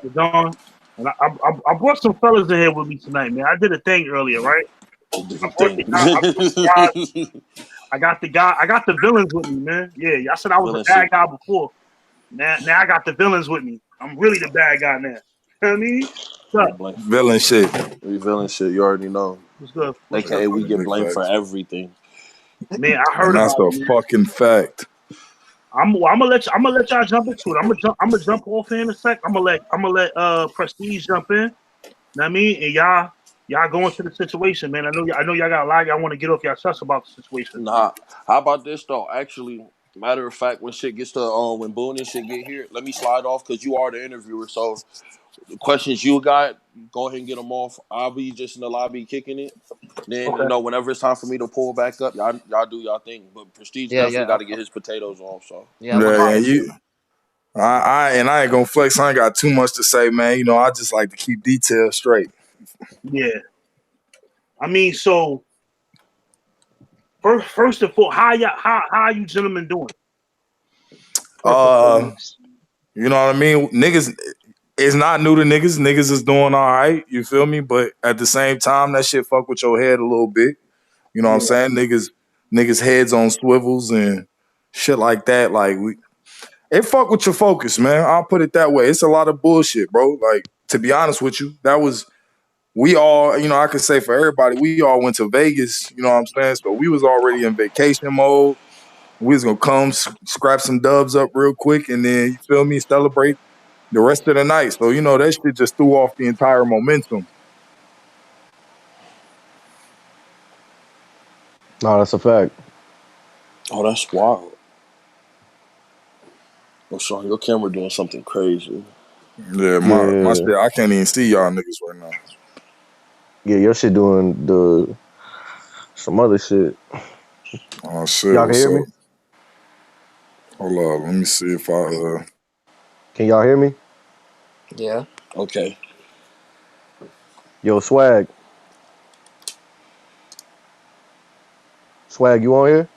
You know? And I brought some fellas in here with me tonight, man. I did a thing earlier, right? I brought the Thing. guy, I brought the guys. I got the guy. I got the villains with me, man. Yeah, I said I was a Villain bad shit. guy before. Now I got the villains with me. I'm really the bad guy now. You know what I mean? What's We up? blame. Villain shit. We villain shit. You already know. What's good? What's good? AKA we get Big blamed for facts. everything. Man, I heard And that's about a it, man. fucking fact. I'm gonna let y'all jump into it. I'm gonna jump off here in a sec. I'm gonna let Prestige jump in. Know what I mean? And y'all go into the situation, man. I know y'all got a lot y'all want to get off y'all chest about the situation. Nah. How about this though? Actually, matter of fact, when shit gets to when Boone and shit get here, let me slide off because you are the interviewer. So the questions you got, go ahead and get them off. I'll be just in the lobby kicking it. Then Okay. whenever it's time for me to pull back up, y'all do y'all thing. But Prestige Yeah, definitely yeah, got to get his potatoes off. So yeah. I want to Yeah, All hear right. and that shit. you I ain't gonna flex. I ain't got too much to say, man. You know, I just like to keep details straight. Yeah. I mean, so first and foremost, how are you gentlemen doing? First and Uh, foremost. you know what I mean? Niggas, it's not new to niggas. Niggas is doing all right. You feel me? But at the same time, that shit fuck with your head a little bit. You know what I'm Yeah. saying? Niggas heads on swivels and shit like that. Like it fuck with your focus, man. I'll put it that way. It's a lot of bullshit, bro. Like to be honest with you, that was we all, you know, I can say for everybody, we all went to Vegas. You know what I'm saying? So we was already in vacation mode. We was gonna come scrap some dubs up real quick, and then you feel me, celebrate the rest of the night. So you know that shit just threw off the entire momentum. No, that's a fact. oh, that's wild. Oh, Sean, your camera doing something crazy. Yeah, my Yeah, shit. I can't even see y'all niggas right now. yeah, your shit doing some other shit. Oh shit, Y'all can what's hear me? up? Hold up, let me see if I. Can y'all hear me? Yeah. Okay. Yo, swag, you on here?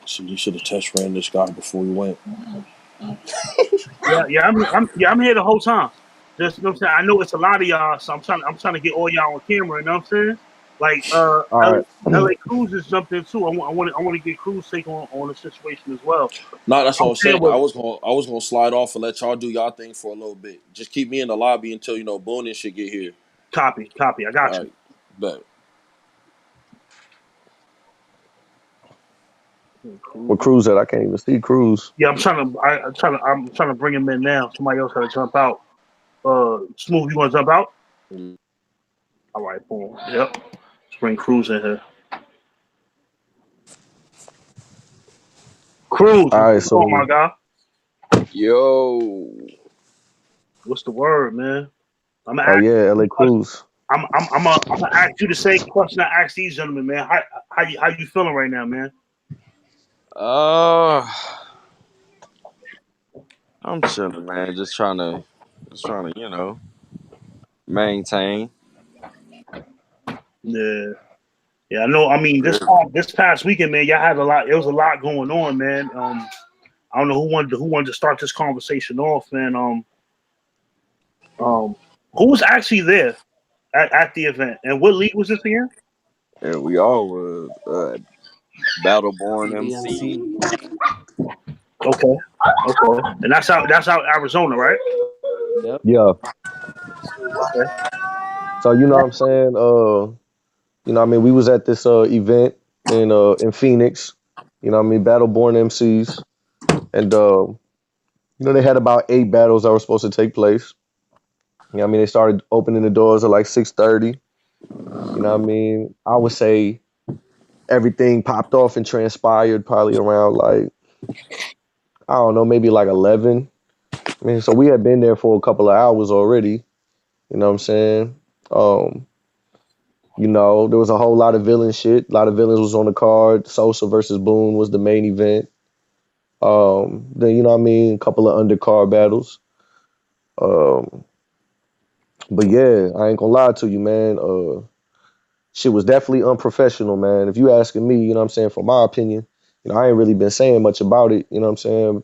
So you should have test ran this guy before we went. I'm here the whole time. Just you know what I'm saying. I know it's a lot of y'all, so I'm trying to get all y'all on camera. You know what I'm saying? Like All right. LA Cruz has jumped in too. I want to get Cruz take on the situation as well. Nah, that's what I'm I'm saying saying. I what was gonna slide off and let y'all do y'all thing for a little bit. Just keep me in the lobby until Boone and shit get here. copy. I got All you. right, bet. What Cruz. Cruz at? I can't even see Cruz. Yeah, I'm trying to bring him in now. Somebody else had to jump out. Smooth, you want to jump out? All right, boom. Yep. Let's bring Cruz in here. Cruz, All what's right, going on, my so guy? Yo, What's the word, man? I'm gonna oh ask yeah, you LA a question. Cruz. I'm gonna ask you the same question I asked these gentlemen, man. How you feeling right now, man? uh, I'm chilling, man. Just trying to, maintain. Yeah, yeah. I know. I mean, this past weekend, man, y'all had a lot. It was a lot going on, man. I don't know who wanted to start this conversation off, man. Um, who was actually there at the event, and what league was this again? Yeah, we all were Battleborn MC. BMC. Okay, okay, and that's out Arizona, right? Yep. Yeah. Okay. So you know what I'm saying? I mean, we was at this event in Phoenix. You know what I mean? Battleborn MCs, and they had about 8 battles that were supposed to take place. You know what I mean? They started opening the doors at like 6:30. You know what I mean? I would say everything popped off and transpired probably around like, I don't know, maybe like 11. I mean, so we had been there for a couple of hours already. You know what I'm saying? Um, there was a whole lot of villain shit. A lot of villains was on the card. Sosa versus Boone was the main event. Then you know what I mean, a couple of undercard battles. Um, but yeah, I ain't gonna lie to you, man. Shit was definitely unprofessional, man. If you asking me, you know what I'm saying, for my opinion, I ain't really been saying much about it. You know what I'm saying?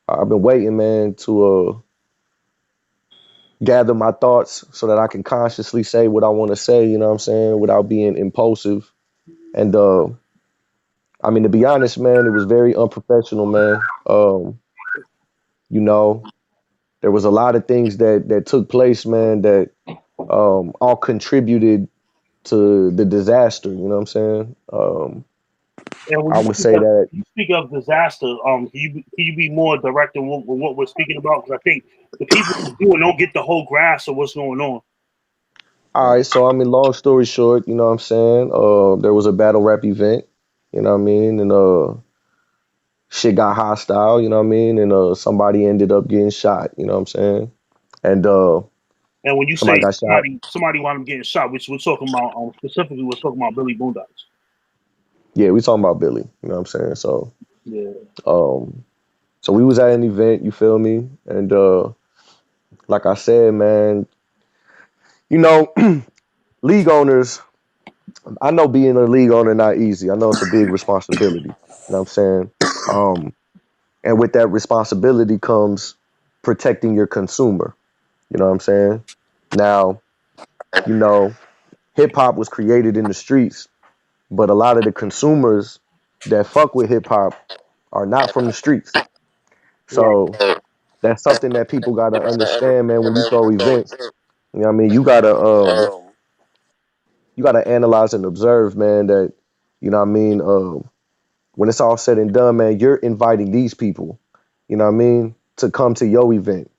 I've been waiting, man, to gather my thoughts so that I can consciously say what I want to say, you know what I'm saying, without being impulsive. And I mean, to be honest, man, it was very unprofessional, man. You know, there was a lot of things that took place, man, that all contributed to the disaster, you know what I'm saying? And when I would say that. you speak of disaster, can you be more direct in what we're speaking about? Because I think the people who do it don't get the whole grasp of what's going on. All right, so I mean, long story short, you know what I'm saying? There was a battle rap event, you know what I mean? And shit got hostile, you know what I mean? And somebody ended up getting shot, you know what I'm saying? And And when you somebody say got shot. somebody wound up getting shot, which we're talking about specifically, we're talking about Billy Boondocks. Yeah, we talking about Billy, you know what I'm saying? So Yeah, um so we was at an event, you feel me? And like I said, man, you know, league owners, I know being a league owner not easy. I know it's a big responsibility. You know what I'm saying? Um and with that responsibility comes protecting your consumer. You know what I'm saying? Now, you know, hip hop was created in the streets, but a lot of the consumers that fuck with hip hop are not from the streets. right. So that's something that people gotta understand, man, when you throw events. You know what I mean? You gotta analyze and observe, man, that you know what I mean, when it's all said and done, man, you're inviting these people, you know what I mean, to come to your event.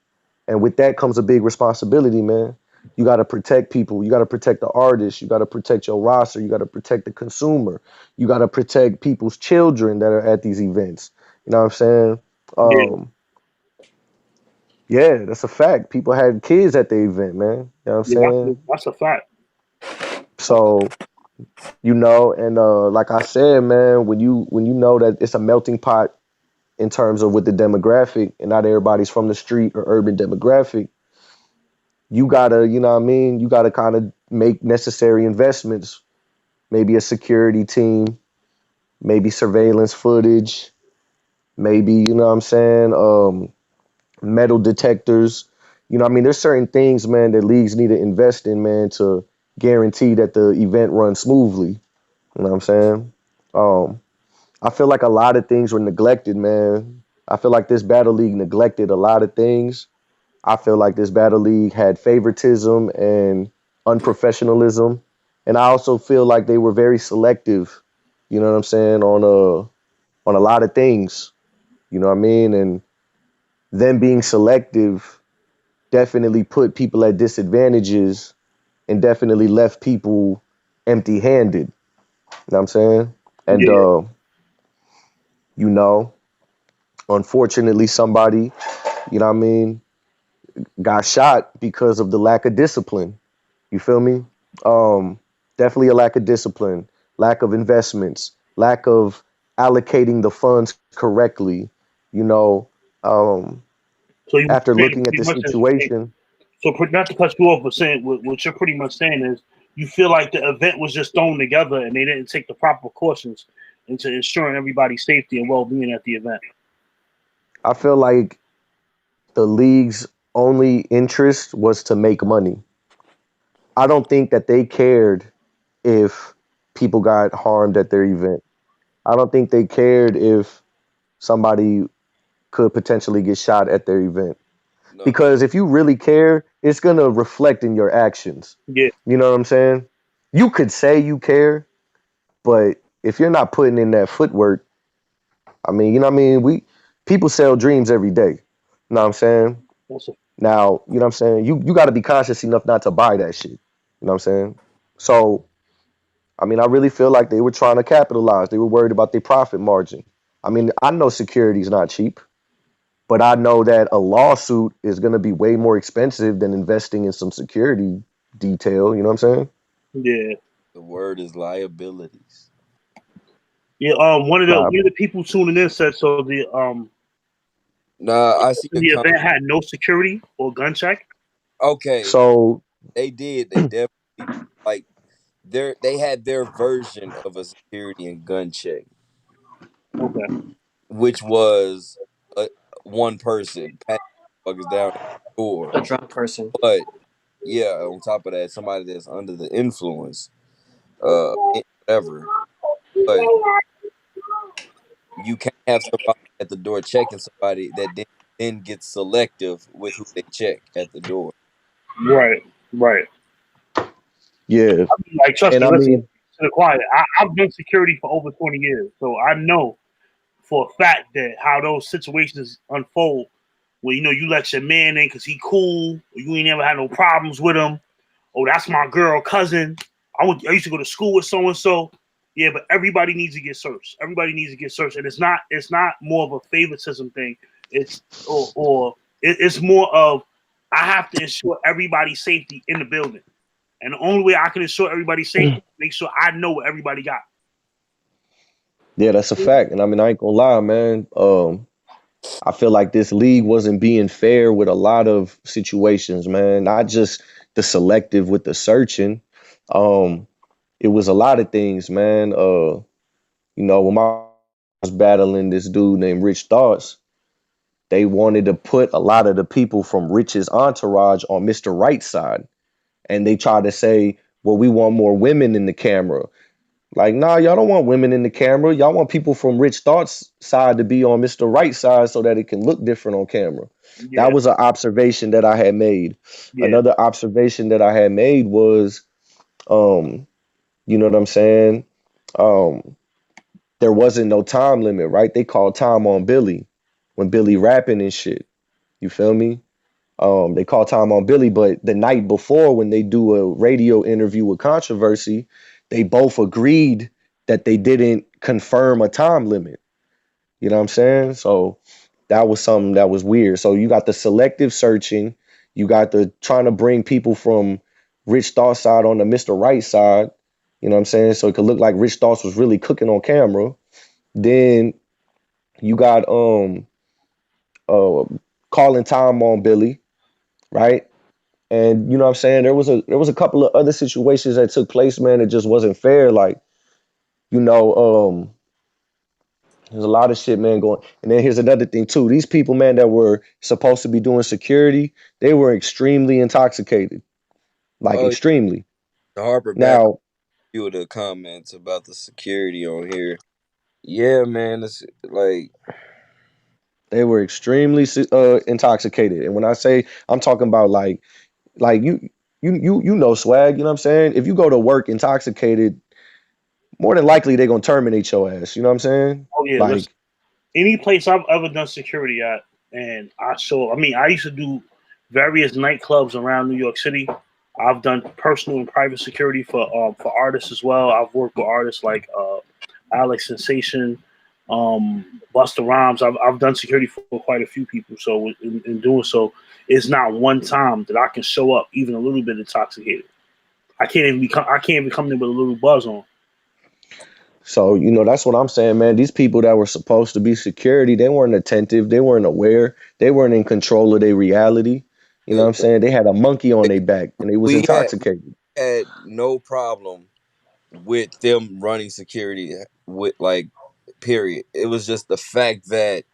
And with that comes a big responsibility, man. You got to protect people. You got to protect the artists. You got to protect your roster. You got to protect the consumer. You got to protect people's children that are at these events. You know what I'm saying? Yeah, Um, yeah, that's a fact. People had kids at the event, man. You know what I'm yeah, saying? that's a fact. So, and like I said, man, when you know that it's a melting pot in terms of with the demographic and not everybody's from the street or urban demographic, you gotta, you know what I mean? You gotta kind of make necessary investments, maybe a security team, maybe surveillance footage, maybe, you know what I'm saying? Metal detectors. You know what I mean? There's certain things, man, that leagues need to invest in, man, to guarantee that the event runs smoothly. You know what I'm saying? Um, I feel like a lot of things were neglected, man. I feel like this battle league neglected a lot of things. I feel like this battle league had favoritism and unprofessionalism, and I also feel like they were very selective. You know what I'm saying, on a lot of things. You know what I mean, and them being selective definitely put people at disadvantages and definitely left people empty-handed. You know what I'm saying, and Yeah, you know, unfortunately, somebody, you know what I mean, got shot because of the lack of discipline. You feel me? Um, Definitely a lack of discipline, lack of investments, lack of allocating the funds correctly. You know, um, so you after saying looking at pretty the much situation, not to cut you off, but saying what you're pretty much saying is you feel like the event was just thrown together and they didn't take the proper precautions into ensuring everybody's safety and well being at the event. I feel like the league's only interest was to make money. I don't think that they cared if people got harmed at their event. I don't think they cared if somebody could potentially get shot at their event. No, Because if you really care, it's gonna reflect in your actions. Yeah, You know what I'm saying? You could say you care, but if you're not putting in that footwork, I mean, you know what I mean? People sell dreams every day. You know what I'm saying? that's a, Now, you know what I'm saying? You gotta be conscious enough not to buy that shit. You know what I'm saying? So, I mean, I really feel like they were trying to capitalize. They were worried about their profit margin. I mean, I know security is not cheap. But I know that a lawsuit is going to be way more expensive than investing in some security detail. You know what I'm saying? yeah. the word is liabilities. Yeah, Nah, one of the people tuning in said so Nah, I see a the comment. event had no security or gun check. Okay, so they did. They definitely like they had their version of a security and gun check, Okay. which was a one person. motherfuckers down at the door. A drunk person. But yeah, on top of that, somebody that's under the influence, whatever. But you can't have somebody at the door checking somebody that then gets selective with who they check at the door. Right, right. Yeah, Like, trust and me. I Listen, mean, to the quiet. I've been security for over 20 years, so I know for a fact that how those situations unfold. Where you let your man in because he cool, or you ain't never had no problems with him. Oh, that's my girl cousin. I used to go to school with so and so. Yeah, but everybody needs to get searched. Everybody needs to get searched, and it's not more of a favoritism thing. It's more of I have to ensure everybody's safety in the building, and the only way I can ensure everybody's safety, make sure I know what everybody got. yeah, that's a fact. And I mean, I ain't gonna lie, man. I feel like this league wasn't being fair with a lot of situations, man. Not just the selective with the searching. Um, it was a lot of things, man. When I was battling this dude named Rich Thoughts, they wanted to put a lot of the people from Rich's entourage on Mr. Right side. And they tried to say, well, we want more women in the camera. Like, nah, y'all don't want women in the camera. Y'all want people from Rich Thought's side to be on Mr. Right side so that it can look different on camera. Yeah, That was an observation that I had made. yeah, Another observation that I had made was, um, you know what I'm saying? Um, there wasn't no time limit, right? They called time on Billy when Billy rapping and shit. You feel me? They call time on Billy, but the night before when they do a radio interview with Controversy, they both agreed that they didn't confirm a time limit. You know what I'm saying? So that was something that was weird. So you got the selective searching, you got the trying to bring people from Rich Thought side on the Mr. Right side. You know what I'm saying? So it could look like Rich Thoughts was really cooking on camera. Then you got uh calling time on Billy, right? And you know what I'm saying? There was a couple of other situations that took place, man, that just wasn't fair. Like, you know, there's a lot of shit, man, going. And then here's another thing too. These people, man, that were supposed to be doing security, they were extremely intoxicated. Like Oh, extremely. the Harper back Now, few of the comments about the security on here. Yeah, man, it's like they were extremely intoxicated. And when I say I'm talking about like you know swag, you know what I'm saying? If you go to work intoxicated, more than likely they're gonna terminate your ass. You know what I'm saying? oh yeah. Listen, Like any place I've ever done security at, and I used to do various nightclubs around New York City. I've done personal and private security for artists as well. I've worked with artists like Alex Sensation, Busta Rhymes. I've done security for quite a few people. So in doing so, it's not one time that I can show up even a little bit intoxicated. I can't even come in with a little buzz on. So, that's what I'm saying, man. These people that were supposed to be security, they weren't attentive, they weren't aware, they weren't in control of their reality. You know what I'm saying? They had a monkey on their back and they was we intoxicated. had no problem with them running security with like period. It was just the fact that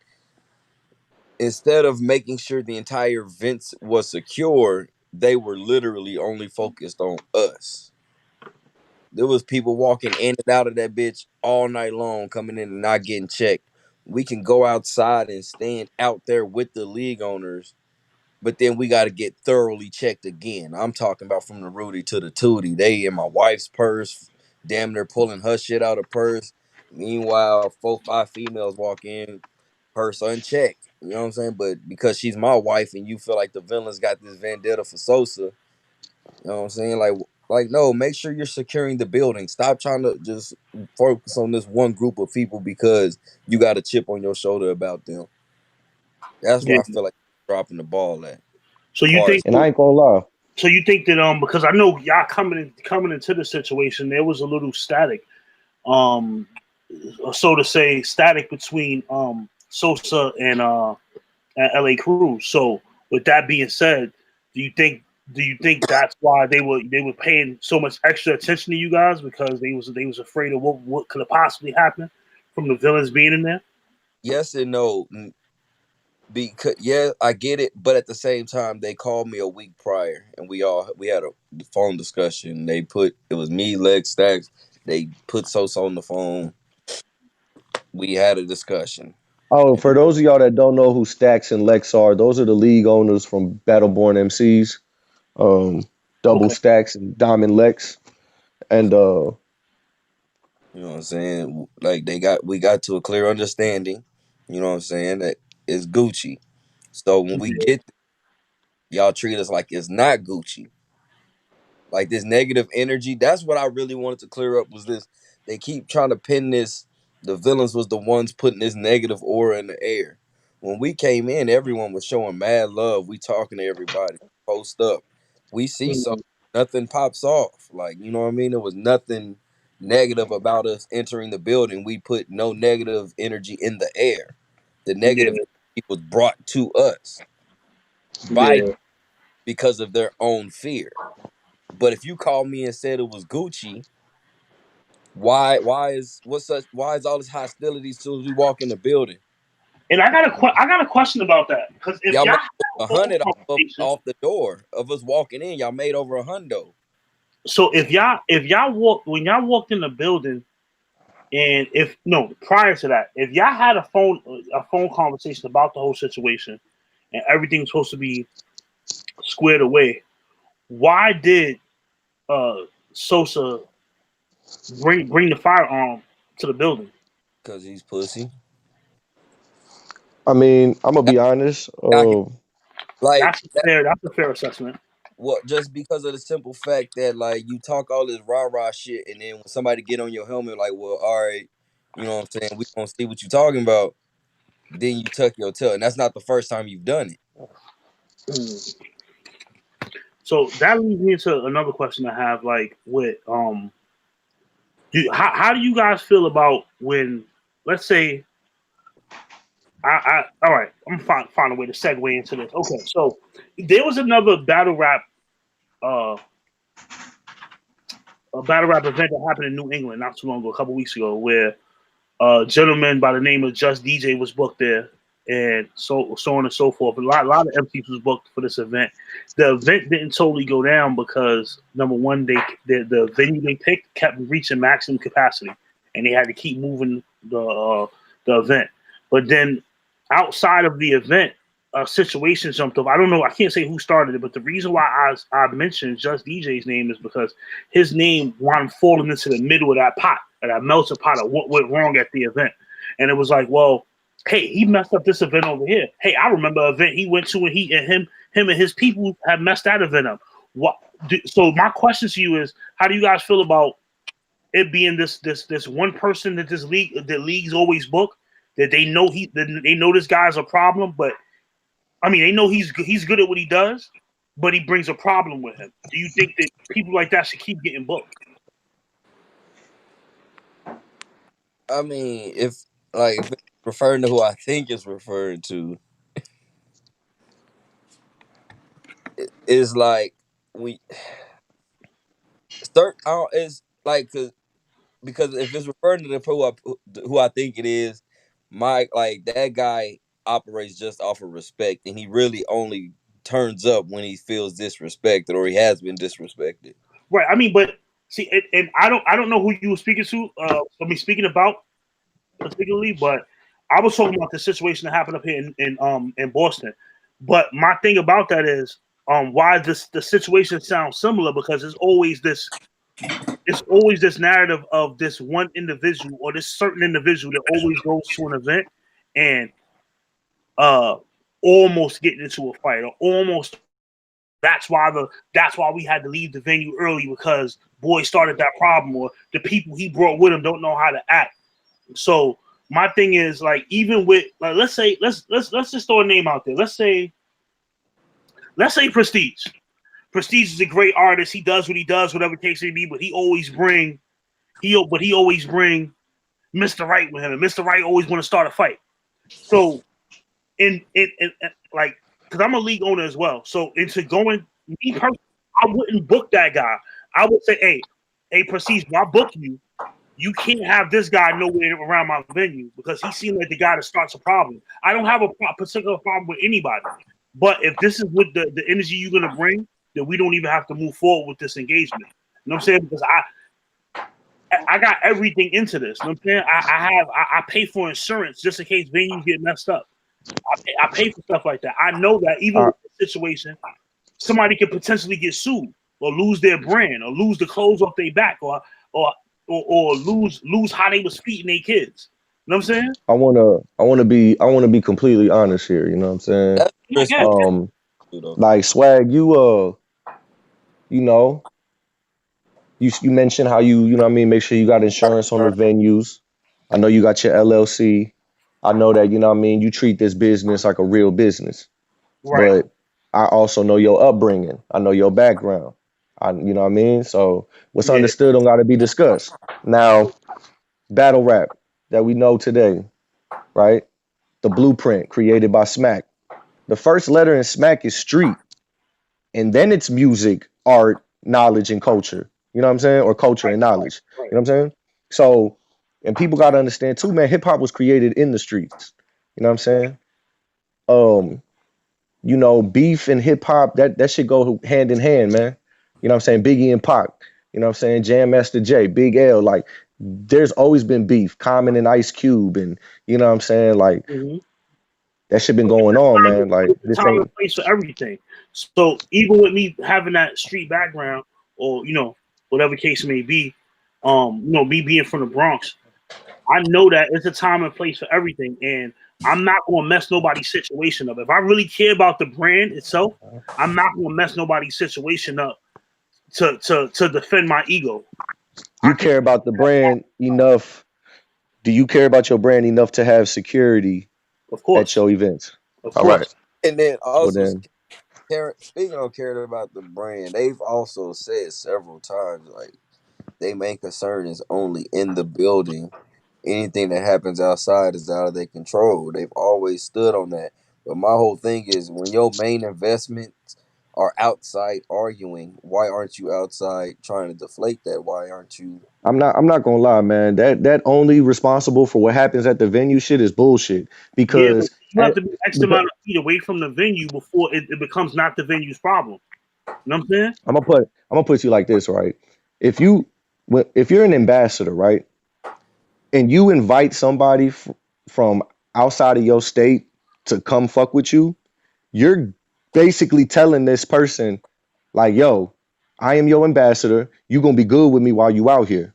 instead of making sure the entire vents was secure, they were literally only focused on us. There was people walking in and out of that bitch all night long, coming in and not getting checked. We can go outside and stand out there with the league owners, but then we got to get thoroughly checked again. I'm talking about from the Rudy to the Tootie. They in my wife's purse, damn near pulling her shit out of purse. Meanwhile, 4, 5 females walk in, purse unchecked. You know what I'm saying? But because she's my wife and you feel like the villains got this vendetta for Sosa, you know what I'm saying? Like no, make sure you're securing the building. Stop trying to just focus on this one group of people because you got a chip on your shoulder about them. That's Yeah. where I feel like dropping the ball at. So you Far as think And I ain't gonna lie. so you think that because I know y'all coming into the situation, there was a little static, um, so to say, static between Sosa and LA Cruz. So with that being said, do you think that's why they were paying so much extra attention to you guys because they was afraid of what could have possibly happened from the villains being in there? yes and no. Because yeah, I get it, but at the same time, they called me a week prior, and we had a phone discussion. It was me, Lex, Stacks. They put Sosa on the phone. We had a discussion. Oh, for those of y'all that don't know who Stacks and Lex are, those are the league owners from Battleborn MCs. Um, Double Okay. Stacks and Diamond Lex, and You know what I'm saying? Like we got to a clear understanding. You know what I'm saying? That it's Gucci. So when we Yeah. get, y'all treat us like it's not Gucci. Like this negative energy. That's what I really wanted to clear up. Was this? They keep trying to pin this. The villains was the ones putting this negative aura in the air. When we came in, everyone was showing mad love. We talking to everybody. Post up. We see Mm, something. Nothing pops off. Like, you know what I mean? There was nothing negative about us entering the building. We put no negative energy in the air. The negative yeah. energy was brought to us by Yeah. because of their own fear. But if you called me and said it was Gucci, why is all this hostility as soon as we walk in the building? And I got a question about that because if Y'all y'all made had a a phone hundred conversation, off the door of us walking in. Y'all made over $100. so if y'all walk when y'all walked in the building, and if no prior to that, if y'all had a phone conversation about the whole situation and everything's supposed to be squared away, why did Sosa bring the firearm to the building? Cause he's pussy. I mean, I'm gonna be honest. Got him like That's a that. fair. That's a fair assessment. What? Just because of the simple fact that like you talk all this rah rah shit, and then when somebody get on your helmet, like, well, all right, you know what I'm saying? We gonna see what you talking about. Then you tuck your tail, and that's not the first time you've done it. Mm. So that leads me into another question I have, like with how do you guys feel about when, let's say, all right, I'm gonna find a way to segue into this. Okay, so there was another uh battle rap event that happened in New England not too long ago, a couple weeks ago, where a gentleman by the name of Just DJ was booked there, and so on and so forth. A lot of MCs was booked for this event. The event didn't totally go down because number one, the venue they picked kept reaching maximum capacity, and they had to keep moving the event. But then outside of the event, a situation jumped up. I don't know. I can't say who started it, but the reason why I mentioned Just DJ's name is because his name wound falling into the middle of that pot, of that melting pot of what went wrong at the event. And it was like, well, hey, he messed up this event over here. Hey, I remember an event he went to, and him and his people have messed that event up. What? So my question to you is, how do you guys feel about it being this one person that the leagues always book, that they know this guy's a problem, but I mean, they know he's good at what he does, but he brings a problem with him. Do you think that people like that should keep getting booked? I mean, if it's referring to who I think it's referring to, is like we start. It's like because if it's referring to the who I think it is, my like that guy operates just off of respect, and he really only turns up when he feels disrespected or he has been disrespected. Right. I mean, but see, and I don't know who you were speaking to. Speaking about particularly, but I was talking about the situation that happened up here in Boston. But my thing about that is why the situation sounds similar, because it's always this narrative of this one individual or this certain individual that always goes to an event and uh almost getting into a fight, or almost that's why we had to leave the venue early, because boy started that problem, or the people he brought with him don't know how to act. So my thing is, like, even with, like, let's say let's just throw a name out there. Let's say Prestige. Prestige is a great artist. He does what he does, whatever it takes to be, but he always bring Mr. Right with him, and Mr. Right always want to start a fight. So in like, because I'm a league owner as well. So into going, me personally, I wouldn't book that guy. I would say, hey, Prestige, I book you. you can't have this guy nowhere around my venue because he seemed like the guy that starts a problem. I don't have a particular problem with anybody, but if this is what the energy you're gonna bring, then we don't even have to move forward with this engagement. You know what I'm saying? Because I got everything into this. You know what I'm saying? I pay for insurance just in case venues get messed up. I pay for stuff like that. I know that even with this situation, somebody could potentially get sued or lose their brand or lose the clothes off their back or lose how they was feeding their kids. You know what I'm saying? I wanna be completely honest here. You know what I'm saying? That's Yeah. respectful, though. Like Swag, you know, you mentioned how you know what I mean, make sure you got insurance on the venues. I know you got your LLC. I know that, you know what I mean, you treat this business like a real business. Right. But I also know your upbringing. I know your background. You know what I mean? So what's Yeah. understood don't gotta be discussed. Now, battle rap that we know today, right? The blueprint created by Smack. The first letter in Smack is street, and then it's music, art, knowledge, and culture. You know what I'm saying? Or culture and knowledge. Right. You know what I'm saying? So, and people got to understand too, man, hip hop was created in the streets. You know what I'm saying? Um, you know, beef and hip hop, that should go hand in hand, man. You know what I'm saying? Biggie and Pac. You know what I'm saying? Jam Master Jay, Big L. Like, there's always been beef. Common and Ice Cube, and you know what I'm saying? Like, Mm-hmm. that shit been going on, man. Like, It's this time ain't. and place for everything. So even with me having that street background, or whatever case may be, me being from the Bronx, I know that it's a time and place for everything, and I'm not gonna mess nobody's situation up. If I really care about the brand itself, I'm not gonna mess nobody's situation up to defend my ego. I You can, care about the brand enough. Do you care about your brand enough to have security of at course, your events? of All right. course, And then Well also, then, speaking of caring about the brand, they've also said several times like their main concern is only in the building. Anything that happens outside is out of their control. They've always stood on that. But my whole thing is when your main investments are outside arguing, why aren't you outside trying to deflate that? Why aren't you? I'm not gonna lie, man. That only responsible for what happens at the venue shit is bullshit. yeah, but Because you have to be X because amount of feet away from the venue before it becomes not the venue's problem. You know what I'm saying? I'm gonna put you like this, right? If you if you're an ambassador, right, and you invite somebody from outside of your state to come fuck with you, you're basically telling this person like, yo, I am your ambassador. You gonna be good with me while you out here.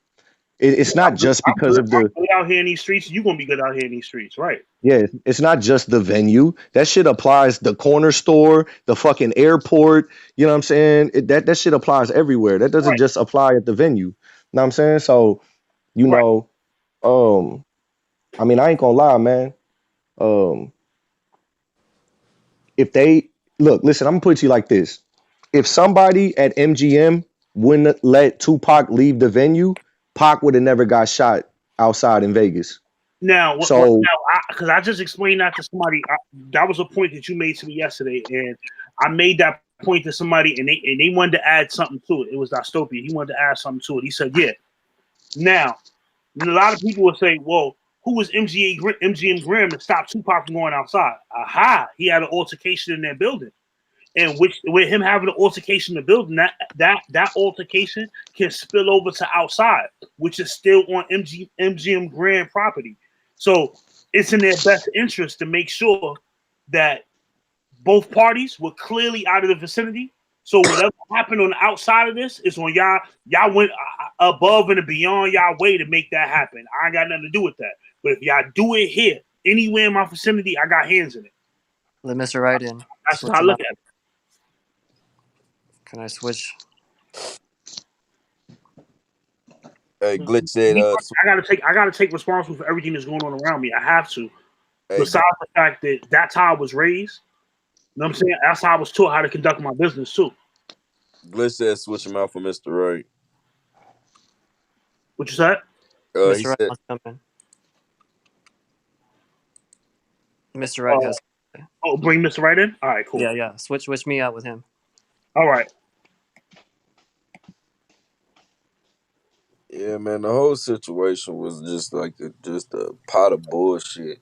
It's not just I'm because good. of I'm the good out here in these streets. You're gonna be good out here in these streets, right? yeah. It's not just the venue. That shit applies the corner store, the fucking airport. You know what I'm saying? That shit applies everywhere. That doesn't Right, just apply at the venue. You know what I'm saying? So you right. know, um, I mean, I ain't gonna lie, man. Um, if they listen, I'm gonna put it to you like this: if somebody at MGM wouldn't let Tupac leave the venue, Pac would have never got shot outside in Vegas. Now, So because I just explained that to somebody. That was a point that you made to me yesterday, and I made that point to somebody, and they wanted to add something to it. It was Dystopia. He wanted to add something to it. He said, "Yeah." Now, a lot of people would say, "Well, who was MGM Graham to stop Tupac from going outside?" Aha! He had an altercation in their building. And which with him having an altercation in the building, that altercation can spill over to outside, which is still on MGM Grand property. So it's in their best interest to make sure that both parties were clearly out of the vicinity. So whatever happened on the outside of this is on y'all. Y'all went above and beyond y'all way to make that happen. I ain't got nothing to do with that. But if y'all do it here, anywhere in my vicinity, I got hands in it. Let Mr. Right in. That's just Switch how I him look out. at it. Can I switch? Glitch said, I gotta take responsibility for everything that's going on around me. I have to. hey, Besides the fact that that's how I was raised. You know what I'm saying? That's how I was taught how to conduct my business too. Glitch said, switch him out for Mr. Right. What you said? He Mr. Right said, wants to come in. Mr. Right has. Bring Mr. Right in? All right, cool. Yeah. Switch me out with him. All right. Yeah, man, the whole situation was just like just a pot of bullshit.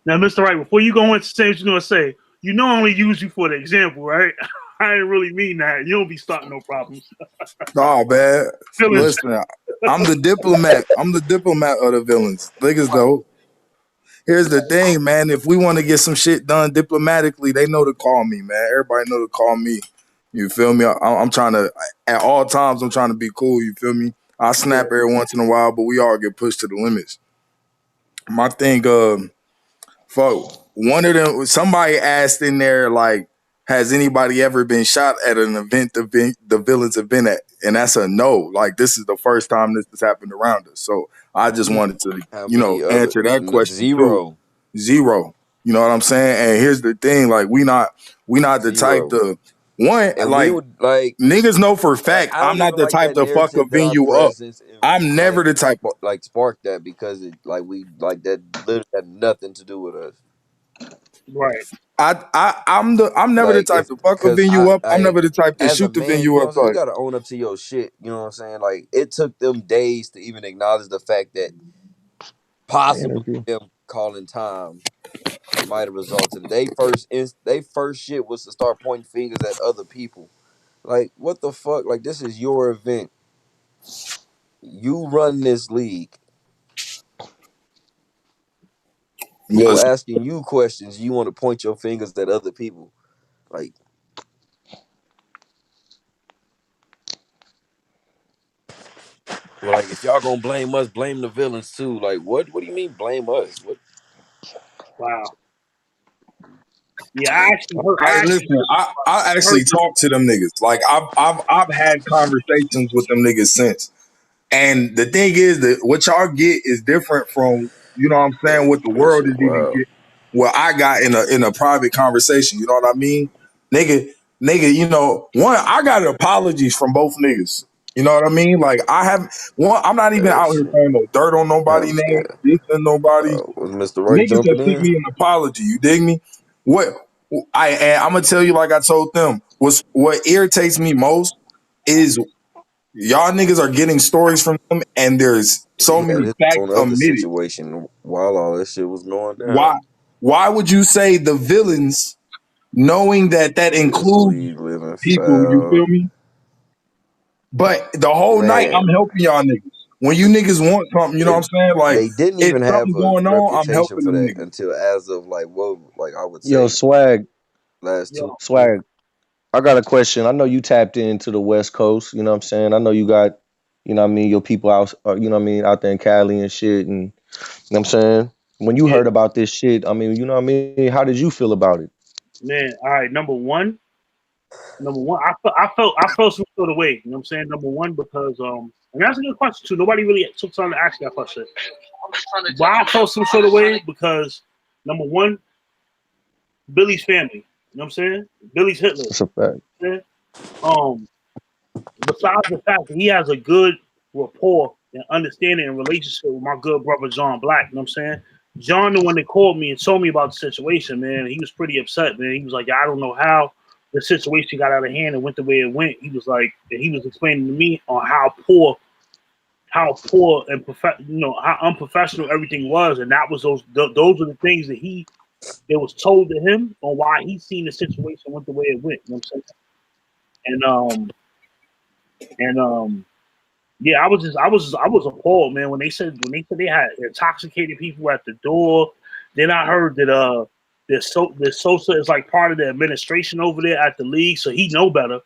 Now, Mr. Wright, before you go into say what you're gonna say, you know I only use you for the example, right? I didn't really mean that. You don't be starting no problems. Nah, man. Feelings. Listen, I'm the diplomat. I'm the diplomat of the villains. Niggas though. Here's the thing, man. If we want to get some shit done diplomatically, they know to call me, man. Everybody know to call me. You feel me? I'm trying to, at all times, I'm trying to be cool. You feel me? I snap every once in a while, but we all get pushed to the limits. My thing, fuck, one of them, somebody asked in there, like, has anybody ever been shot at an event the villains have been at? And that's a no. Like, this is the first time this has happened around us. So I just wanted to, How many other answer that question too. zero? Zero. You know what I'm saying? And here's the thing, like, we not the type Zero. to one, And we like, would like niggas know for a fact I I'm don't not even the like type that to fuck a narrative that our venue up. presence I'm never like the type. like sparked that because it like we like that literally had nothing to do with us. Right. I'm never the Like type if to fuck a because venue up. I'm I never the type to as a shoot the man, you venue know what up. I'm saying, you Like, gotta own up to your shit. You know what I'm saying? Like it took them days to even acknowledge the fact that possibly Interview. them calling time might have resulted. They first shit was to start pointing fingers at other people. Like what the fuck? Like this is your event. You run this league. People listen, asking you questions. You want to point your fingers at other people. Like, well, like if y'all gonna blame us, blame the villains too. Like, what? What do you mean blame us? What? Wow. Yeah, I actually heard. hey, listen, I I heard actually this. talk to them niggas. Like, I've had conversations with them niggas since. And the thing is that what y'all get is different from, you know what I'm saying, what the That world shit is even wild. get. What I got in a private conversation. You know what I mean? Nigga, one, I got apologies from both niggas. You know what I mean? Like, I have one, I'm not even That out here shit. throwing no dirt on nobody, name, Yeah. dissing nobody. Was Mr. Right Niggas have jumping sent in? me an apology. You dig me? What and I'm gonna tell you, like I told them, what irritates me most is y'all niggas are getting stories from them, and there's so He had many his facts own other omitted. situation while all this shit was going Why? down. Why would you say the villains, knowing that This includes league living people? You foul. feel me? But the whole night, I'm Man, helping y'all niggas. When you niggas want something, you know what it I'm saying? Like, they didn't if even have something a going on, I'm reputation helping for them that niggas. until as of like whoa, like I would Yo, say swag, last Yo, 2 years. swag. I got a question. I know you tapped into the West Coast. You know what I'm saying? I know you got, you know what I mean, your people out, you know what I mean, out there in Cali and shit. And you know what I'm saying? When you yeah, heard about this shit, I mean, you know what I mean? How did you feel about it? man. All right, number one, I felt some sort of way. You know what I'm saying? Number one, because and that's a good question too. Nobody really took time to ask that question. Why I felt some sort of way? Because number one, Billy's family. You know what I'm saying? Billy's Hitler. That's a fact. You know what I'm saying? Besides the fact that he has a good rapport and understanding and relationship with my good brother John Black, you know what I'm saying? John, the one that called me and told me about the situation, man, he was pretty upset, man. He was like, I don't know how the situation got out of hand and went the way it went. He was like, and he was explaining to me on how poor and how unprofessional everything was, and that was those are the things that was told to him on why he seen the situation went the way it went. You know what I'm saying? And and yeah, I was appalled, man, when they said they had intoxicated people at the door. Then I heard that this Sosa is like part of the administration over there at the league, so he know better. You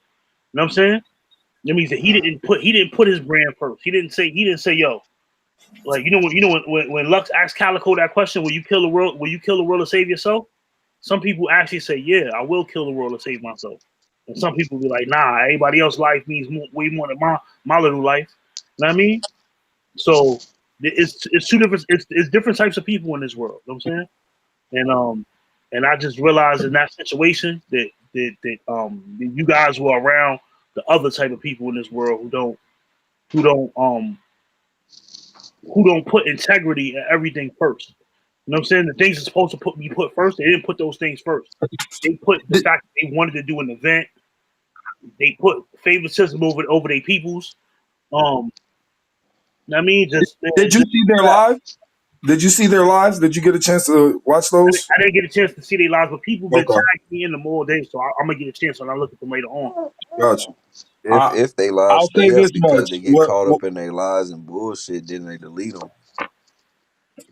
know what I'm saying? That means that he didn't put his brand first. He didn't say yo, like when Lux asked Calico that question, will you kill the world? Will you kill the world to save yourself? Some people actually say, yeah, I will kill the world to save myself. And some people be like, nah, everybody else's life means way more than my little life. You know what I mean? So it's two different it's different types of people in this world. You know what I'm saying? And I just realized in that situation that you guys were around the other type of people in this world who don't um who don't put integrity and everything first. You know what I'm saying? The things are supposed to be put first. They didn't put those things first. They put the fact that they wanted to do an event. They put favoritism over their peoples. Um, I mean, Did you see their live? Did you see their lives? Did you get a chance to watch those? I didn't get a chance to see their lives, but people been Okay, tagging me in them all day, so I'm gonna get a chance when I look at them later on. got you. If I if they lives I'll say stay this up because much: they get caught up in their lies and bullshit, then they delete them.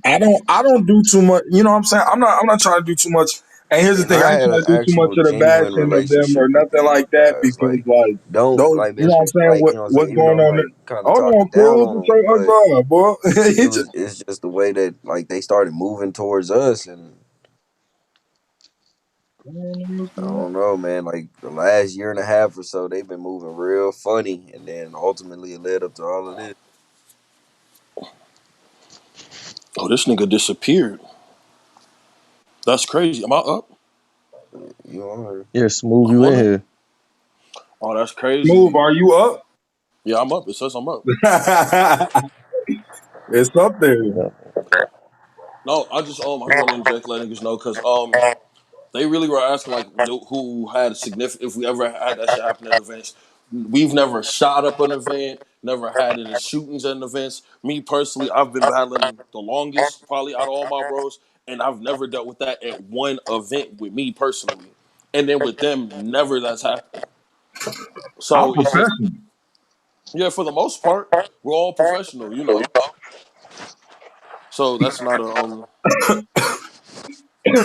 I don't do too much. You know what I'm saying? I'm not trying to do too much. And here's the And thing: I I ain't had trying an to do too much actual of the genuine bashing of them or relationship with nothing these like that guys. because Like, like don't those, like you know this what I'm shit. saying? Like, you know what I'm What's saying. Even though going I'm on? like kind of Hold talking on, down Cruz. on What's them, your but God, boy? He just, it's just the way that like they started moving towards us, and I don't know, man. Like the last year and a half or so, they've been moving real funny, and then ultimately it led up to all of this. Oh, this nigga disappeared. That's crazy. Am I up? You know, Yeah, smooth I'm you on in it. here. Oh, that's Smooth. crazy. Are you up? Yeah, I'm up. It says I'm up. It's up there. Yeah. No, I just want to inject, let niggas know because they really were asking like who had significant if we ever had that shit happen at events. We've never shot up an event, never had any shootings at events. Me personally, I've been battling the longest probably out of all my bros, and I've never dealt with that at one event with me personally. And then with them, never that's happened. I'm So it's just professional. yeah, for the most part, we're all professional, you know. So that's not a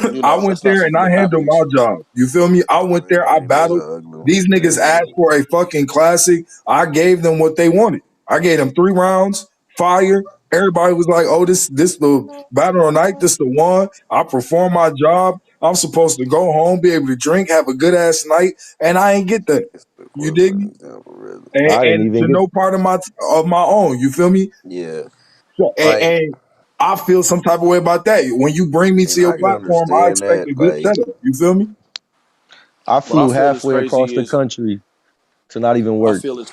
you I know, went that's not there and something I that handled my happens. job. You feel me? I went there, I it is battled. an ugly. These It niggas is an asked for a fucking classic. I gave them what they wanted. I gave them 3 rounds, fire. Everybody was like, "Oh, this the battle of the night. This the one." I performed my job. I'm supposed to go home, be able to drink, have a good ass night, and I ain't get that. it's the You dig me? equivalent example, really. And, I didn't and even to get. no part of my own. You feel me? Yeah, So, like, and I feel some type of way about that. When you bring me to and your I can platform, I understand expect that. a good Like, setup. You feel me? I What I flew feel is halfway across crazy the is country to not even I work. feel it's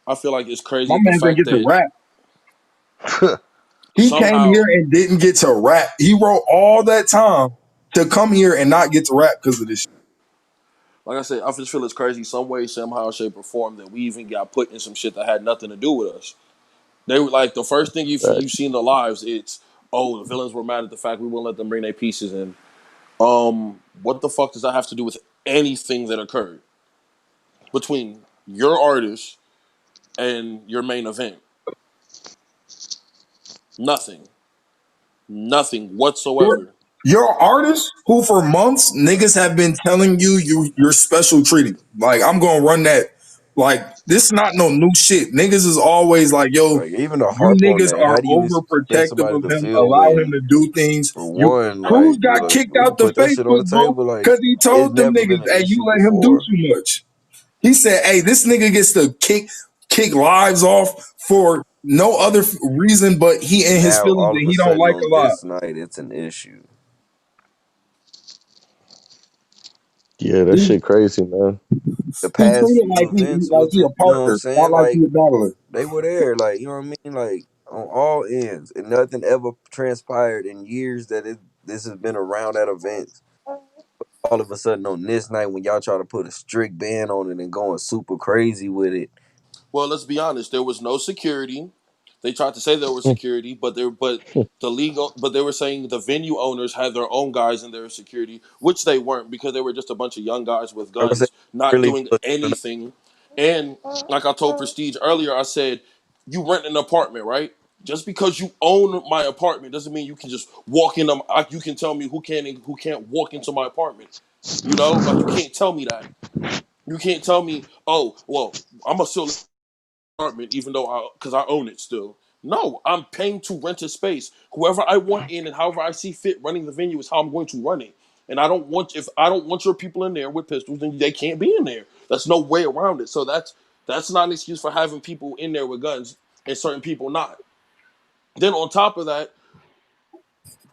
I feel like it's My crazy the man didn't fact get to that rap. He came somehow, here and didn't get to rap. He wrote all that time to come here and not get to rap because of this shit. like I said, I just feel it's crazy some way, somehow, shape, or form that we even got put in some shit that had nothing to do with us. They were like the first thing Right. you've seen the lives. It's the villains were mad at the fact we wouldn't let them bring their pieces in. What the fuck does that have to do with anything that occurred between your artist and your main event? Nothing, nothing You're, whatsoever. you're an artist who for months niggas have been telling you're special treated. Like I'm gonna run that. Like this is not no new shit. Niggas is always like, yo, even to you harp on niggas that, are how do you expect overprotective somebody of to him, feel allow him when, to do things. for You one, Cruz like, got look, kicked we out can the put that shit on the Facebook, bro, table. Like, because he it's told them never niggas, been an hey, you issue let him do before. too much. He said, "Hey, this nigga gets to kick lives off for no other reason but he in his Now, feelings all and of a he don't sudden, like on a lot." this night, it's an issue. Yeah, that He, shit crazy, man. The he past treated few like events he a wasn't, you know what I'm partner, not saying? like he Like, a battler. they were there, like, you know what I mean? Like, on all ends. And nothing ever transpired in years that this has been around at events. All of a sudden, on this night, when y'all try to put a strict ban on it and going super crazy with it, Well, let's be honest. There was no security. They tried to say there was security, but they were saying the venue owners had their own guys in their security, which they weren't because they were just a bunch of young guys with I would say, guns, not really doing feel anything. And like I told Prestige earlier, I said, you rent an apartment, right? Just because you own my apartment doesn't mean you can just walk in. You can tell me who can and who can't walk into my apartment. You know, like you can't tell me that. You can't tell me, oh, well, I'm gonna still apartment, even though because I own it still. No, I'm paying to rent a space. Whoever I want in and however I see fit running the venue is how I'm going to run it. And if I don't want your people in there with pistols, then they can't be in there. That's no way around it. So that's not an excuse for having people in there with guns and certain people not. Then on top of that,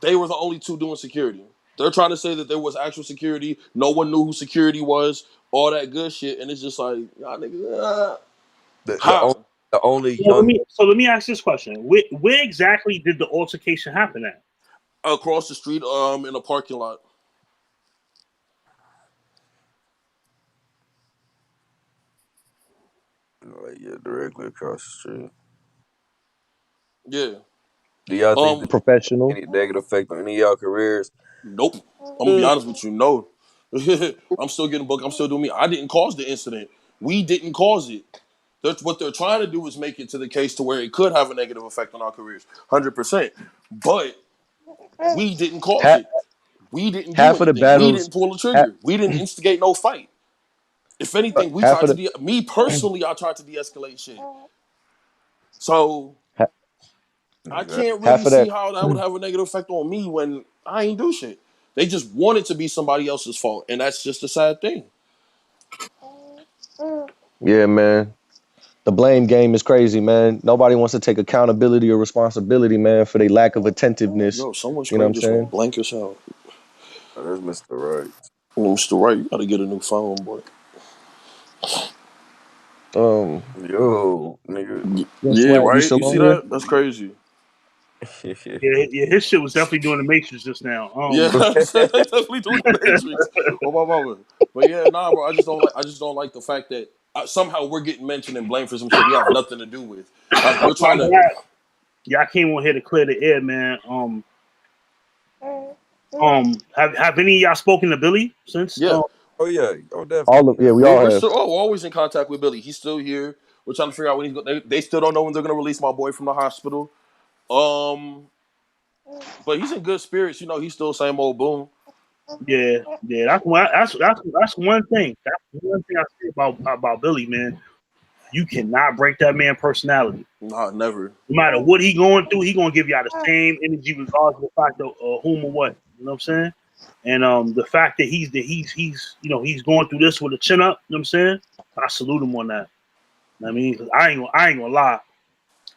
they were the only two doing security. They're trying to say that there was actual security. No one knew who security was. All that good shit, and it's just like, y'all niggas, how? the only So let young me so let me ask this question: where exactly did the altercation happen at? Across the street, in a parking lot. like, yeah, directly across the street. Yeah. Do y'all think that Professional. any negative effect on any of y'all careers? Nope. I'm gonna be honest with you. No. I'm still getting booked. I'm still doing me. I didn't cause the incident. We didn't cause it. That's what they're trying to do is make it to the case to where it could have a negative effect on our careers, 100%. But we didn't cause Half, it. We didn't do half of the anything. We didn't battles, pull the half, trigger. We didn't instigate no fight. If anything, we half tried of to the me personally, I tried to de-escalate shit. So ha- I Exactly. can't really half of see that. how that would have a negative effect on me when I ain't do shit. They just want it to be somebody else's fault, and that's just a sad thing. Yeah, man. The blame game is crazy, man. Nobody wants to take accountability or responsibility, man, for their lack of attentiveness. Yo, someone You know what sprayed I'm this one saying? blank as hell. Oh, that's Mr. Right. Mr. Right, you gotta get a new phone, boy. Um, Yo, nigga. yo, Yeah, Swag, you right. still You see on here? that? That's crazy. Yeah, his shit was definitely doing the Matrix just now. Yeah, they definitely doing the Matrix. Oh my mama. But yeah, nah, bro. I just don't like the fact that somehow we're getting mentioned and blamed for some shit we have nothing to do with. Like we're that's why trying I'm to. glad. Yeah, I came on here to clear the air, man. Have any of y'all spoken to Billy since? Yeah, Oh yeah. Oh All of definitely. yeah, we we all we're have. still we're always in contact with Billy. He's still here. We're trying to figure out when they still don't know when they're gonna release my boy from the hospital. Um, but he's in good spirits. You know, he's still same old boom. Yeah, yeah. That's one thing. That's one thing I say about Billy, man. You cannot break that man personality. Nah, never. No matter what he going through, he gonna give y'all the same energy regardless of the fact of whom or what. You know what I'm saying? And the fact that he's he's going through this with a chin up. You know what I'm saying? I salute him on that. I mean, 'cause I ain't gonna lie.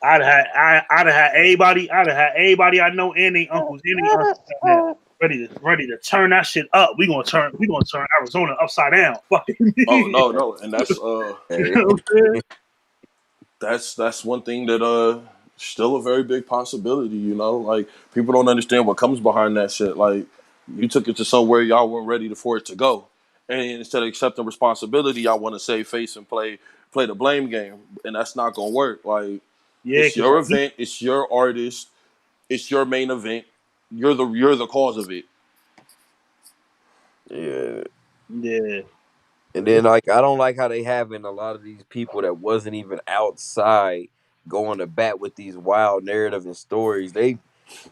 I'd have had everybody I know and they uncles and they aunts down there ready to turn that shit up. We gonna turn Arizona upside down. Fuck it. Oh You no, no, and that's Hey, know what I'm saying? that's one thing that still a very big possibility, you know? Like people don't understand what comes behind that shit. Like you took it to somewhere y'all weren't ready for it to go. And instead of accepting responsibility, y'all want to save face and play the blame game. And that's not gonna work. Like Yeah, it's because your event, it's your artist, it's your main event. You're the cause of it. yeah. yeah, And then like I don't like how they having a lot of these people that wasn't even outside going to bat with these wild narrative and stories.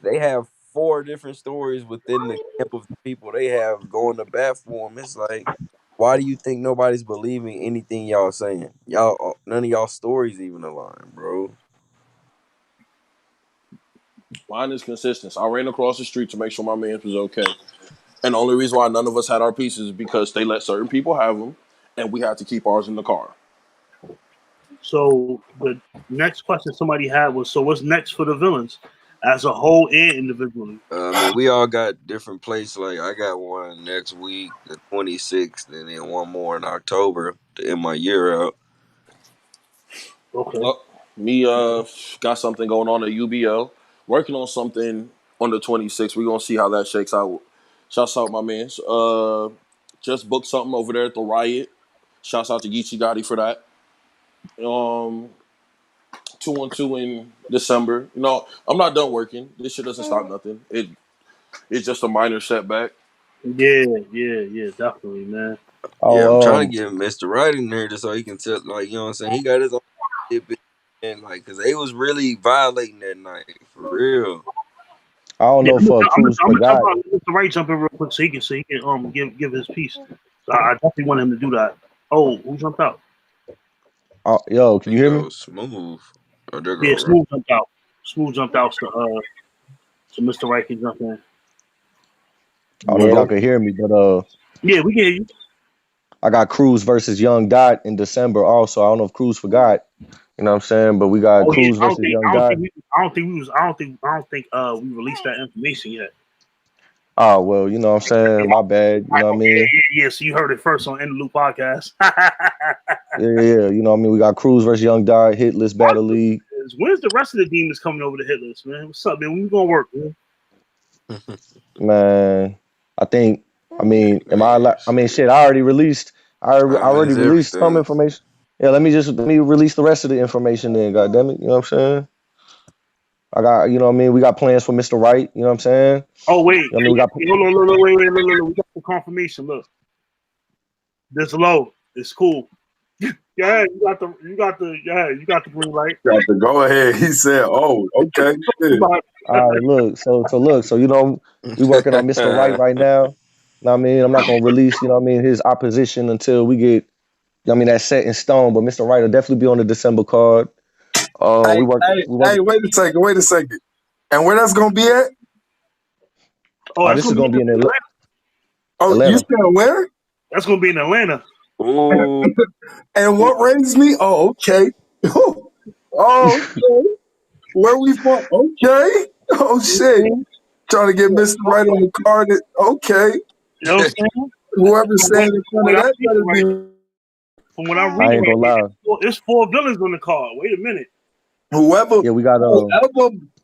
They have four different stories within the camp of the people they have going to bat for them. It's like, why do you think nobody's believing anything y'all saying? Y'all, none of y'all stories even align, bro. Mine is consistent. I ran across the street to make sure my man was okay. And the only reason why none of us had our pieces is because they let certain people have them, and we had to keep ours in the car. so the next question somebody had was, so what's next for the villains as a whole and individually? I mean, we all got different places. Like I got one next week, the 26th, and then one more in October to end my year out. Okay. Oh, me got something going on at UBL, working on something on the 26th. We're gonna see how that shakes out. Shouts out my man. Just booked something over there at the Riot. Shouts out to Geechee Gotti for that. 212 in December. You know, I'm not done working. This shit doesn't stop nothing. It's just a minor setback. Yeah, yeah, yeah, definitely, man. Yeah, I'm Oh, trying to get Mr. Right in there just so he can tell, like, you know what I'm saying? He got his own tidbit, and like, cause they was really violating that night for real. I don't Yeah, know if Cruz I'm gonna jump forgot. out. Let Mr. Right jump in real quick so he can give his piece. So I definitely want him to do that. Oh, who jumped out? Yo, I can you think hear that me? was smooth. Oh, there go Yeah, right. Smooth jumped out. Smooth jumped out. So Mr. Right can jump in. I don't know if y'all Well, can hear me, but Yeah, we can hear you. I got Cruz versus Young Dot in December also. I don't know if Cruz forgot. You know what I'm saying? But we got Oh yeah, Cruz versus Young I don't Dot. think we, I don't think we was, I don't think we released that information yet. Oh well, you know what I'm saying? My bad. You know what I Yeah, mean? yeah, yeah. So you heard it first on Indaloop podcast. Yeah, yeah, yeah. You know what I mean? We got Cruz versus Young Dot, Hit List Battle League. When's the rest of the demons coming over the hit list, man? What's up, man? When we gonna work, man? Man, I think am Man, I mean shit. shit, I already released I Timing already is released some everything. information. Yeah, let me release the rest of the information then, god damn it. You know what I'm saying? I got, you know what I mean? We got plans for Mr. Right, you know what I'm saying? Oh wait, You know what I mean? We got hold on, look, wait, look. We got the confirmation. Look, this low. It's cool. Yeah, you got the green light. Got to go ahead. He said, "Oh, okay, shit." all right, look, so you know, we working on Mr. Right now. You know what I mean? I'm not gonna release, you know what I mean, his opposition until we get, you know what I mean, that's set in stone. But Mr. Right will definitely be on the December card. Hey, We work. wait a second. And where that's gonna be at? Oh, that's This is gonna be gonna be in in Oh, you Atlanta. said where? That's gonna be in Atlanta. Ooh. And what raised me? Oh, okay. Oh, okay. Where we from? Okay. Oh shit. You Trying to get Mr. Right on the card. Okay. know what I'm saying? Whoever's From standing in front what of I'm that reading better right, be from what I'm I reading ain't right gonna here, lie. it's four villains on the card. Wait a minute. whoever Yeah, we got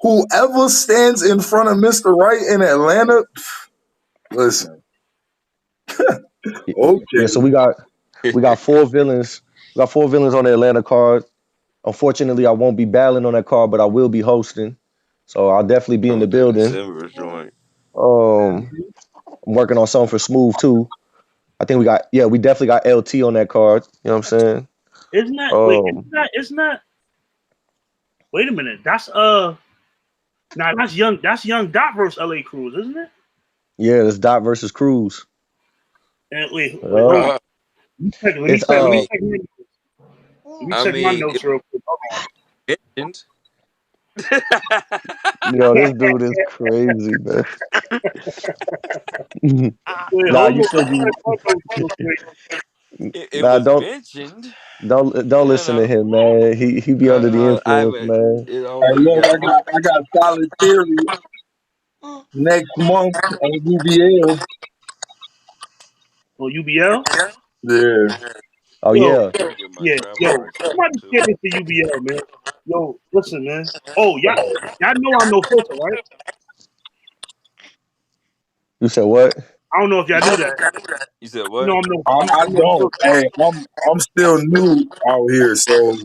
whoever stands in front of Mr. Right in Atlanta. Listen. yeah, Okay. so we got four villains. We got four villains on the Atlanta card. Unfortunately, I won't be battling on that card, but I will be hosting. So I'll definitely be in the Oh, the building. December joint. Um, I'm working on something for Smooth too. I think we definitely got LT on that card. You know what I'm saying? Isn't that wait? Um, Isn't that? Wait a minute. Nah, that's young. That's young Dot versus LA Cruz, isn't it? yeah, it's Dot versus Cruz. And wait, hold on. Uh, It's Let I me mean, check. Let me I check my mean, notes real quick. Hold it mentioned. yo, this dude is crazy, man. Wait, Nah, hold you on. said Let me you check my notes real quick. It nah was don't mentioned. don't You listen to know, him, man. He be under the I influence, haven't. man. It Hey, only look, got. I got solid theory next month on UBL. Oh, UBL. Yeah. Oh Yo, yeah. Let me get my yeah, travel yo. lights up Somebody too. get into UBL, man. Yo, listen, man. Oh, y'all know I'm no filter, right? You said what? I don't know if y'all knew that. You said You what? know I'm no. I I'm no don't. filter. Hey, I'm still new out here, so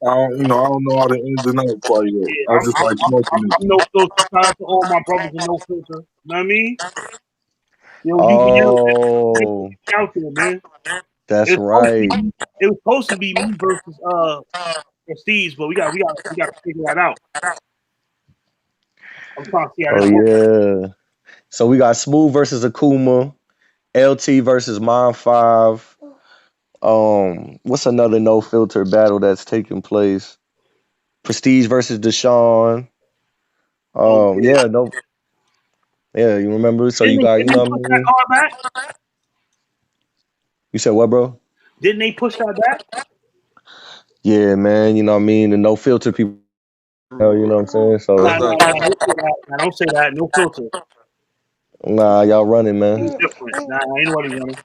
I don't know all the ins and outs quite yet. Yeah, I just like smoking it. I'm no filter. Shout out to all my brothers in no filter. You know what I mean? Yo, UBL Oh, out there, man. that's It's supposed to be. right. It was supposed to be me versus Prestige, but we got to figure that out. I'm trying to see how Oh this works. yeah. So we got Smooth versus Akuma, LT versus Mon Five. What's another no filter battle that's taking place? Prestige versus Deshaun. Oh yeah. Yeah, no, yeah, you remember? So you got, you Didn't know they what I push that mean? card back? You said what, bro? Didn't they push that back? Yeah, man, you know what I mean? The no filter people, you know what I'm saying? I So Nah, thought. don't say that. Nah, don't say that. No filter. nah, y'all running, It's man. different. Nah, ain't nobody running.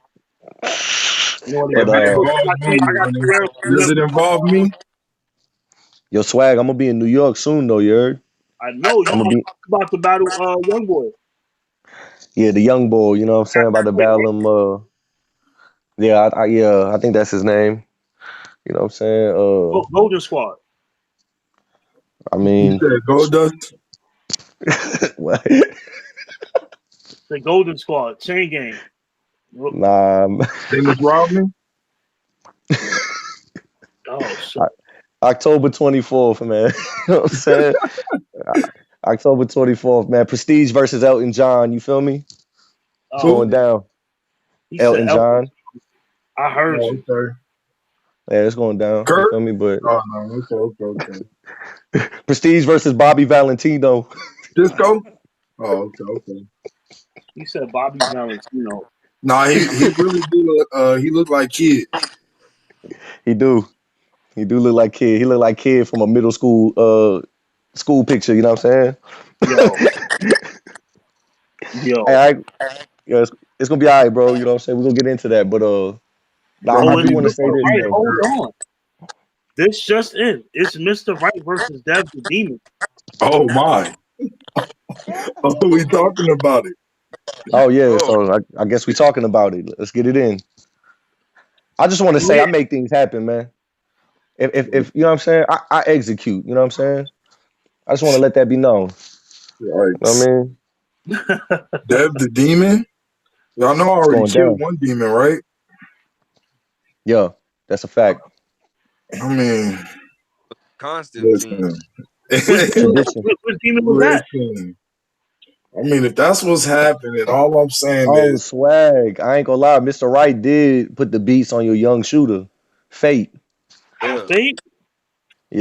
Ain't nobody If But running. it Look, involves I got me, two arrows coming does up. it involve me? yo, swag, I'm gonna be in New York soon though, you heard? I know I'm you gonna be about to battle young boy. yeah, the young boy, you know what I'm saying? About to battle him, yeah, I think that's his name. You know what I'm saying? Golden Squad. I You mean, said gold dust? what? The Golden Squad. Chain gang. Nah, Dennis Rodman? Oh shit. October 24th, man. You know what I'm saying? October 24th, man. Prestige versus Elton John. You feel me? It's Oh going Who? man. down. He said Elton Elton. John. I heard Oh, you. okay. Yeah, it's going down. You Kurt? feel me? But Oh, no. Okay. Prestige versus Bobby Valentino. Disco? Oh, okay. He said Bobby Valentino. Nah, he really do. He look like Kid. He do. He do look like Kid. He look like Kid from a middle school picture. You know what I'm Yo, saying? yo. Hey, yeah, it's gonna be all right, bro. You know what I'm saying? We're gonna get into that, but nah, I Oh, do it's want to Bobby Mr. say this Right. though. Hold Valentino. on. This just in. It's Mr. Right versus Dev the Demon. Oh, my. Oh, we talking about it. Oh yeah, Oh, so I guess we talking about it. Let's get it in. I just want to Go say ahead. I make things happen, man. If you know what I'm saying, I execute. You know what I'm saying. I just want to let that be known. You know what I Yikes. mean? Dev the demon. Y'all know I It's already going killed down. one demon, right? Yeah, that's a fact. I mean, Constantine. listen. Which demon? Tradition. Which demon was that? Listen. I mean, if that's what's happening, all I'm saying Oh, is, swag. I ain't gonna lie. Mr. Wright did put the beats on your young shooter. Fate. Yeah. Fate?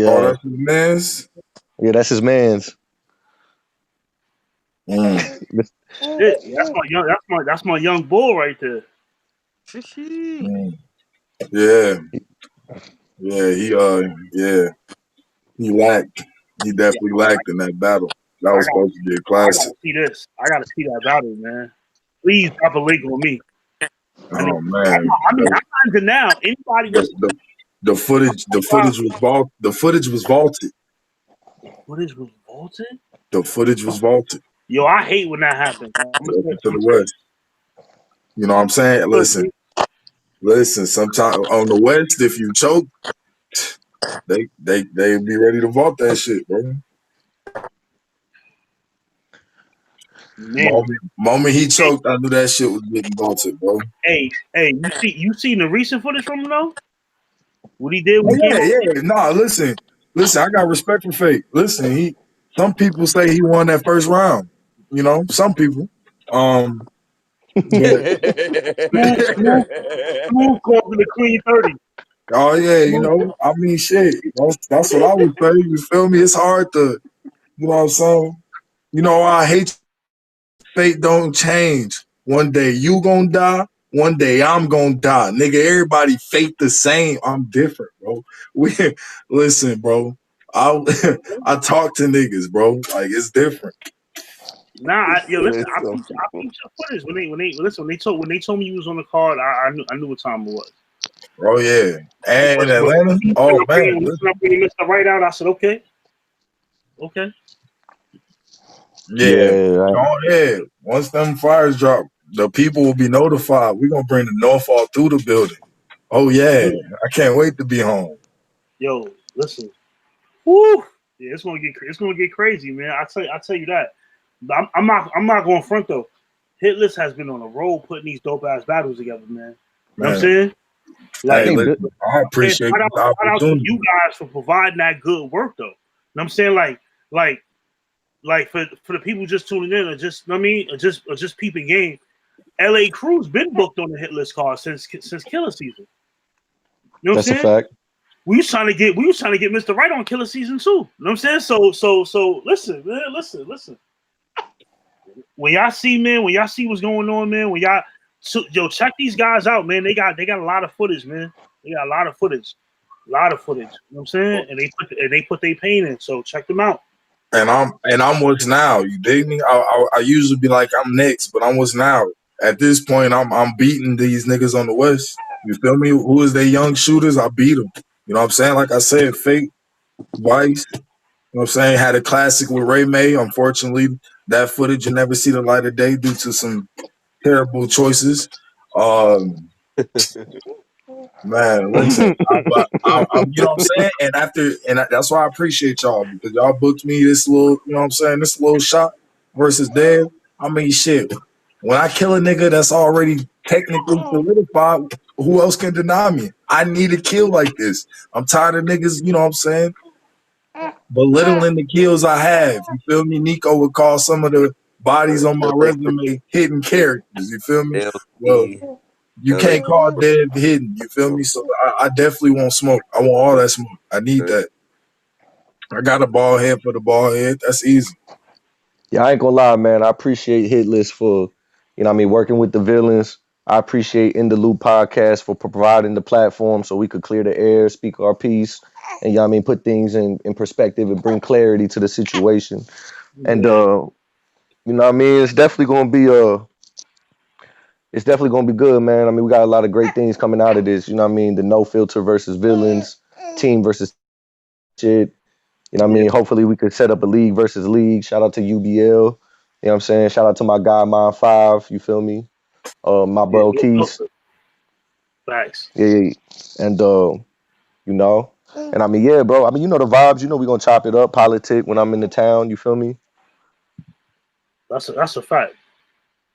oh, Yeah. that's his man's. Yeah, that's his man's. Mm, Shit, that's my young. That's my young bull right there. Pvssy. mm. Yeah, yeah, yeah, he lacked. He Yeah, definitely lacked in that battle. That I was got. supposed to be a I classic. gotta see this. I gotta see that battle, man. Please drop a link on me. I need. Oh man, I mean, I'm not into now. Anybody the, that's the, the footage was the footage was vaulted. footage was vaulted. The footage was vaulted. Yo, I hate when that happens. I'm gonna say. Welcome to the West. You know what I'm saying? Listen. Sometimes on the West, if you choke, they be ready to vault that shit, bro. Man, Moment he hey, choked, I knew that shit was getting vaulted, bro. hey, you seen the recent footage from him though? What he did when Oh he came yeah, out? yeah. Nah, listen. I got respect for Fate. Listen, some people say he won that first round. You know, some people. But Smooth calling the Queen 30. oh yeah, Smooth. I mean shit. That's what I would say. You feel me? It's hard to, you know what I'm saying? I hate Fate don't change. One day you gonna die, one day I'm gonna die. Nigga, everybody fate the same. I'm different, bro. We listen, bro. I I talk to niggas, bro. Like it's different. Nah, yo, listen, It's so I peeped your footage when they told me you was on the card. I knew what time it was. Oh yeah. And in When Atlanta, oh man, I bring Mr. Right out, I said, okay. yeah. yeah. Go ahead. Once them fires drop, the people will be notified. We're gonna bring the Norfolk through the building. Oh yeah. I can't wait to be home. Yo, listen. Woo! Yeah, it's gonna get crazy, man. I tell you that. But I'm not going front though. Hitless has been on a roll putting these dope ass battles together, man. You know what I'm Man. saying? I Hey, Like, think listen, I man, appreciate the shout out to opportunity. you guys for providing that good work though. You know what I'm saying? Like for the people just tuning in or just, you know what I mean, or just peeping game. LA Crew's been booked on the hit list card since Killer Season. You know what I'm that's a saying? fact. We was trying to get Mr. Right on Killer Season 2. You know what I'm saying? So listen, man, listen. When y'all see what's going on, man, check these guys out, man. They got a lot of footage, man. They got a lot of footage. You know what I'm saying? And they put their pain in. So check them out. And I'm what's now. You dig me? I usually be like I'm next, but I'm what's now. At this point, I'm beating these niggas on the West. You feel me? Who is they young shooters? I beat them. You know what I'm saying? Like I said, Fate, Vice. You know what I'm saying? Had a classic with Ray May. Unfortunately, that footage you never see the light of day due to some terrible choices. Um, Man, listen, you know what I'm saying, that's why I appreciate y'all because y'all booked me this little, you know what I'm saying, this little shot versus Dev. I mean, shit. When I kill a nigga that's already technically solidified, who else can deny me? I need a kill like this. I'm tired of niggas, you know what I'm saying, belittling the kills I have. You feel me? Nico would call some of the bodies on my resume hidden characters. You feel me? Well, LP. you can't call dead hidden. You feel me? So I definitely want smoke. I want all that smoke. I need that. I got a ball head for the ball head. That's easy. Yeah, I ain't gonna lie, man. I appreciate Hitless for, working with the villains. I appreciate Indaloop podcast for providing the platform so we could clear the air, speak our piece, and put things in perspective and bring clarity to the situation. And it's definitely gonna be good, man. I mean, we got a lot of great things coming out of this. The no filter versus villains, team versus shit. Yeah, Hopefully we could set up a league versus league. Shout out to UBL. You know what I'm saying? Shout out to my guy, Mind 5. You feel me? My yeah, bro, no Keys. filter. Facts. Yeah. And, you know, And I mean, yeah, bro. I mean, you know the vibes. You know we gonna chop it up, politic when I'm in the town. You feel me? That's a fact.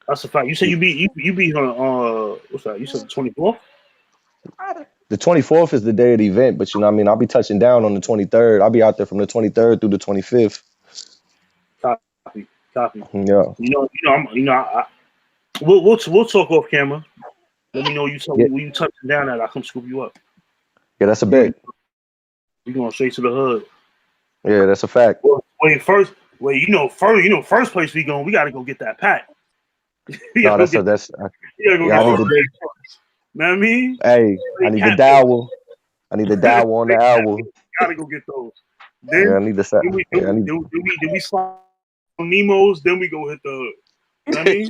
That's a fact. You said you be on what's that? You said the 24th? The 24th is the day of the event, but you know what I mean. I'll be touching down on the 23rd. I'll be out there from the 23rd through the 25th. Copy. Yeah. We'll talk off camera. Let me know Yeah. when you touching down at. I'll come scoop you up. Yeah, that's a bet. You going straight to the hood. Yeah, that's a fact. First place we going. We got to go get that pack. No, that's yeah. I need to. Know what I mean? Hey, I need the dowel. I need the dowel on the owl. Gotta go get those. Then yeah, I need the. We slide on Nemo's. Then we go hit the hood. You know what I mean?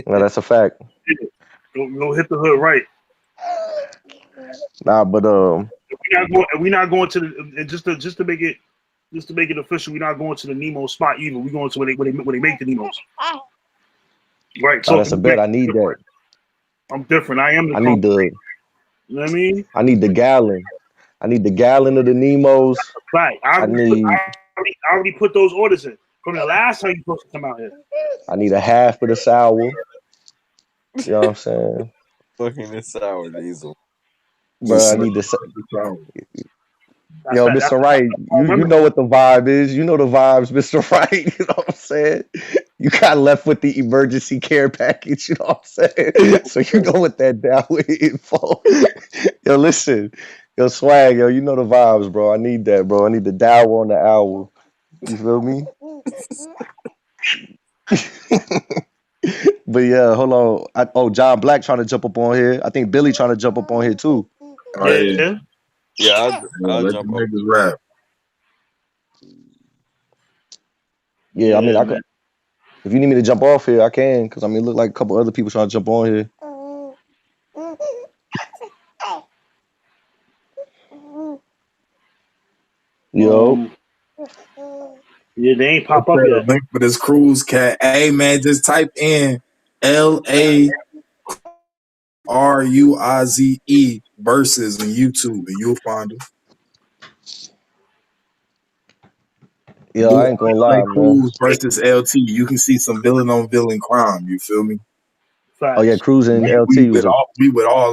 No, that's a fact. Go hit the hood right. Nah, but we're not going to the just to make it official. We're not going to the Nemo spot either. We're going to where they make the Nemos. Right. So that's a bet. I need that. I'm different. I am. I need the. You know what I mean? I need the gallon. I need the gallon of the Nemos. Right. I already put those orders in from the last time you supposed to come out here. I need a half of the sour. You know what I'm saying? Fucking this sour diesel. Bro, I need the. Yo, Mr. Wright, you know what the vibe is. You know the vibes, Mr. Wright. You know what I'm saying? You got left with the emergency care package. You know what I'm saying? So you know what that down with info. Yo, listen. Yo, swag, yo, you know the vibes, bro. I need that, bro. I need the dowel on the owl. You feel me? But yeah, hold on. John Black trying to jump up on here. I think Billy trying to jump up on here too. Yeah, I'll jump up. Rap. Yeah, I mean, I could. If you need me to jump off here, I can. Because I mean, it look like a couple other people trying to jump on here. Yo. Yeah, they ain't pop up yet. Link for this cruise cat. Hey man, just type in LARUIZE versus on YouTube and you'll find it. Yeah, I ain't gonna lie, man. Cruise versus LT. You can see some villain on villain crime. You feel me? Oh yeah, Cruise and LT we with all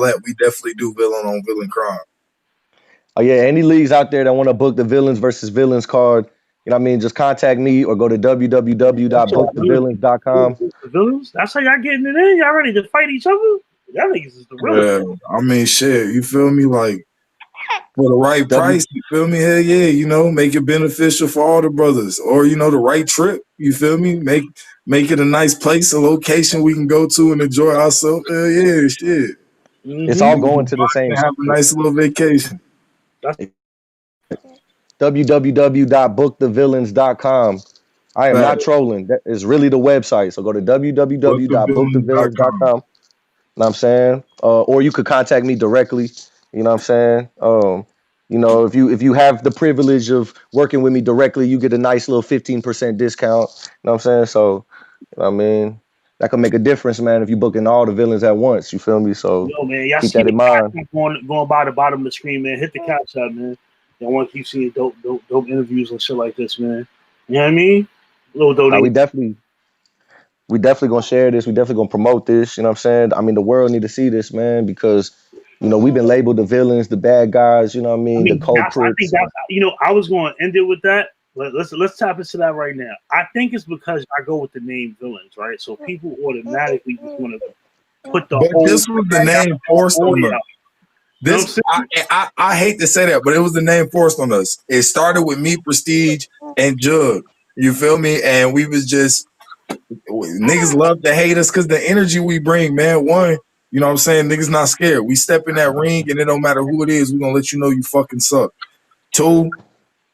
that. We definitely do villain on villain crime. Oh yeah, any leagues out there that want to book the villains versus villains card, you know what I mean? Just contact me or go to www.bookthevillains.com. The villains? That's how y'all getting it in? Y'all ready to fight each other? Y'all niggas is the real. Yeah, I mean, shit. You feel me? Like for the right price, you feel me? Hell yeah, you know, make it beneficial for all the brothers, or you know, the right trip. You feel me? Make it a nice place, a location we can go to and enjoy ourselves. Hell yeah, shit. Mm-hmm. It's all going to the same. Have a nice little vacation. www.bookthevillains.com. I am not trolling. That is really the website. So go to www.bookthevillains.com. You know what I'm saying? Or you could contact me directly. You know what I'm saying? You know, if you have the privilege of working with me directly, you get a nice little 15% discount. You know what I'm saying? So, you know what I mean? That can make a difference, man, if you booking all the villains at once. You feel me? So man, y'all keep see that in mind. Going by the bottom of the screen, man. Hit the catch up, man. Y'all want to keep seeing dope interviews and shit like this, man. You know what I mean? Little donate. We definitely gonna share this. We definitely gonna promote this. You know what I'm saying? I mean, the world need to see this, man, because you know we've been labeled the villains, the bad guys. You know what I mean? The culprits. I think that's, you know, I was going to end it with that. Let's tap into that right now. I think it's because I go with the name villains, right? So people automatically just want to put the whole. This was the name forced on us. This I hate to say that, but it was the name forced on us. It started with me, Prestige, and Jug. You feel me? And we was just niggas love to hate us because the energy we bring, man. One, you know what I'm saying? Niggas not scared. We step in that ring and it don't matter who it is, we're gonna let you know you fucking suck. Two,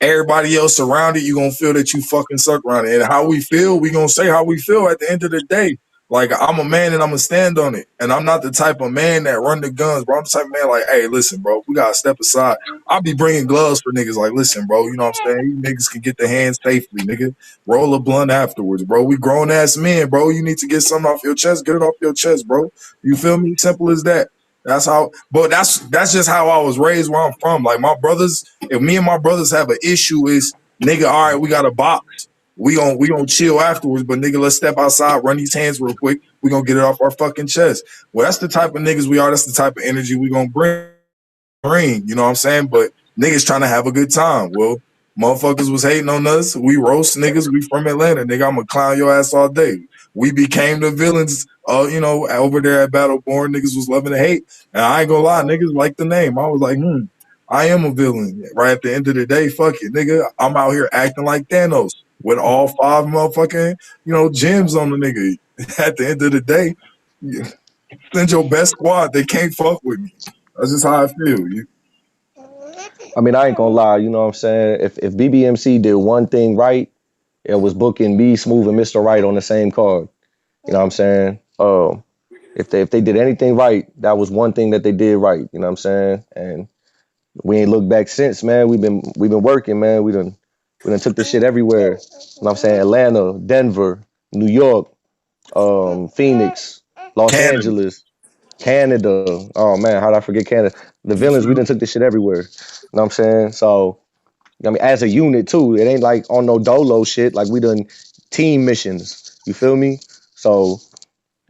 everybody else around it, you gonna feel that you fucking suck around it. And how we feel, we gonna say how we feel at the end of the day. Like, I'm a man and I'm gonna stand on it. And I'm not the type of man that run the guns, bro. I'm the type of man like, hey, listen, bro, we gotta step aside. I'll be bringing gloves for niggas like, listen, bro, you know what I'm saying? You niggas can get their hands safely, nigga. Roll a blunt afterwards, bro. We grown-ass men, bro. You need to get something off your chest, get it off your chest, bro. You feel me? Simple as that. That's how, but that's just how I was raised where I'm from. Like my brothers, if me and my brothers have an issue, is nigga, all right, we got a box. We gonna chill afterwards, but nigga, let's step outside, run these hands real quick. We gonna get it off our fucking chest. Well, that's the type of niggas we are. That's the type of energy we gonna bring. You know what I'm saying? But niggas trying to have a good time. Well, motherfuckers was hating on us. We roast niggas. We from Atlanta, nigga. I'ma clown your ass all day. We became the villains. Over there at Battleborn, niggas was loving to hate. And I ain't gonna lie, niggas like the name. I was like, I am a villain. Right at the end of the day, fuck it, nigga. I'm out here acting like Thanos with all five motherfucking, gems on the nigga. At the end of the day, send your best squad. They can't fuck with me. That's just how I feel. I mean, I ain't gonna lie, you know what I'm saying? If BBMC did one thing right, it was booking me, Smooth, and Mr. Right on the same card. You know what I'm saying? If they did anything right, that was one thing that they did right. You know what I'm saying? And we ain't looked back since, man. We've been working, man. We done took this shit everywhere. You know what I'm saying? Atlanta, Denver, New York, Phoenix, Los Canada. Angeles, Canada. Oh man, how did I forget Canada? The You villains, we feel? done took this shit everywhere. You know what I'm saying? So I mean, as a unit too, it ain't like on no dolo shit. Like we done team missions. You feel me? So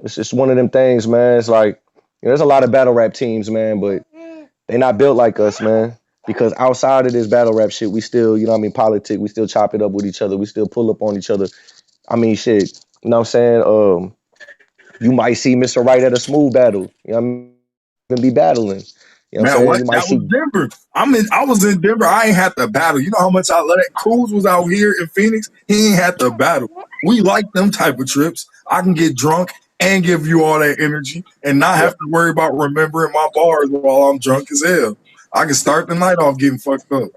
it's just one of them things, man. It's like there's a lot of battle rap teams, man, but they not built like us, man. Because outside of this battle rap shit, we still, you know what I mean, politic. We still chop it up with each other. We still pull up on each other. I mean, shit. You know what I'm saying? You might see Mr. Right at a smooth battle. You know what I mean? Even be battling. You know what I'm Man, saying? what? You might That was see. Denver. I was in Denver. I ain't had to battle. You know how much I love that. Cruz was out here in Phoenix. He ain't had to battle. We like them type of trips. I can get drunk and give you all that energy and not Yeah, have to worry about remembering my bars while I'm drunk as hell. I can start the night off getting fucked up.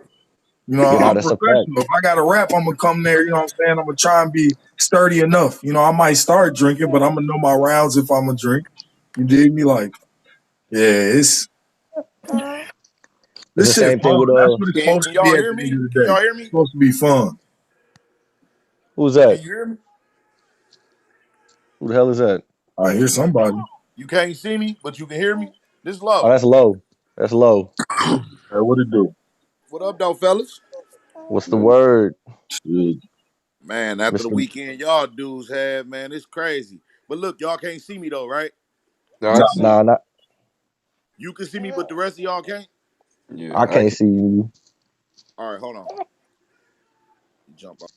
yeah, nah, I'm that's a fact. professional. If I got to rap, I'm gonna come there. You know what I'm saying? I'm gonna try and be sturdy enough. I might start drinking, but I'm gonna know my rounds if I'm gonna drink. You dig me? Like, yeah, It's the this shit same thing fun. with That's what it's supposed Can to be y'all at hear the end me? of Can the day. y'all hear It's me? supposed to be fun. Who's Can that? you hear me? Who the hell is that? I hear somebody. You can't see me, but you can hear me. This Oh, low. that's low. That's low. Hey, what it do? What up, though, fellas? What's the Yeah, word, shit. Man, after the Mister? weekend y'all dudes had, man, it's crazy. But look, y'all can't see me though, right? No, I Nah, can see Nah, you. not. You can see me, but the rest of y'all can't. Yeah, I I can't can. see you. All right, hold on. Jump up.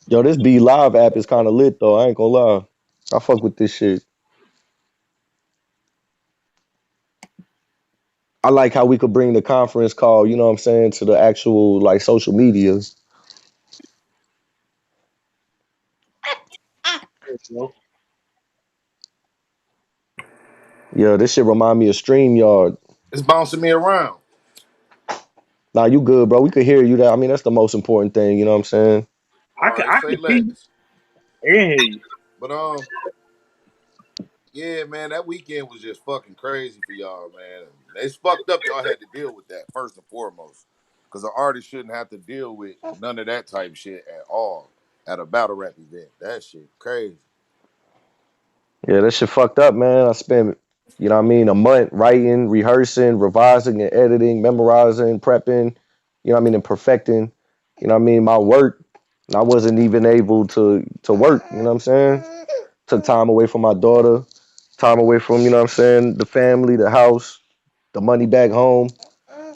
Yo, this B Live app is kind of lit though. I ain't gonna lie. I fuck with this shit. I like how we could bring the conference call, you know what I'm saying, to the actual like social media. Yeah, this shit remind me of StreamYard. It's bouncing me around. Nah, you good, bro. We could hear you. That I mean, that's the most important thing. You know what I'm saying? All right, I say can see you less. and hear you. But yeah, man, that weekend was just fucking crazy for y'all, man. It's fucked up. Y'all had to deal with that first and foremost, because an artist shouldn't have to deal with none of that type shit at all at a battle rap event. That shit crazy. Yeah, that shit fucked up, man. I spent, you know what I mean, a month writing, rehearsing, revising, and editing, memorizing, prepping, you know what I mean, and perfecting, you know what I mean, my work. And I wasn't even able to work, you know what I'm saying? Took time away from my daughter, time away from, you know what I'm saying, the family, the house, the money back home,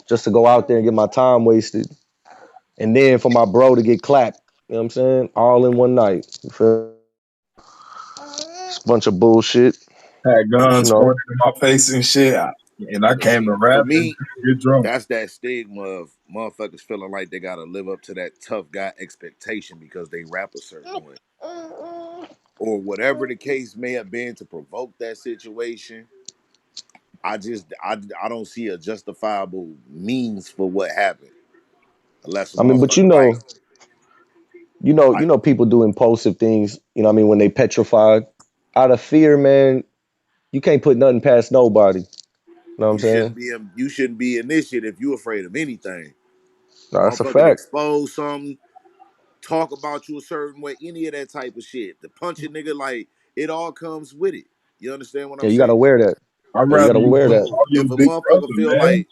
just to go out there and get my time wasted. And then for my bro to get clapped, you know what I'm saying? All in one night. You feel? It's a bunch of bullshit. Had But you guns know, pointed in my face and shit, and I But came see, to for rap and me, get drunk. that's that stigma of motherfuckers feeling like they gotta live up to that tough guy expectation because they rap a certain way. Or whatever the case may have been to provoke that situation. I don't see a justifiable means for what happened. Unless a I mean, but motherfucker like you like know, people do impulsive things. You know, what I mean, when they petrified out of fear, man, you can't put nothing past nobody. You know what I'm saying? you shouldn't be initiated if you afraid of anything. No, that's a Motherfucker fact. expose something, talk about you a certain way, any of that type of shit. The punch a nigga, like, it all comes with it. You understand what Yeah, I'm you gotta saying? wear that. I'd Yeah, you rather gotta you wear just that. So call you if a a big motherfucker brother, feel man. like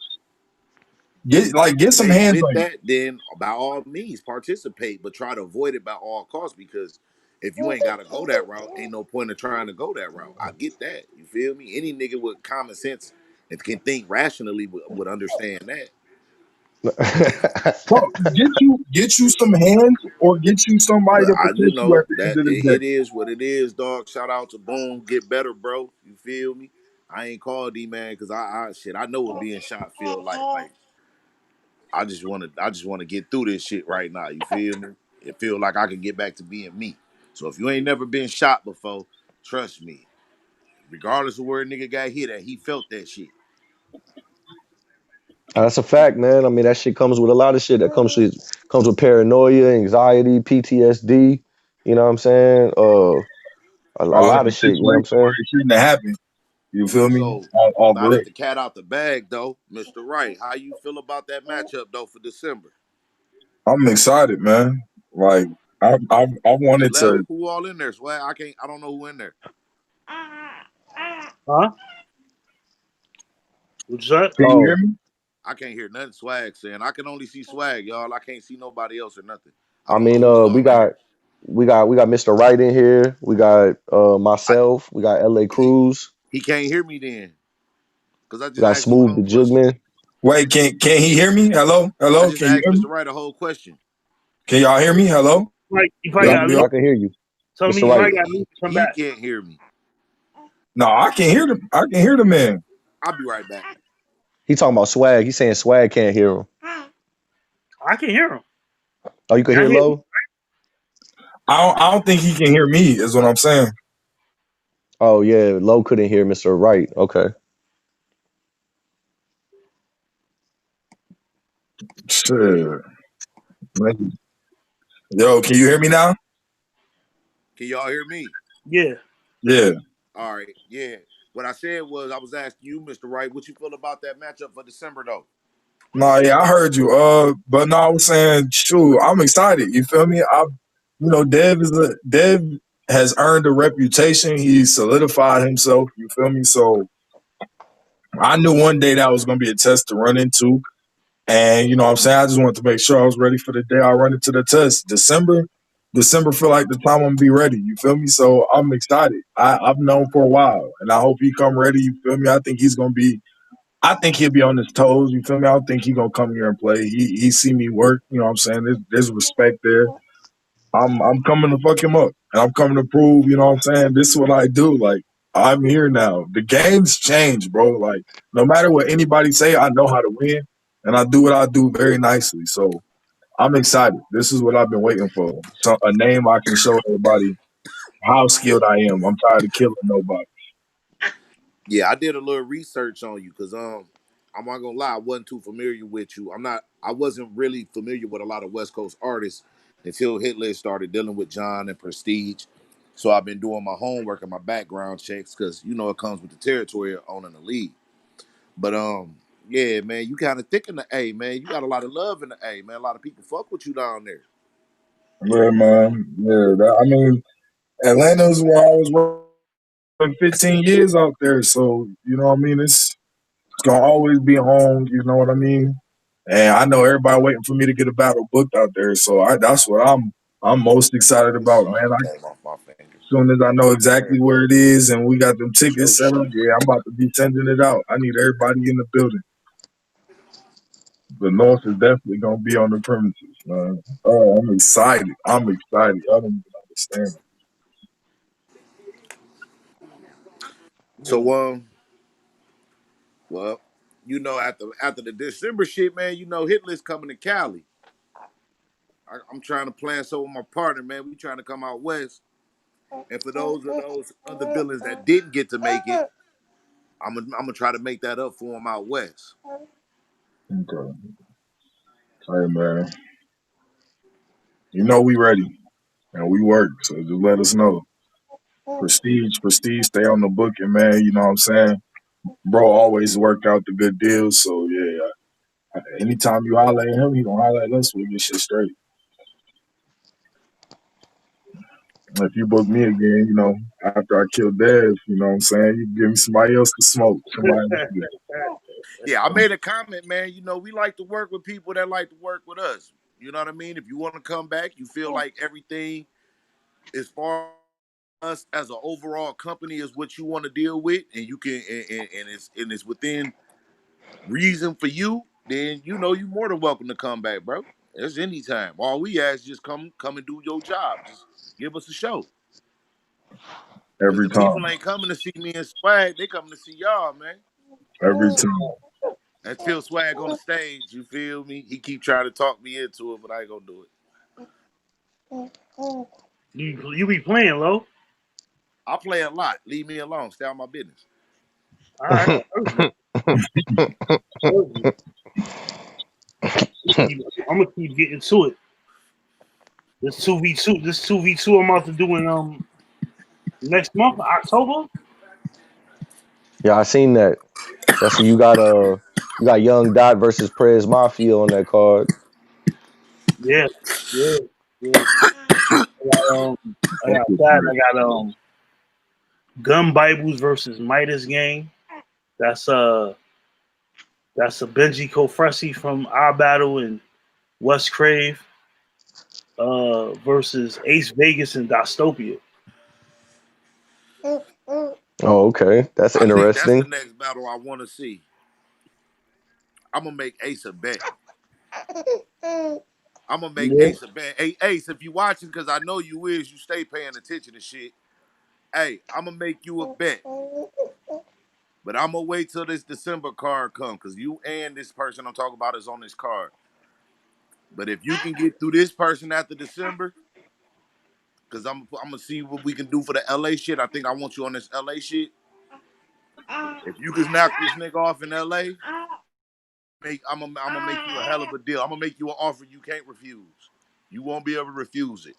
Get some they hands fit on you. that, then by all means participate, but try to avoid it by all costs because if you ain't gotta go that route, ain't no point in trying to go that route. I get that. You feel me? Any nigga with common sense and can think rationally would understand that. Bro, get you some hands or get you somebody But to I just protect you know at the that end of the it day. is what it is, dog. Shout out to Boom, get better, bro. You feel me? I ain't called D man because I shit. I know what being shot feel like. Like I just want to get through this shit right now. You feel me? It feel like I can get back to being me. So if you ain't never been shot before, trust me. Regardless of where a nigga got hit at, he felt that shit. That's a fact, man. I mean, that shit comes with a lot of shit. That comes with paranoia, anxiety, PTSD. You know what I'm saying? A All in lot a of shit. You know what I'm situation where saying? it shouldn't have happened. You feel me? So All now that rip. the cat out the bag, though, Mr. Wright, how you feel about that matchup though for December? I'm excited, man. Like I He wanted left. to. Who all in there? Swag. I can't. I don't know who in there. Huh? What's that? Can you hear Oh, me? I can't hear nothing Swag saying. I can only see Swag, y'all. I can't see nobody else or nothing. I I don't know mean, who's we all in got here. Mr. Wright in here. We got I, myself. We got LA he Cruz. he can't hear me then because I We just got asked him a Smooth the whole question. Jugman. Wait, can he hear me? Hello, I hello. just Can you asked hear me? Mr. Wright a whole question. Can y'all hear me? Hello. Like you probably Yep, got to Y'all, leave. I can hear you, Tell me Mr. you Wright. probably got to leave and come He back. can't hear me. no, I can hear them. I can hear the man. I'll be right back. He talking about Swag. He's saying Swag can't hear him. I can hear him. Oh, you can Y'all hear hear? Low? I don't think he can hear me. Is what I'm saying. Oh yeah, Low couldn't hear Mr. Wright. Okay. Shit. Man. Yo, can you hear me now? Can y'all hear me? Yeah. Yeah. All right. Yeah. What I said was I was asking you, Mr. Wright, what you feel about that matchup for December though? No, yeah, I heard you. But no, I was saying, shoot, I'm excited. You feel me? Dev has earned a reputation. He solidified himself. You feel me? So I knew one day that was gonna be a test to run into. And you know what I'm saying? I just wanted to make sure I was ready for the day I run into the test. December feel like the time I'm gonna be ready. You feel me? So I'm excited. I've known for a while and I hope he come ready. You feel me? I think he'll be on his toes. You feel me? I don't think he's gonna come here and play. He see me work. You know what I'm saying? There's respect there. I'm coming to fuck him up, and I'm coming to prove. You know what I'm saying? This is what I do. Like I'm here now. The game's changed, bro. Like no matter what anybody say, I know how to win, and I do what I do very nicely. So I'm excited. This is what I've been waiting for. So a name I can show everybody how skilled I am. I'm tired of killing nobody. Yeah, I did a little research on you because I'm not gonna lie, I wasn't too familiar with you. I wasn't really familiar with a lot of West Coast artists until Hitler started dealing with John and Prestige. So I've been doing my homework and my background checks because you know it comes with the territory of owning the league. But yeah, man, you kind of thick in the A, man. You got a lot of love in the A, man. A lot of people fuck with you down there. Yeah, man. Yeah, I mean, Atlanta's where I was working 15 years out there. So, you know what I mean? It's going to always be home. You know what I mean? And I know everybody waiting for me to get a battle booked out there. So that's what I'm most excited Let me about, see. man. It came off my finger. As soon as I know There exactly you go. where it is and we got them Show tickets set up, shit. yeah, I'm about to be sending it out. I need everybody in the building. The North is definitely going to be on the premises, man. Oh, I'm excited. I'm excited. I don't even understand. So well, after the December shit, man, Hitler's coming to Cali. I'm trying to plan so with my partner, man. We trying to come out west. And for those other villains that didn't get to make it, I'm gonna try to make that up for them out west. Okay. Hey man, you know we ready and we work, so just let us know. Prestige, stay on the booking, man. You know what I'm saying? Bro always work out the good deals, so yeah. Anytime you holler at him, he gonna holler at us. We get shit straight. If you book me again, after I kill Dev, you know what I'm saying? You give me somebody else to smoke. Somebody else to get. Yeah, I made a comment, man. We like to work with people that like to work with us. You know what I mean? If you want to come back, you feel like everything as far as us as an overall company is what you want to deal with, and you can and it's within reason for you, then you're more than welcome to come back, bro. It's anytime. All we ask is just come and do your job. Just give us a show. Cause Every the people time. ain't coming to see me and Swag, they coming to see y'all, man. Every time. That's Phil Swag on the stage, you feel me? He keep trying to talk me into it, but I ain't gonna do it. You be playing low. I play a lot. Leave me alone. Stay out my business. All right, I heard you. I heard you. I'm gonna keep getting to it. This 2v2. This 2v2. I'm about to do in next month, October. Yeah, I seen that. That's you got Young Dot versus Prez Mafia on that card. Yeah, yeah, yeah. I got, I Fuck got with that. you. I got Gun Bibles versus Midas Gang. That's that's a Benji Pvssy from our battle and West Crave versus Ace Vegas and Dostopia. Oh, okay. That's I think that's the interesting. next battle I want to see. I'm gonna make Ace a bet. I'm gonna make Yeah. Ace a bet. Hey Ace, if you watching, because I know you is, you stay paying attention to shit. Hey, I'm gonna make you a bet, but I'm gonna wait till this December card come, because you and this person I'm talking about is on this card. But if you can get through this person after December, because I'm gonna see what we can do for the LA shit. I think I want you on this LA shit. If you can knock this nigga off in LA, I'm gonna make you a hell of a deal. I'm gonna make you an offer you can't refuse. You won't be able to refuse it.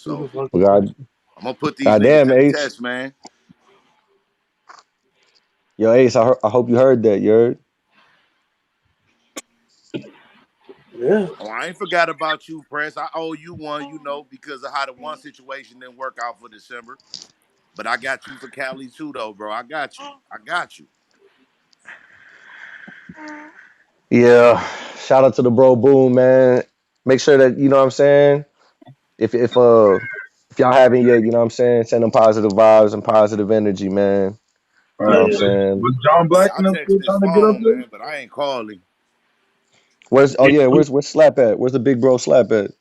Who the So fuck is this? God, I'm gonna put these niggas goddamn to the Ace. test, man. Yo, Ace, I hope you heard that. You heard? Yeah. Oh, I ain't forgot about you, Press. I owe you one, because of how the one situation didn't work out for December. But I got you for Cali too, though, bro. I got you. I got you. Yeah. Shout out to the bro Boom, man. Make sure that, you know what I'm saying? If y'all haven't yet, you know what I'm saying, send them positive vibes and positive energy, man. You know what I'm Yeah. saying? Was John Black Yeah, I and them text still his trying to get up phone, there? man, but I ain't calling. Yeah. Where's Slap at? Where's the big bro Slap at?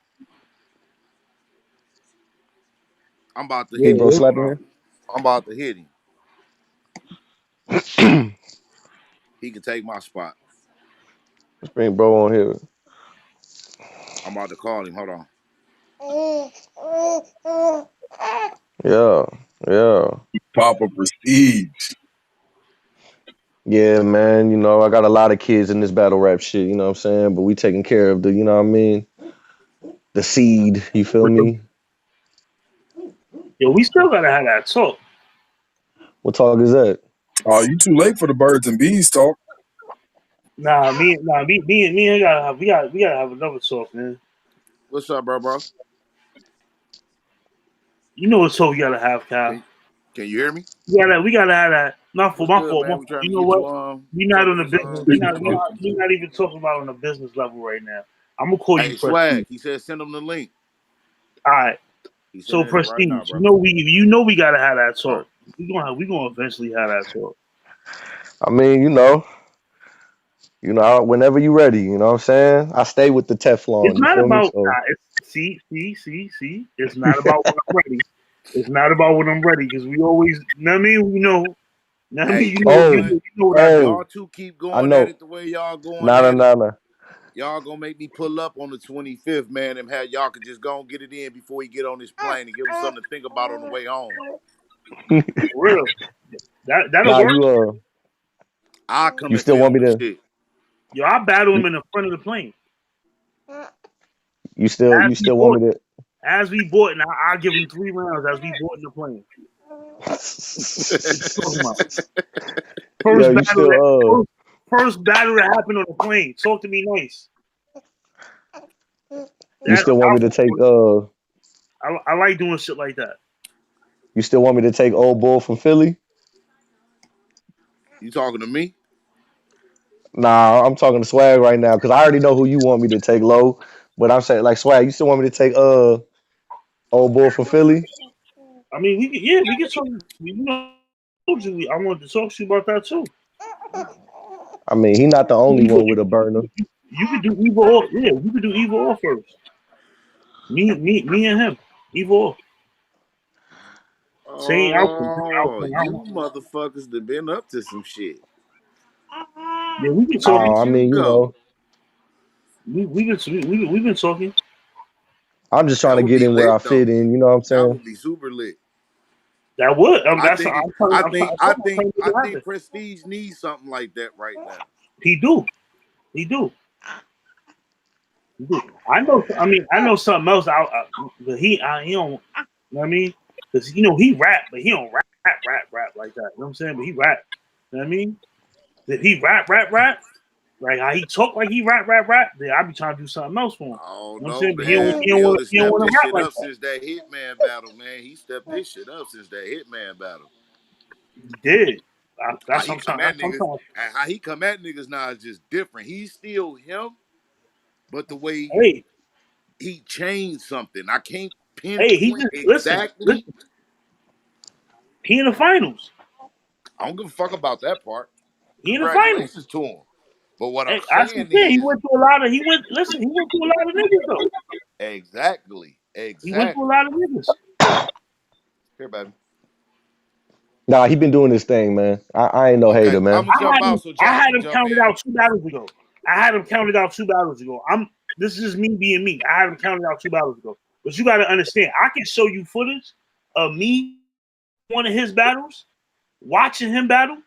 I'm about to Big hit bro Yeah. him. Slap Hold in on. here? I'm about to hit him. He can take my spot. Let's bring bro on here. I'm about to call him. Hold on. Yeah. Yeah. Papa Prestige. Yeah, man. You know, I got a lot of kids in this battle rap shit, you know what I'm saying? But we taking care of the, you know what I mean? The seed, you feel With the, me? Yo, we still gotta have that talk. What talk is that? oh, you too late for the birds and bees talk. Me and we gotta have another talk, man. What's up, bro? You know what talk we gotta have, Kyle. Can can you hear me? We gotta have that. Not for What's my good, fault. man? We trying You to know get what? you We not talking on the this business. shit. We not even talking about on a business level right now. I'm gonna call you Hey, Prestige. Swag. He said send him the link. All right. He's So sending it right now, Prestige, bro. you know we gotta have that All right. talk. We gonna eventually have that talk. I mean, whenever you ready, you know what I'm saying? I stay with the It's Teflon, you not feel me? about So It's see. It's not about when I'm ready. It's not about when I'm ready because we always. Know what I mean, Know what I Hey, mean, you know Oh, what? what I do. Y'all oh, two keep I going at know. it the way y'all going Nah, nah, at it. nah, nah. Y'all gonna make me pull up on the 25th, man, and have y'all could just go and get it in before he get on this plane and give him something to think about on the way home. For real. That'll Nah, work. I'll come you and still want film me the to, shit. Yo, I battle him you, in the front of the plane. you As we still want board, me to. and I'll give him 3 rounds as we board in the plane. What you talking about? Yo, First you battle still, that first battle that happened on the plane. Talk to me nice. you That still want me to take, I like doing shit like that. you still want me to take old bull from Philly? You talking to me? Nah, I'm talking to Swag right now because I already know who you want me to take low. But I'm saying like Swag, you still want me to take old bull from Philly? I mean, we can talk. I wanted to talk to you about that too. I mean, he not the only one with a burner. You could do either or. Yeah, you could do either or first. Me and him. Either or. Same outcome. Oh, you motherfuckers have been up to some shit. Yeah, we can Look talk. Oh, at I you mean, you go. know, We've been talking. I'm just trying That to would get be in where I lit fit though. in. You know what I'm That saying? would be super lit. That would. I That's think I'm trying to make I it think happen. Prestige needs something like that right now. He do. He do. He do. I know. I mean, I know something else. But he don't. You know what I mean? Because he rap, but he don't rap like that. You know what I'm saying? But he rap. You know what I mean? If he rap, like how he talk like he rap, then I be trying to do something else for him. I don't You know what I'm know, saying? But he don't. man. He don't Bill want. has He don't stepped want this to rap shit like up that. since that Hitman battle, man. He stepped this shit up since that Hitman battle. He did. How That's he what I'm come trying. at That's what I'm niggas, trying. and how he come at niggas now is just different. He's still him, but the way Hey, he changed something. I can't he pinpoint just exactly. listen. He in the finals. I don't give a fuck about that part. He in the finals. Congratulations to him. But what I'm Hey, I just saying said he is went through a lot of. He went. Listen, he went through a lot of niggas though. exactly. He went through a lot of niggas. Here, baby. Nah, he been doing his thing, man. I ain't no Okay, hater, I'm man. gonna jump out so I Josh had can him jump counted in. out 2 battles ago. This is me being me. I had him counted out 2 battles ago. But you got to understand, I can show you footage of me one of his battles, watching him battle,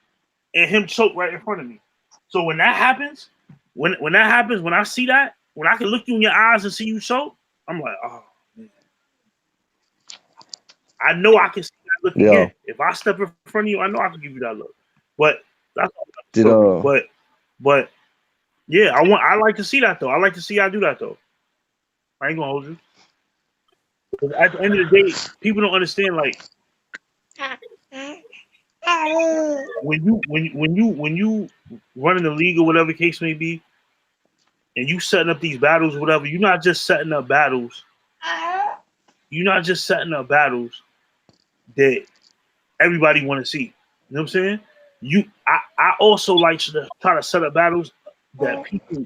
and him choke right in front of me. So when that happens, when I see that, when I can look you in your eyes and see you choke, I'm like, oh man. I know I can see that look again. Yo, If I step in front of you, I know I can give you that look. But that's another did story. But yeah, I like to see that though. I like to see y'all do that though. I ain't gonna hold you. 'Cause at the end of the day, people don't understand like when you running the league or whatever case may be, and you setting up these battles, whatever, you're not just setting up battles. You're not just setting up battles that everybody want to see. You know what I'm saying? I also like to try to set up battles that people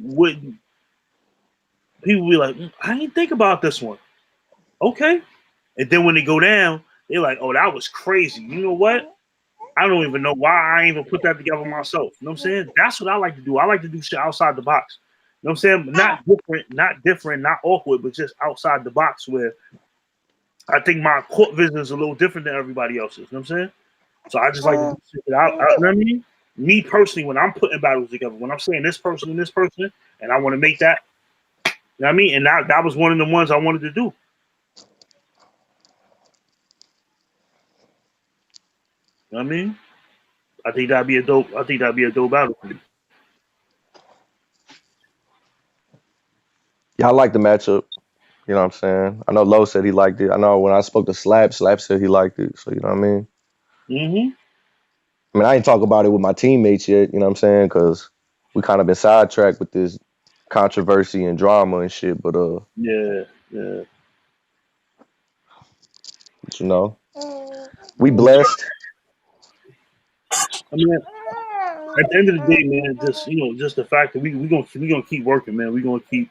be like, I didn't think about this one. Okay. And then when they go down, they're like, oh, that was crazy. You know what? I don't even know why I even put that together myself. You know what I'm saying? That's what I like to do. I like to do shit outside the box. You know what I'm saying? Not different, not awkward, but just outside the box where I think my court vision is a little different than everybody else's. You know what I'm saying? So I just like to do shit that you know what I mean? Me personally, when I'm putting battles together, when I'm saying this person and this person, and I want to make that, you know what I mean? And that was one of the ones I wanted to do. You know what I mean? I think that'd be a dope battle for me. yeah, I like the matchup. You know what I'm saying? I know Low said he liked it. I know when I spoke to Slap, Slap said he liked it. So you know what I mean? Mm-hmm. I mean, I ain't talk about it with my teammates yet. You know what I'm saying? Because we kind of been sidetracked with this controversy and drama and shit. Yeah, yeah. But, you know, we blessed. I mean, at the end of the day, man, just just the fact that we gonna keep working, man. We gonna keep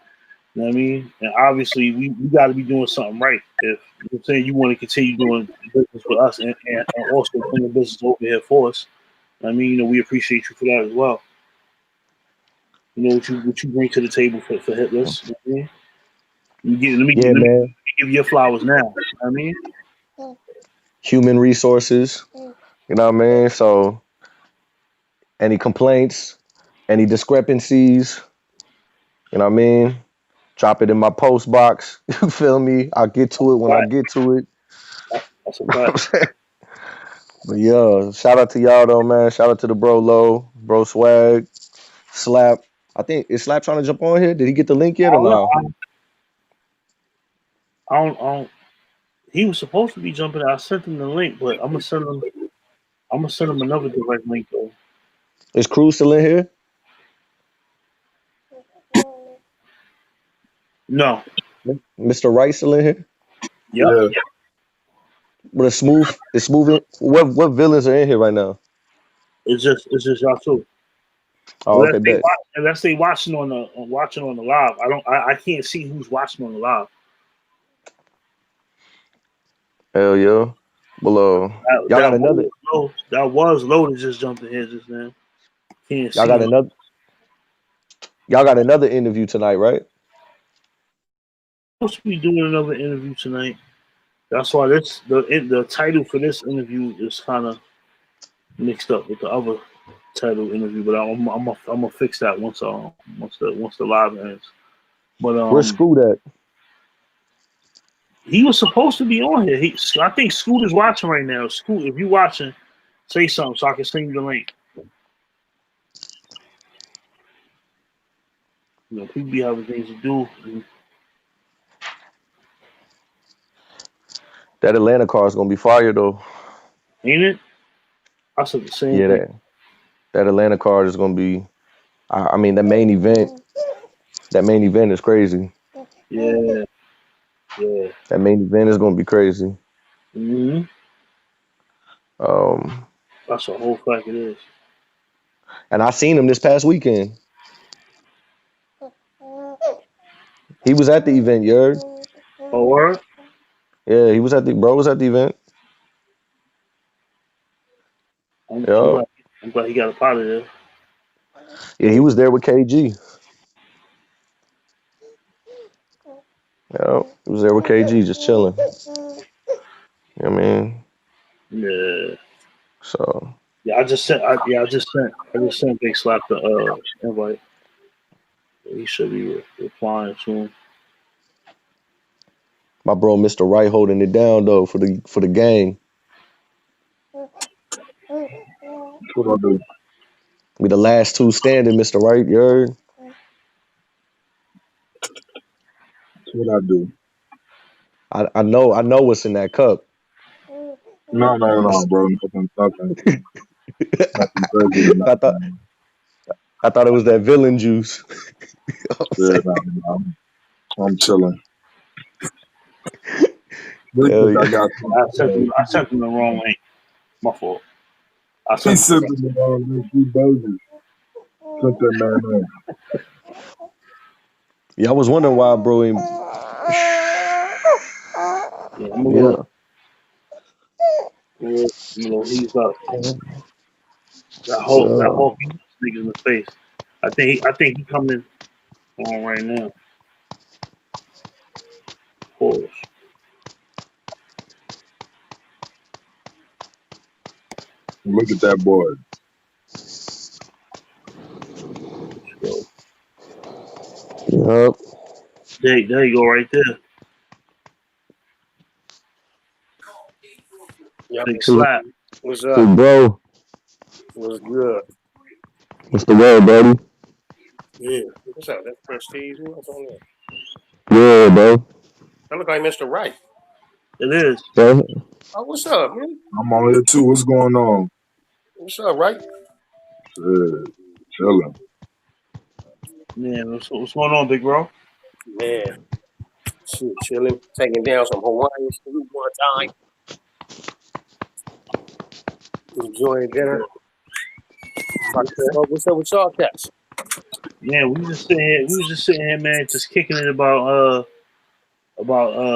You know what I mean? And obviously, we got to be doing something right. If you're saying you want to continue doing business with us and also bringing business over here for us, I mean, we appreciate you for that as well. What you bring to the table for Hitless. You know what I mean? Yeah, Let me man. give you your flowers now. You know what I mean? Human resources. You know what I mean? So any complaints, any discrepancies, you know what I mean? Drop it in my post box. You feel me? I'll get to it when I Right. get to it. That's a fact. But yeah, shout out to y'all though, man. Shout out to the bro Low, bro Swag, Slap. I think is Slap trying to jump on here? Did he get the link I yet or don't no? know. I don't. He was supposed to be jumping. I sent him the link, but I'm gonna send him. I'm gonna send him another direct link though. Is Cruz still in here? No. Mr. Wright still in here? Yep. Yeah. But it's smooth. What villains are in here right now? It's just y'all too. Oh, okay, bet. Unless they watching on the live. I can't see who's watching on the live. Hell yeah. Well, That, y'all got that another. was low. That was low to just jump in here just now. Can't Y'all see got him. another. Y'all got another interview tonight, right? Supposed to be doing another interview tonight. That's why the title for this interview is kind of mixed up with the other title interview. But I'm gonna fix that once the live ends. But Where's Scoot at? he was supposed to be on here. I think Scoot is watching right now. Scoot, if you watching, say something so I can send you the link. People be having things to do. That Atlanta car is gonna be fire though. Ain't it? I said the same Yeah, thing. that Atlanta card is gonna be. I mean, that main event. That main event is crazy. Yeah, yeah. That main event is gonna be crazy. hmm Um, That's a whole fact it is. and I seen him this past weekend. He was at the event, you heard? Oh, word? Yeah, he was at the bro was at the event. I'm Yeah, glad. I'm glad he got up out of there. yeah, he was there with KG. Yeah, he was there with KG, just chilling. You know what I mean? Yeah. So Yeah, I just sent Big Slap the invite. He should be replying soon. my bro, Mr. Wright, holding it down though for the gang. What I do? We the last two standing, Mr. Wright. You heard? What I do? I know what's in that cup. No, bro. Nothing crazy than I that, thought man. I thought it was that villain juice. You know what I'm Yeah, saying? I'm chilling. This Hell I yeah. got something. I sent him the wrong link. My fault. I He sent said the wrong baby. Sent that man in. Yeah, I was wondering why, bro. yeah, I'm a Yeah. he's up. That Yeah. whole nigga in the face. I think he coming on right now. Of course. Look at that boy. So Yep. there you go right there. Yep. Big slap. What's Hey, up? bro. What's good? What's the word, buddy? Yeah. What's up? That's Prestige. Who else on there? Yeah, bro. That look like Mr. Wright. It is. Yeah. Oh, what's up, man? I'm on here too. What's going on? What's up, Wright? Yeah, chilling. Man, what's going on, big bro? Man, shit, chilling, taking down some Hawaiian food one time, enjoying dinner. About to Okay. smoke. What's up with y'all cats? Yeah, we was just sitting here. We was just sitting here, man, just kicking it about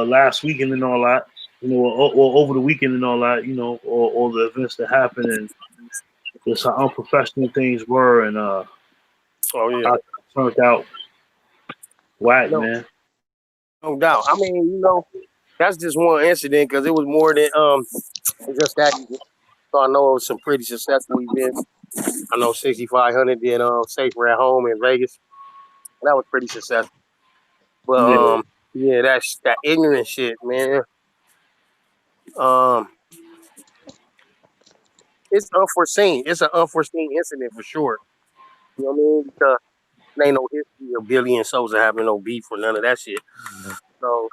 last weekend and all that. You know, or over the weekend and all that. You know, all the events that happened and just how unprofessional things were and Oh yeah, how it turned out whack, no, man. no doubt. I mean, that's just one incident because it was more than just that event. So I know it was some pretty successful events. I know 6500 did Safer at Home in Vegas. That was pretty successful. But Yeah, yeah, that's that ignorant shit, man. Um, it's unforeseen. It's an unforeseen incident for sure. You know what I mean? Because there ain't no history of Billy and Sousa having no beef or none of that shit. So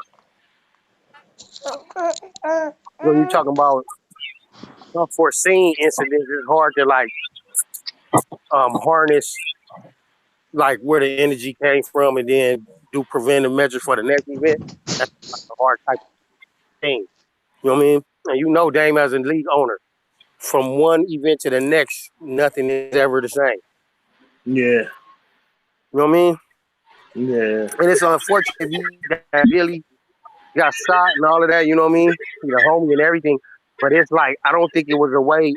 when you talking about unforeseen incidents, it's hard to like harness like where the energy came from and then do preventive measures for the next event. That's like a hard type of thing. You know what I mean? And you know Dame as a league owner, from one event to the next, nothing is ever the same. yeah, You know what I mean? yeah, And it's unfortunate that Billy got shot and all of that, you know what I mean? You know, homie and everything. But it's like I don't think it was a way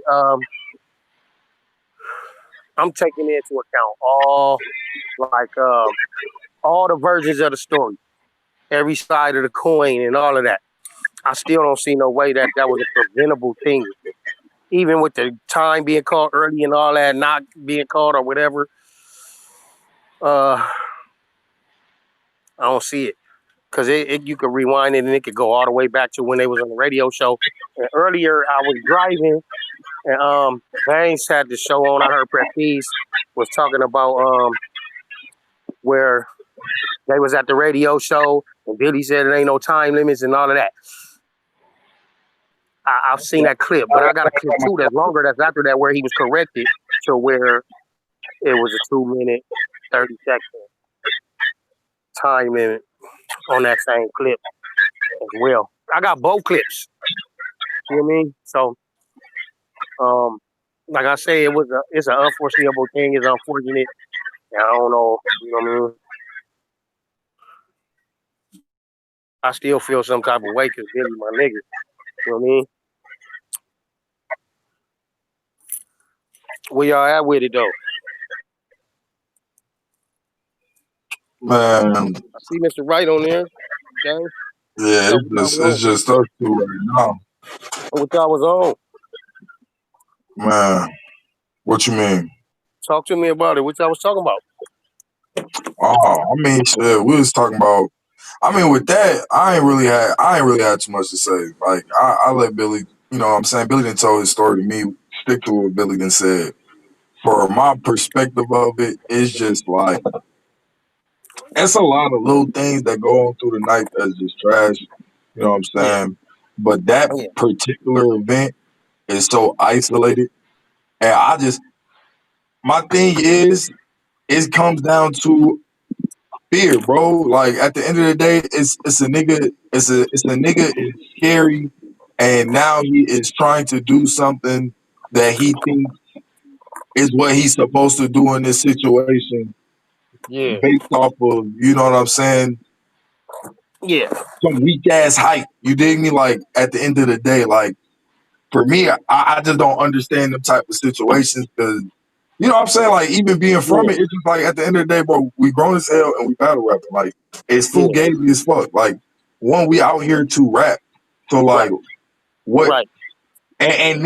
I'm taking into account like all the versions of the story, every side of the coin and all of that. I still don't see no way that that was a preventable thing. Even with the time being called early and all that, not being called or whatever, uh, I don't see it. Because you could rewind it and it could go all the way back to when they was on the radio show. And earlier, I was driving and Banks had the show on. I heard Prestige was talking about where they was at the radio show and Billy said it ain't no time limits and all of that. I've seen that clip, but I got a clip too that's longer. That's after that where he was corrected to where it was a 2 minute 30-second time limit on that same clip as well. I got both clips. You know what I mean? So, like I say, it's an unforeseeable thing. It's unfortunate. And I don't know. You know what I mean? I still feel some type of way because Billy, my nigga. You know what I mean? Where y'all at with it though? Man, I see Mr. Wright on there. Okay. yeah, What y'all was it's on? just us two right now. What y'all was on? Man, what you mean? Talk to me about it. What y'all was talking about? Oh, I mean, shit, we was talking about. I mean, with that, I ain't really had too much to say. Like, I let Billy, you know what I'm saying? Billy didn't tell his story to me. Stick to what Billy done said. For my perspective of it, it's just like, it's a lot of little things that go on through the night that's just trash. You know what I'm Yeah. saying? But that Yeah. particular event is so isolated. And my thing is, it comes down to fear, bro. Like at the end of the day, it's a nigga, it's a nigga is scary, and now he is trying to do something that he thinks is what he's supposed to do in this situation, Yeah. based off of, you know what I'm saying, Yeah. some weak ass hype. You dig me? Like at the end of the day, like for me, I just don't understand them type of situations because, you know what I'm saying? Like, even being from Yeah. it, it's just like at the end of the day, bro, we grown as hell and we battle rapping. Like, it's Yeah. fugazi as fuck. Like, one, we out here to rap. So, Right. like, what? Right. And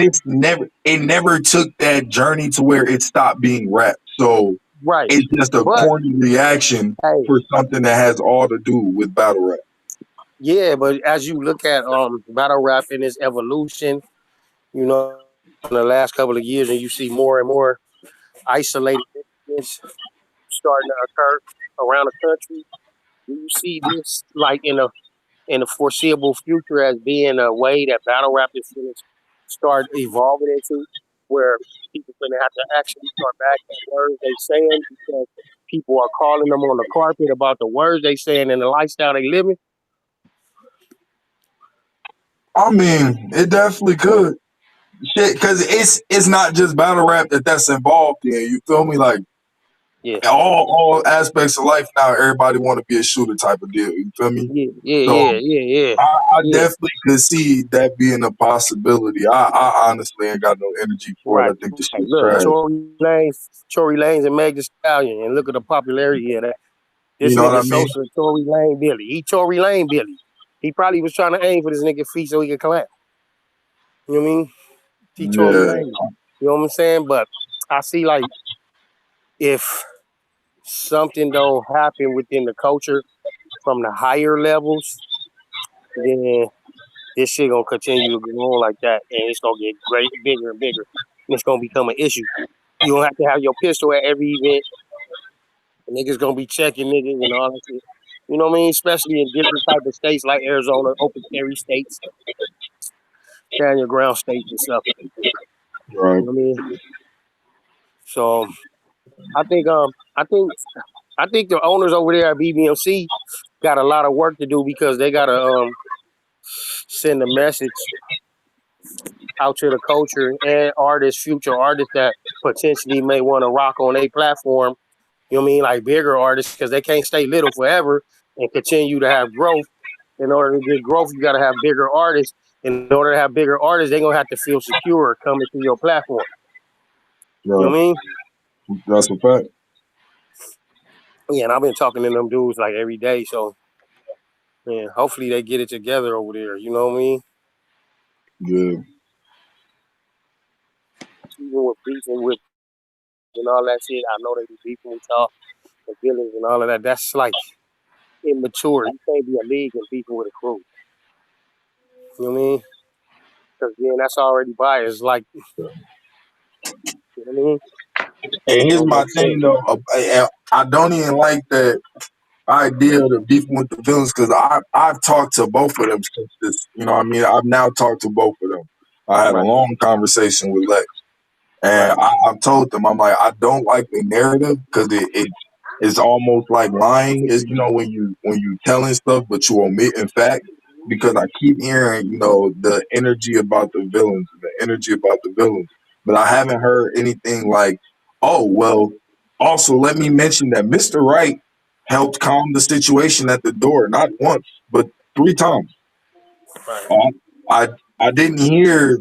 it never took that journey to where it stopped being rap. So, Right. it's just a But corny reaction hey, for something that has all to do with battle rap. yeah, but as you look at battle rap in its evolution, you know, in the last couple of years, and you see more and more isolated incidents starting to occur around the country. Do you see this like in the foreseeable future as being a way that battle rap is going to start evolving into, where people going to have to actually start backing the words they saying because people are calling them on the carpet about the words they saying and the lifestyle they living? I mean, it definitely could. Shit, because it's not just battle rap that's involved in. You feel me? Like, Yeah. All aspects of life now, everybody want to be a shooter type of deal. You feel me? Yeah, yeah, So yeah, yeah, yeah. I Yeah. definitely could see that being a possibility. I honestly ain't got no energy for it. Right. I think this Right. shit's Look, trash. Tory Lanez and Meg Thee Stallion, and look at the popularity of that. You This know what nigga I mean? Sosa, Tory Lane Billy. He Tory Lane Billy. He probably was trying to aim for this nigga feet so he could clap. You know what I mean? He Tory Yeah, Lane. You know what I'm saying? But I see like if something don't happen within the culture from the higher levels, then this shit gonna continue to go on like that, and it's gonna get bigger and bigger, and it's gonna become an issue. You don't have to have your pistol at every event. The niggas gonna be checking niggas and all that shit. You know what I mean? Especially in different type of states like Arizona, open carry states, stand your ground states and stuff. right. You know what I mean? So I think I think the owners over there at BBMC got a lot of work to do because they gotta send a message out to the culture and artists, future artists that potentially may want to rock on a platform. You know what I mean? Like bigger artists because they can't stay little forever and continue to have growth. In order to get growth, you got to have bigger artists. In order to have bigger artists, they're gonna have to feel secure coming to your platform. You know Right. what I mean? That's a fact. Yeah, and I've been talking to them dudes like every day. So man, hopefully they get it together over there. You know what I mean? Yeah. Even with beefing with and all that shit, I know they be beefing with y'all and feelings and all of that. That's like immature. You can't be a league and beefing with a crew. You know what I mean? Because then that's already biased. Like, you know what I mean? And It here's don't my make sense. thing though. I don't even like that idea of beefing with the villains because I've talked to both of them since this. You know what I mean? I've now talked to both of them. I had a Right, long conversation with Lex. right, And I've told them, I'm like, I don't like the narrative because it is almost like lying. Is when you telling stuff but you omitting facts. Because I keep hearing, the energy about the villains, the energy about the villains, but I haven't heard anything like, oh well. Also, let me mention that Mr. Wright helped calm the situation at the door, not once but 3 times. right. Uh, I I didn't hear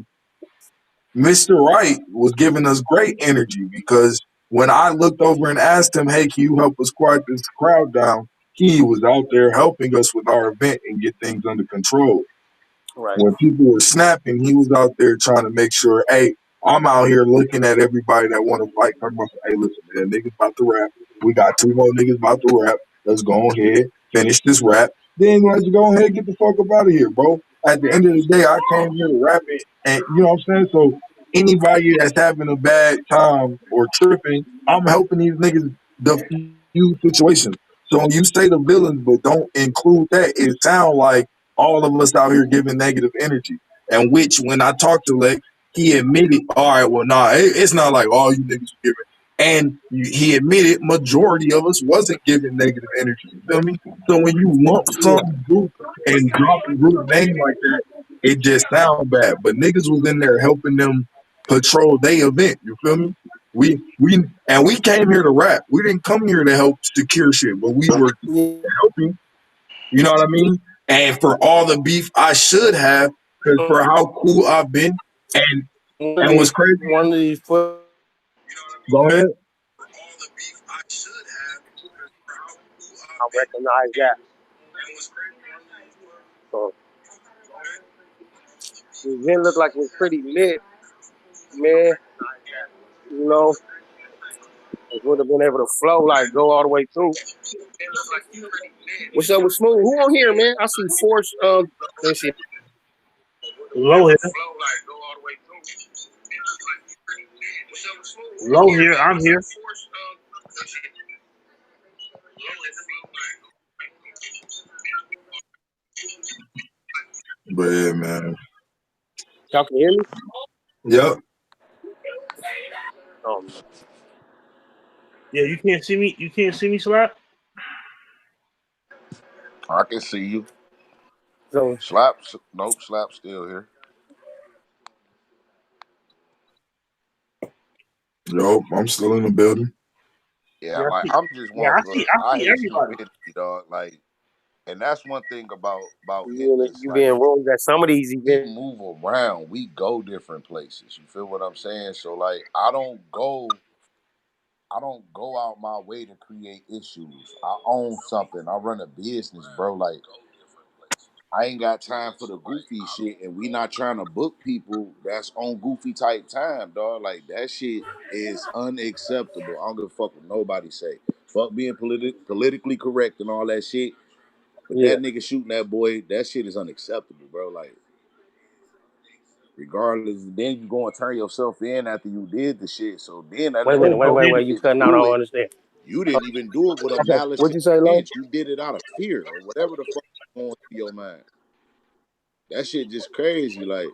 Mr. Wright was giving us great energy because when I looked over and asked him, hey, can you help us quiet this crowd down? He was out there helping us with our event and get things under control. Right. When people were snapping, he was out there trying to make sure, hey, I'm out here looking at everybody that want to fight. Talking about, hey, listen, man, niggas about to rap. We got 2 more niggas about to rap. Let's go ahead, finish this rap. Then let's go ahead and get the fuck up out of here, bro. At the end of the day, I came here to rap it. And you know what I'm saying? So anybody that's having a bad time or tripping, I'm helping these niggas diffuse situations. So when you say the villains, but don't include that, it sounds like all of us out here giving negative energy. And which, when I talked to Lex, he admitted, all right, well, nah, it's not like all you niggas are giving. And he admitted majority of us wasn't giving negative energy. You feel me? So when you lump Yeah. some group and drop a group name like that, it just sounds bad. But niggas was in there helping them patrol their event. You feel me? We came here to rap. We didn't come here to help secure shit, but we were Yeah. helping. You know what I mean? And for all the beef I should have, because for how cool I've been, and what's crazy, One of these go ahead. I recognize that. So the event looked like it was pretty lit, man. You know, it would have been able to flow, like go all the way through. What's up with Smooth? Who on here, man? I see Force. Let me see. Low here, low here. I'm here. But yeah, man. Y'all can hear me? Yep. Um, Yeah, you can't see me. You can't see me, Slap. I can see you. so Slaps, nope, Slap's still here. Yo, I'm still in the building. Yeah, Yeah, like I'm just yeah, one I for see. I I see hate everybody. stupidity, dog. Like, and that's one thing about hitness. You Like, being wrong at some of these we events. move around, we go different places. You feel what I'm saying? So like, I don't go out my way to create issues. I own something. I run a business, bro. Like, I ain't got time for the goofy shit, and we not trying to book people that's on goofy type time, dog. Like, that shit is unacceptable. I don't give a fuck what nobody say. Fuck being politically correct and all that shit. But Yeah. that nigga shooting that boy, that shit is unacceptable, bro. Like, regardless, then you go and turn yourself in after you did the shit. So then that Wait a let me minute. Oh, Wait, know but wait, then you wait. You didn't cutting out. I do don't it. understand. You didn't even do it with a Okay. malice What'd you say, Lo? intent. You did it out of fear or whatever the fuck is going through your mind. That shit just crazy. Like,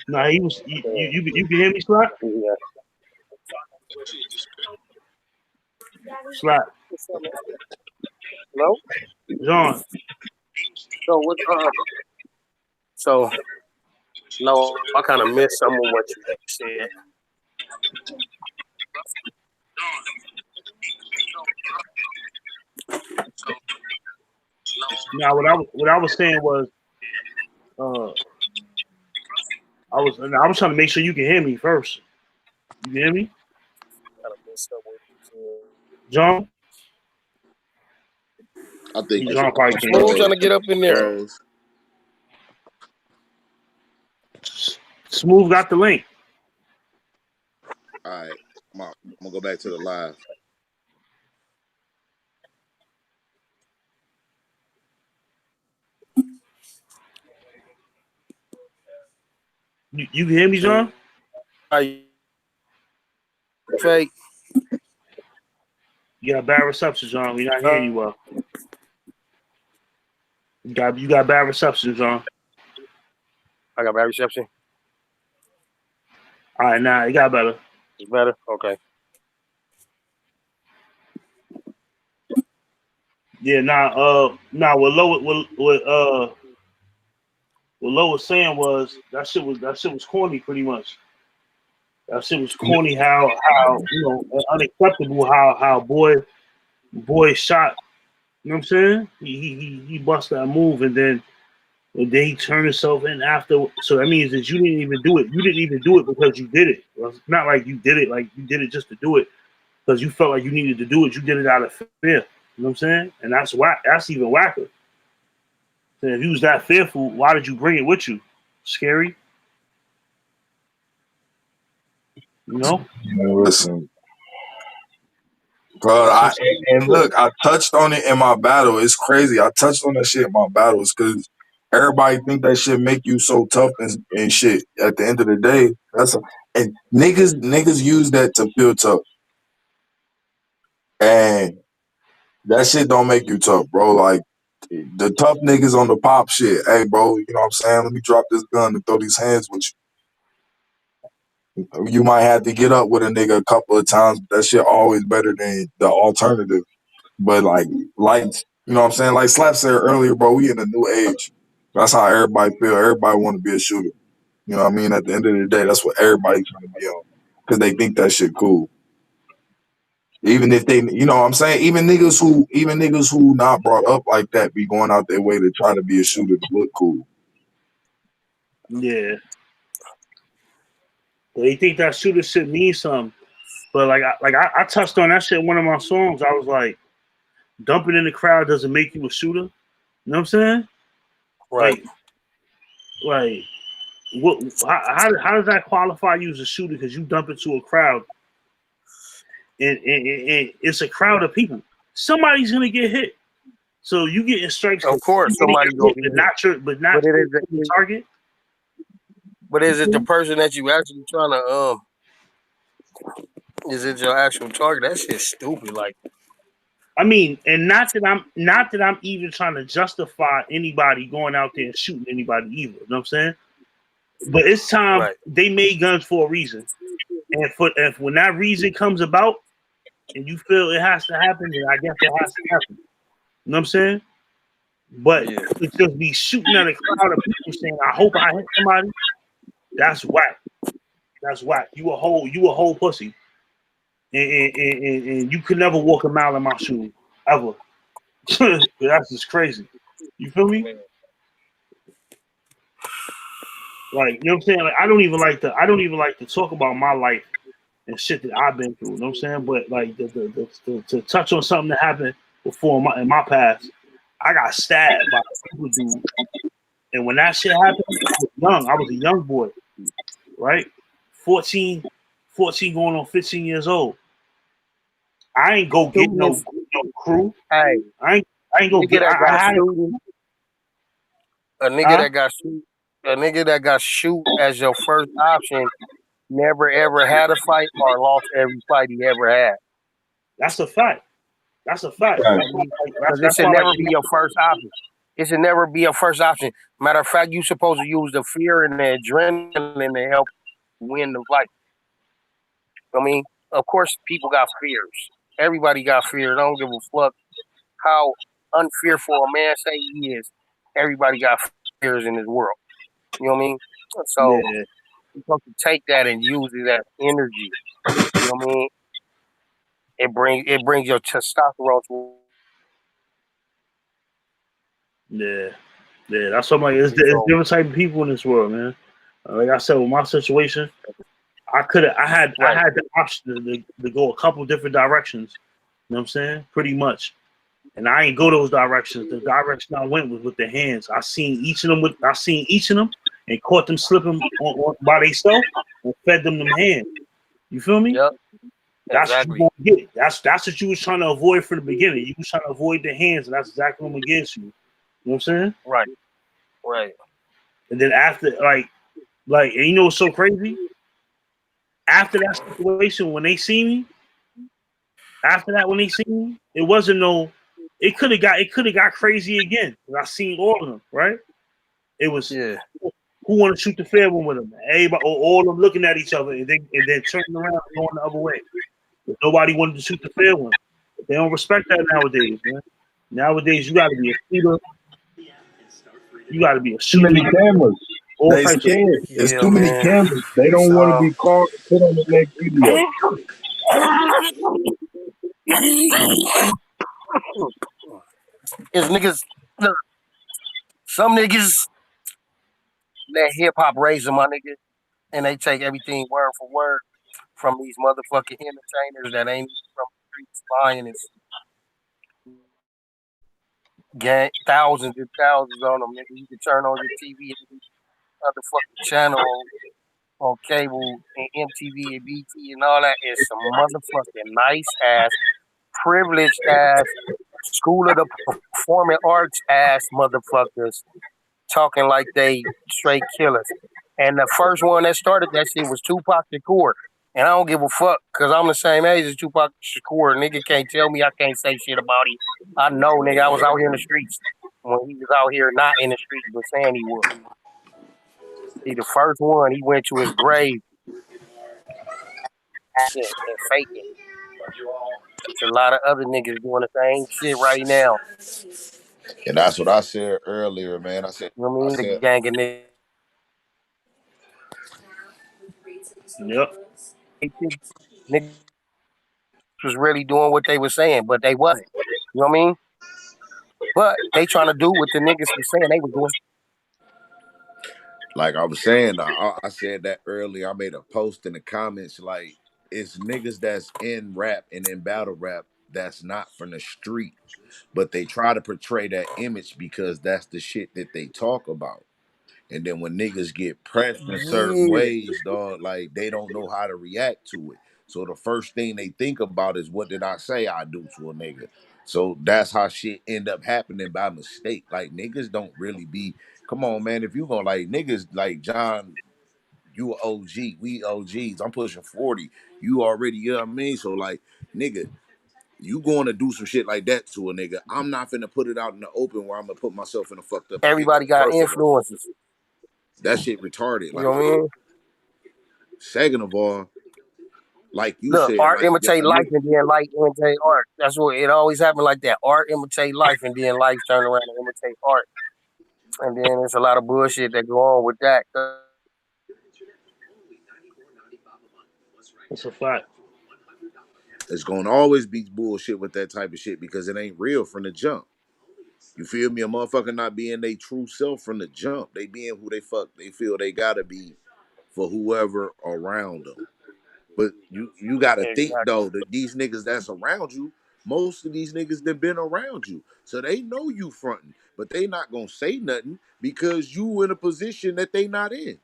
nah, he was. Yeah. You can hear me, Slap? Yeah. Slap, No. John. So what? So no, I kind of missed some of what you said. Now, what I was saying was, uh, I was trying to make sure you can hear me first. You can hear me, Kind of missed some of what you said. John? I think it's John probably can't Smooth hear. trying to get up in there. guys. Smooth got the link. All right, I'm gonna go back to the live. You can hear me, John? Are you fake? You got bad reception, John. We're not hearing you well. You got bad reception, John. I got bad reception. All right, now it got better. It's better. Okay. Yeah, what Lo was saying was that shit was corny, pretty much. That shit was corny. How unacceptable. How boy shot. You know what I'm saying? He bust that move, and then he turned himself in after. So that means that you didn't even do it. You didn't even do it because you did it. Well, it's not like you did it just to do it because you felt like you needed to do it. You did it out of fear. You know what I'm saying? And that's whack. That's even whacker. So if you was that fearful, why did you bring it with you? Scary, you know? Man, listen, bro. That's some And look, I touched on it in my battle. It's crazy. I touched on that shit in my battles because everybody think that shit make you so tough and shit. At the end of the day, and niggas use that to feel tough, and that shit don't make you tough, bro. Like the tough niggas on the pop shit. Hey, bro, you know what I'm saying? Let me drop this gun and throw these hands with you. You might have to get up with a nigga a couple of times, but that shit always better than the alternative. But you know what I'm saying? Like Slap said earlier, bro, we in a new age. That's how everybody feel. Everybody want to be a shooter. You know what I mean? At the end of the day, that's what everybody trying to be on because they think that shit cool. Even if they, you know what I'm saying? Even niggas who not brought up like that be going out their way to try to be a shooter to look cool. yeah. They think that shooter shit means something. But I touched on that shit in one of my songs. I was like, dumping in the crowd doesn't make you a shooter. You know what I'm saying? Right. Like what? How does that qualify you as a shooter? Because you dump into a crowd, and it's a crowd of people. Somebody's gonna get hit. So you getting strikes Of because course, somebody gonna be but hit. not But it is. your target. But is it the person that you actually trying to Is it your actual target? That shit's stupid. Like, I mean, and not that I'm even trying to justify anybody going out there and shooting anybody either. You know what I'm saying? But it's time right. they made guns for a reason. And when that reason comes about and you feel it has to happen, then I guess it has to happen. You know what I'm saying? But Yeah. to just be shooting at a crowd of people saying, I hope I hit somebody, that's whack. That's whack. You a whole pussy, and you could never walk a mile in my shoes ever. That's just crazy. You feel me? Like, you know what I'm saying? Like, I don't even like to talk about my life and shit that I've been through. You know what I'm saying? But like to touch on something that happened before in my past, I got stabbed by a people dude, and when that shit happened, I was young. I was a young boy, right? 14, 14 going on 15 years old. I ain't go get Shooting, no crew. hey, I ain't go nigga get. that got I had shooting, a nigga huh? that got shoot, a nigga that got shoot as your first option never ever had a fight or lost every fight he ever had. That's a fact. That's a fact. You know Right. what I mean? Because it That's should why like never be your first option. It should never be your first option. Matter of fact, you supposed to use the fear and the adrenaline to help win the fight. I mean, of course, people got fears. Everybody got fears. I don't give a fuck how unfearful a man say he is. Everybody got fears in this world. You know what I mean? So yeah, you're supposed to take that and use it as energy. You know what I mean? It brings your testosterone to yeah, yeah. That's something like it's so different type of people in this world, man. Like I said, with my situation, I right. had the option to go a couple different directions. You know what I'm saying? Pretty much. And I ain't go those directions. The direction I went was with the hands. I seen each of them and caught them slipping by themselves and fed them hands. You feel me? Yep, That's what you exactly. gonna get. That's what you was trying to avoid from the beginning. You was trying to avoid the hands, and that's exactly what I'm against you. You know what I'm saying? Right, right. And then after and you know what's so crazy? After that situation, when they see me, after that when they see me, it wasn't no. It could have got crazy again. I seen all of them, right? It was Yeah. who want to shoot the fair one with them. Everybody, all of them looking at each other, and then turning around and going the other way. But nobody wanted to shoot the fair one. They don't respect that nowadays, man. Nowadays, you got to be a shooter. You got to be a Too shooter. many cameras. All They types of shit. scared. There's Yeah, too many man. cameras. They don't want to So be caught and put on the next video. it's niggas. Look, some niggas let hip hop raise them, my nigga, and they take everything word for word from these motherfucking entertainers that ain't from the streets lying and gang thousands and thousands on them, nigga. You can turn on your TV and other fucking channel on cable and MTV and BT and all that is some motherfucking nice ass, privileged ass, school of the performing arts ass motherfuckers talking like they straight killers. And the first one that started that shit was Tupac Shakur. And I don't give a fuck because I'm the same age as Tupac Shakur. Nigga can't tell me I can't say shit about him. I know, nigga, I was out here in the streets when he was out here not in the streets but saying he was. He the first one. He went to his grave acting and faking. There's a lot of other niggas doing the same shit right now. And that's what I said earlier, man. You know what I I mean? The said, gang of niggas Yep. niggas was really doing what they were saying, but they wasn't. You know what I mean? But they trying to do what the niggas was saying they was doing. like I was saying, I said that earlier. I made a post in the comments like it's niggas that's in rap and in battle rap that's not from the street, but they try to portray that image because that's the shit that they talk about. And then when niggas get pressed in certain Yeah. ways, dog, like they don't know how to react to it. So the first thing they think about is what did I say I do to a nigga? So that's how shit end up happening by mistake. Like niggas don't really be. Come on, man. If you gonna like niggas like John, you a OG, we OGs. I'm pushing 40. You already, you know what I mean? So like, nigga, you going to do some shit like that to a nigga. I'm not finna put it out in the open where I'm gonna put myself in a fucked up Everybody predicament. got First of all, influences. that shit retarded. You know Like, what I mean? second of all, like you Look, said, art like imitate a life nigga, and then life imitate art. That's what it always happened like that. Art imitate life and then life turn around and imitate art. And then there's a lot of bullshit that go on with that. That's a fact. It's gonna always be bullshit with that type of shit because it ain't real from the jump. You feel me? A motherfucker not being their true self from the jump. They being who they feel they gotta be for whoever around them. But you gotta think Exactly. though that these niggas that's around you, most of these niggas that been around you, so they know you fronting, but they not gonna say nothing because you in a position that they not in.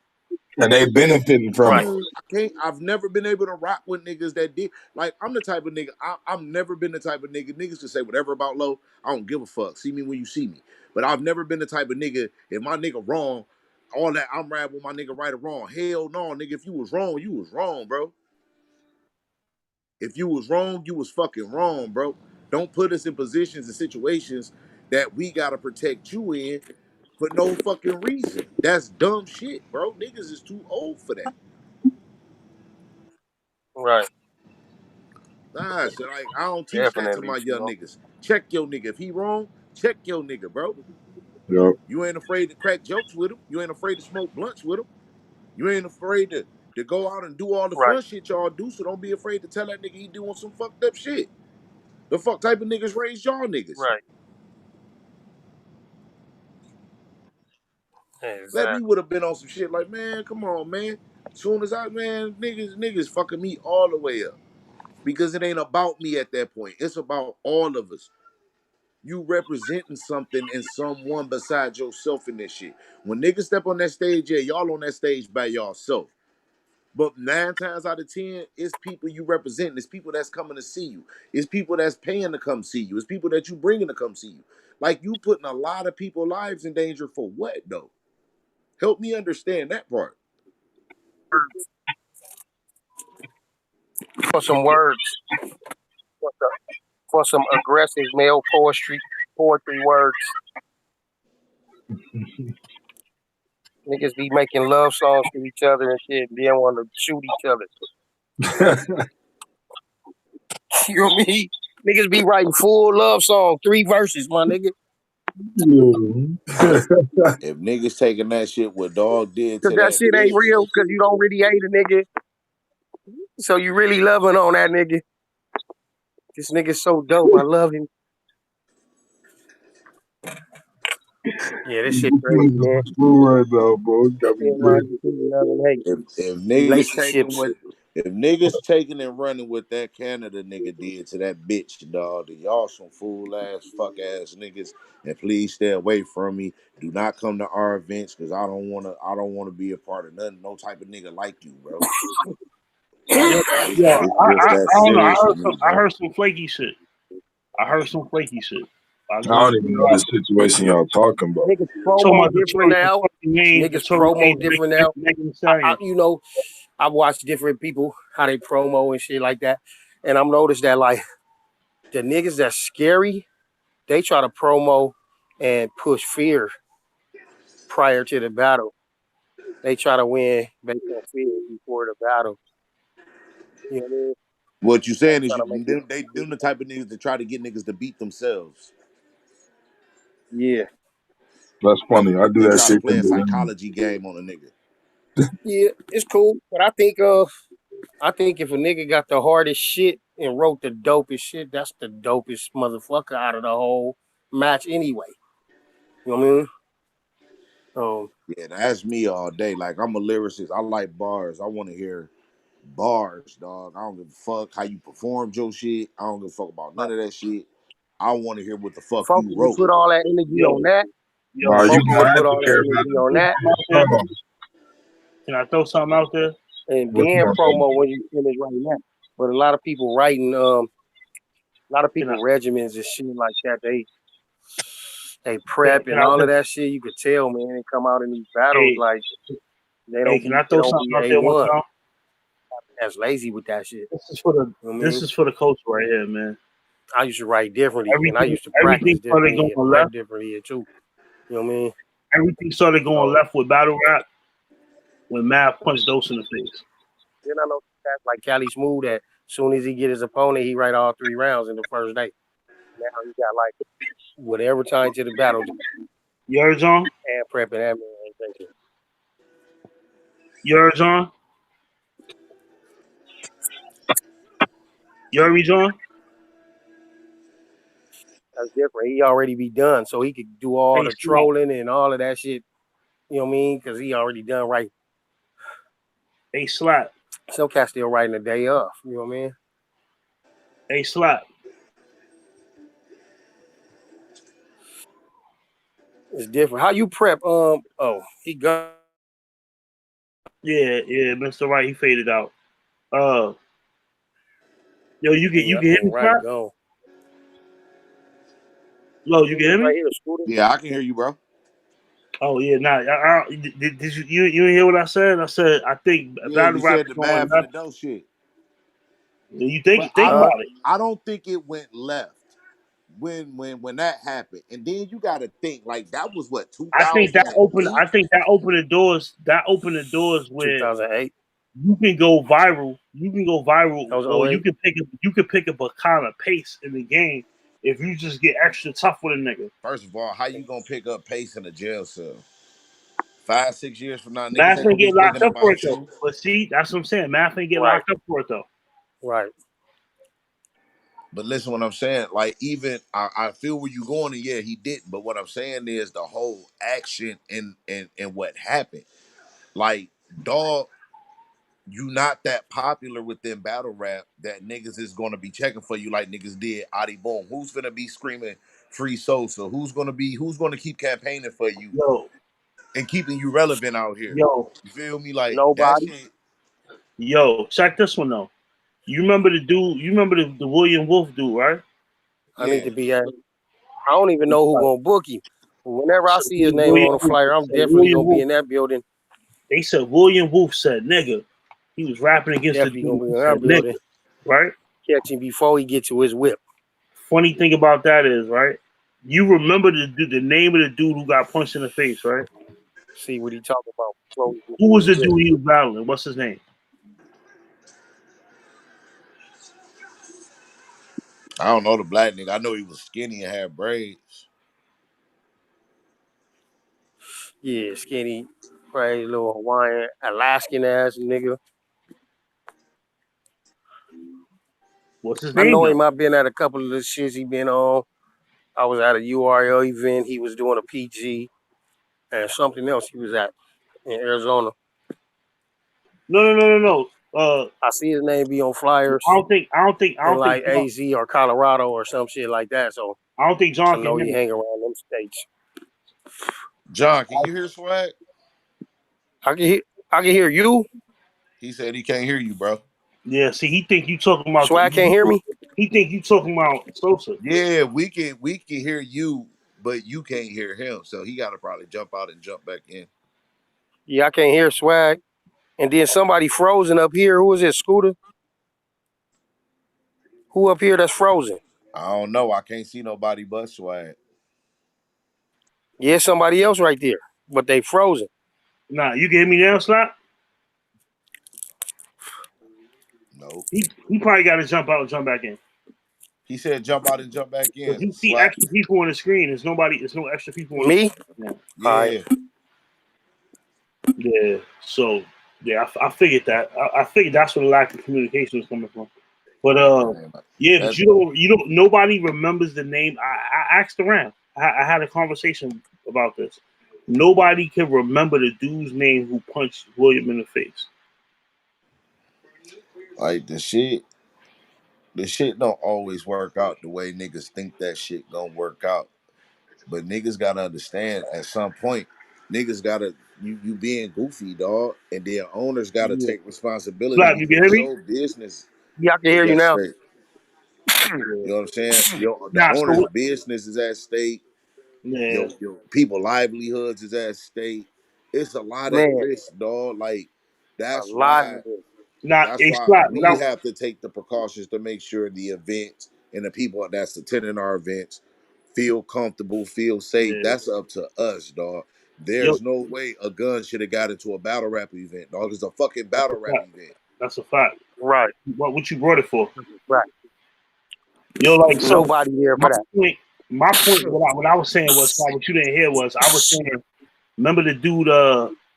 And they benefiting from Right. it. I've never been able to rock with niggas that did. Like, I'm the type of nigga, I've never been the type of nigga, niggas can say whatever about low, I don't give a fuck. See me when you see me. But I've never been the type of nigga, if my nigga wrong, all that I'm rap with my nigga right or wrong. Hell no, nigga, if you was wrong, bro. If you was wrong, you was fucking wrong, bro. Don't put us in positions and situations that we gotta protect you in for no fucking reason. That's dumb shit, bro. Niggas is too old for that. Right. Nah, so like I don't teach that to Definitely my too young long. niggas. Check your nigga. If he wrong, check your nigga, bro. Yep. You ain't afraid to crack jokes with him. You ain't afraid to smoke blunts with him. You ain't afraid to go out and do all the Right. fun shit y'all do. So don't be afraid to tell that nigga he doing some fucked up shit. The fuck type of niggas raise y'all niggas? Right. Let me Exactly. would have been on some shit like, man, come on, man. Soon as niggas fucking me all the way up. Because it ain't about me at that point. It's about all of us. You representing something and someone besides yourself in this shit. When niggas step on that stage, yeah, y'all on that stage by yourself. But 9 times out of 10, it's people you represent. It's people that's coming to see you. It's people that's paying to come see you. It's people that you bringing to come see you. Like, you putting a lot of people's lives in danger for what, though? Help me understand that part. For some words, for some, for some aggressive male poetry words. Niggas be making love songs to each other and shit, and then want to shoot each other. You know what I mean? Niggas be writing full love song, 3 verses, my nigga. If niggas taking that shit what dog did Cause to that that shit ain't bitch, real, cause you don't really hate a nigga. So you really loving on that nigga. This nigga's so dope. I love him. Yeah, this shit crazy, man. Right now, bro. It got me Yeah, dead. man, between love and hate. if niggas taking Relationships. what if niggas taking and running what that Canada nigga did to that bitch, dog, then y'all some fool ass, fuck ass niggas, and please stay away from me. Do not come to our events because I don't wanna be a part of nothing, no type of nigga like you, bro. Yo, Like yo, it's just that I don't know. serious to me, I bro. heard some flaky shit. I heard some flaky shit. I I just want don't to even clear know it the up. situation y'all talking about. Niggas So promo much different now. the Niggas total promo different now. Megan Thee Stallion. You know, I watch different people how they promo and shit like that, and I'm noticed that like the niggas that's scary, they try to promo and push fear prior to the battle. They try to win based on fear before the battle. You know what I mean? What you Like saying is trying to make it. them the type of niggas that try to get niggas to beat themselves. Yeah, That's funny. I do They that try to shit play in a the ring. psychology game on a nigga. yeah, it's cool, but I think if a nigga got the hardest shit and wrote the dopest shit, that's the dopest motherfucker out of the whole match anyway. You know what I mean? Yeah, that's me all day. Like, I'm a lyricist. I like bars. I want to hear bars, dog. I don't give a fuck how you performed your shit. I don't give a fuck about Like, none of that shit. I want to hear what the fuck you focus and wrote. put all that energy Yo, on that. yo, Nah, you Focus gonna and can put have to all that care about energy the on that, I throw something out there? and what you then gonna say? promo when you finish writing that. But a lot of people writing, a lot of Can I people regimens and shit like that. They prep can and I all of throw, that shit. You could tell, man. They come out in these battles hey like can I they throw don't something be out there one A1. time? That's lazy with that shit. You know what I This mean? is for the culture right here, man. I used to write differently, and I Everything used to practice started differently going and prep left. differently too. You know what I mean? Everything started going So left with battle rap when Mav punched Dose in the face. then I know that's like Cali Smooth that soon as he get his opponent, he write all 3 rounds in the first day. Now he got like whatever time to the battle You heard John? and prepping that man ain't thinking. You heard John? You heard me, John? That's different. He already be done, so he could do all Hey, the Slap. trolling and all of that shit. You know what I mean? Because he already done right. Hey, Slap. Some cats still writing the day off. You know what I mean? Hey, Slap. It's different. How you prep? He got. Yeah, Mr. Right, he faded out. Yo, you Yeah, can hear and me, right Slap? gone. Yo, you can hear Right me? here, Scooter. Yeah, I can hear you, bro. Oh yeah, nah. Did you didn't hear what I said? I said I think Yeah, battle you rap said is the going math and the left. dope shit. You But think about it. I don't think it went left when that happened. And then you gotta think like that was what I 2008? think that opened the doors. That opened the doors where 2008. you can go viral. You can go That viral, was or 08. you can pick up a kind of pace in the game if you just get extra tough with a nigga. First of all, how you gonna pick up pace in a jail cell? 5, 6 years from now, niggas Math ain't ain't gonna be get locked thinking up for about it though. you. But see, that's what I'm saying. Math ain't get Right. locked up for it though. Right. But listen, what I'm saying, like even I feel where you going, and yeah, he didn't. But what I'm saying is the whole action and what happened. Like, dog, you not that popular within battle rap that niggas is gonna be checking for you like niggas did Adi Boom. Who's gonna be screaming free Sosa? Who's gonna keep campaigning for you Yo, and keeping you relevant out here? yo, You feel me? Like that Nobody. shit. yo. Check this one though. You remember the dude? You remember the William Wolf dude, right? I need Yeah. to be at. I don't even know who gonna book him. Whenever I So see his name on the flyer, I'm definitely William gonna be Wolf. in that building. They said William Wolf said nigga. He was rapping against the Definitely dude gonna be who in said that nigga, building. right? Catch him before he get to his whip. Funny thing about that is, right? You remember the name of the dude who got punched in the face, right? See what he talking about before he get Who to was his the whip. dude he was battling? What's his name? I don't know the black nigga. I know he was skinny and had braids. Yeah, skinny, crazy little Hawaiian, Alaskan ass nigga. What's his I name know though? him. I've been at a couple of the shits he been on. I was at a URL event. He was doing a PG and something else he was at in Arizona. No. I see his name be on flyers I in don't think like AZ or Colorado or some shit like that. So John I can know hear he me. hang around them states. John, can you hear Swag? I can hear. I can hear you. He said he can't hear you, bro. Yeah, see, he think you talking about Swag can't hear me. he think you talking about Sosa. Yeah, we can hear you, but you can't hear him. So he gotta probably jump out and jump back in. Yeah, I can't hear Swag. And then somebody frozen up here. Who is it? Scooter? Who up here that's frozen? I don't know. I can't see nobody but Swag. Yeah, somebody else right there, but they frozen. Nah, you can hear me now, Slap? Nope. He probably got to jump out and jump back in. He said jump out and jump back If in. you see Slap. extra people on the screen, there's nobody. There's no extra people on the Me? screen. All right. Yeah. Yeah. So yeah, I figured that. I figured that's where the lack of communication was coming from. But Man, yeah, but that you don't. Nobody remembers the name. I asked around. I had a conversation about this. Nobody can remember the dude's name who punched William in the face. like the shit don't always work out the way niggas think that shit gonna work out. But niggas gotta understand at some point, niggas gotta you being goofy, dog, and then owners gotta Yeah. take responsibility Slap, you can because hear me? your business Yeah, I can is hear you at now. stake. Yeah. You know what I'm saying? The Nah, owner's business is at stake. yeah. Your people livelihoods is at stake. It's a lot at Man, risk, dog. Like a that's lot why of this. Nah, that's hey, why Slap. we have to take the precautions to make sure the event and the people that's attending our events feel comfortable, feel safe. Yeah. That's up to us, dog. Yo, There's no way a gun should have got into a battle rap event, dog. It's a fucking that's a battle rap fact. event. That's a fact. Right, What you brought it for? right. Yo, like so. Nobody there My for that. point. My point. What I was saying was what you didn't hear was I was saying. Remember the dude?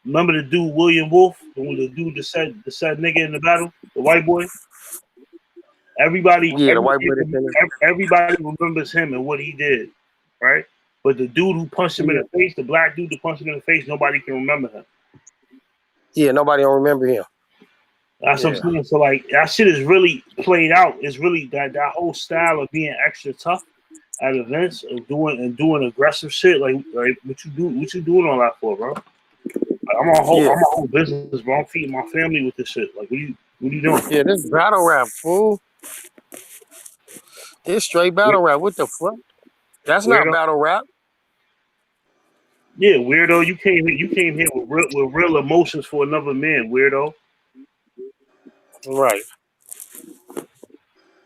Remember the dude William Wolf? The dude that said nigga in the battle, the white boy. Everybody, Yeah, the white boy that finished. everybody remembers him and what he did, right? But the dude who punched him in Yeah, the face, the black dude that punched him in the face, nobody can remember him. yeah, nobody don't remember him. That's what Yeah, I'm saying. So like that shit is really played out. It's really that whole style of being extra tough at events of doing aggressive shit. Like what you doing all that for, bro? Like, yeah, I'm a whole business, bro. I'm feeding my family with this shit. Like what are you doing? yeah. This battle rap, fool. This straight battle rap. What the fuck? That's not Weirdo. battle rap. Yeah, weirdo. You came here with real emotions for another man, weirdo. Right.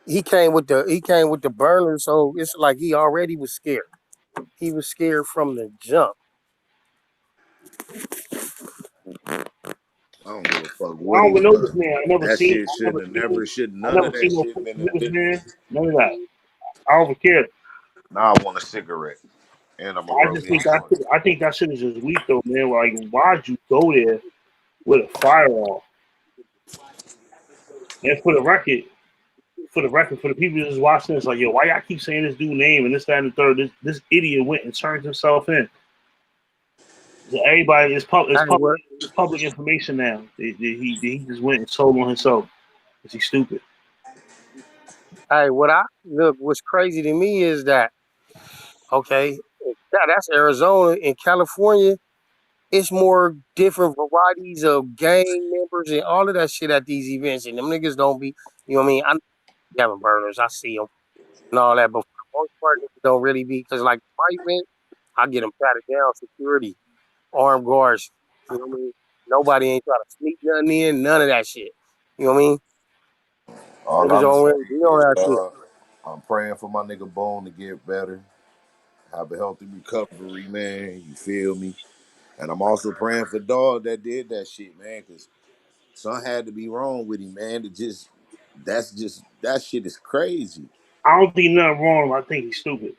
He came with the burner, so it's like he already was scared. He was scared from the jump. I don't give a fuck I what don't he even know this done. man. That shit shouldn't have never should I none never of that seen no shit pictures been of this been. man. None of that. I don't care. Now I want a cigarette and I'm gonna I roll just me a think that joint. I think that shit is just weak though, man. Like, why'd you go there with a firearm? And for the people just watching this, like, yo, why y'all keep saying this dude name and this, that, and the third? This idiot went and turned himself in. So everybody, Hey, what? it's public information now. He just went and told on himself. Is he stupid? Hey, what I look. What's crazy to me is that okay, that's Arizona. In California, it's more different varieties of gang members and all of that shit at these events. And them niggas don't be, you know what I mean? I be having burners. I see them and all that, but for the most part, niggas don't really be because like my event, I get them patted down, security, armed guards. You know what I mean? Nobody ain't trying to sneak nothing in, none of that shit. You know what I mean? All Niggas I'm don't saying really be on is, that shit. I'm praying for my nigga Bone to get better, have a healthy recovery, man. You feel me? And I'm also praying for dog that did that shit, man, because something had to be wrong with him, man. That shit is crazy. I don't think nothing wrong. I think he's stupid.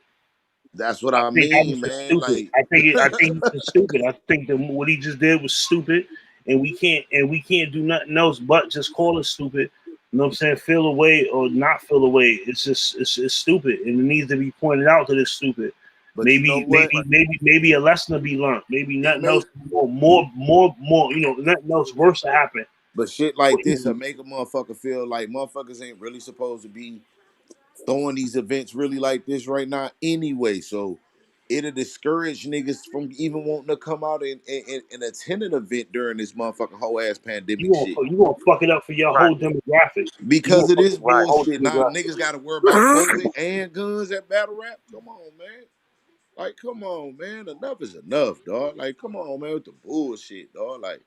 That's what I I think that was mean, just man. stupid. Like, I think he's just stupid. I think that what he just did was stupid, and we can't do nothing else but just call it stupid. You know what I'm saying? Feel away or not feel away. It's just it's stupid, and it needs to be pointed out that it's stupid. but you know what? Maybe a lesson to be learned. Maybe It nothing else may, more. You know, nothing else worse to happen. but shit like this will make a motherfucker feel like motherfuckers ain't really supposed to be throwing these events really like this right now anyway. So it'll discourage niggas from even wanting to come out and attend an event during this motherfucking whole ass pandemic shit. You gonna fuck it up for your Right, whole demographic. You Because gonna of fuck this it up for your right. whole bullshit. Now niggas demographic. gotta worry about COVID and guns at battle rap. Come on, man. Like, come on, man. Enough is enough, dog. Like, come on, man, with the bullshit, dog. Like,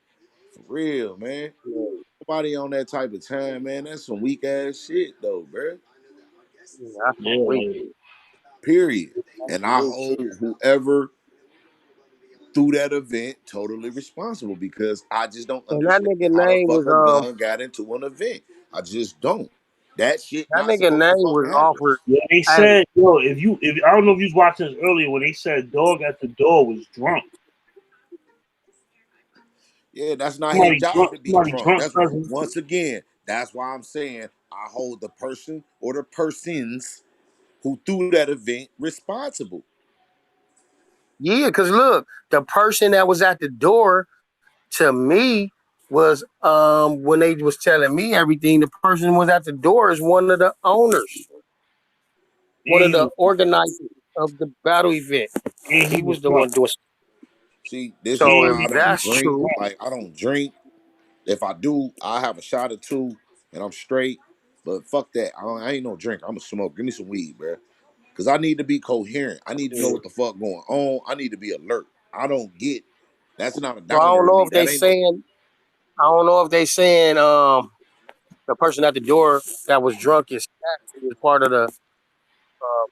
for real, man. Yeah, Nobody on that type of time, man. That's some weak ass shit, though, bro. yeah, that's some Yeah, weak, like, Period. that's And some I weak hold shit. whoever through that event totally responsible because I just don't And that understand nigga how the name fuck was a gun got into an event. I just don't. That shit that not nigga supposed to name fucking was happen. offered. yeah, they Hey, said, yo, if I don't know if you was watching this earlier when they said dog at the door was drunk. Yeah, that's not his job to be Somebody drunk. drunk That's cousin. once again, that's why I'm saying I hold the person or the persons who threw that event responsible. yeah, cause look, the person that was at the door to me was when they was telling me everything, the person was at the door is one of the owners, one of And the organizers of the battle event. he He was was the drunk. one doing. See, this is So And why if I he don't that's drink. was true, drunk. Like I don't drink. If I do, I have a shot or two and I'm straight. But fuck that. I ain't no drink. I'm a smoke. Give me some weed, bro. Cause I need to be coherent. I need to know Yeah. what the fuck going on. I need to be alert. I don't get. That's not a so I don't downer to know me. if they That ain't no. saying I don't know if they saying the person at the door that was drunk is Stacks, who was part of the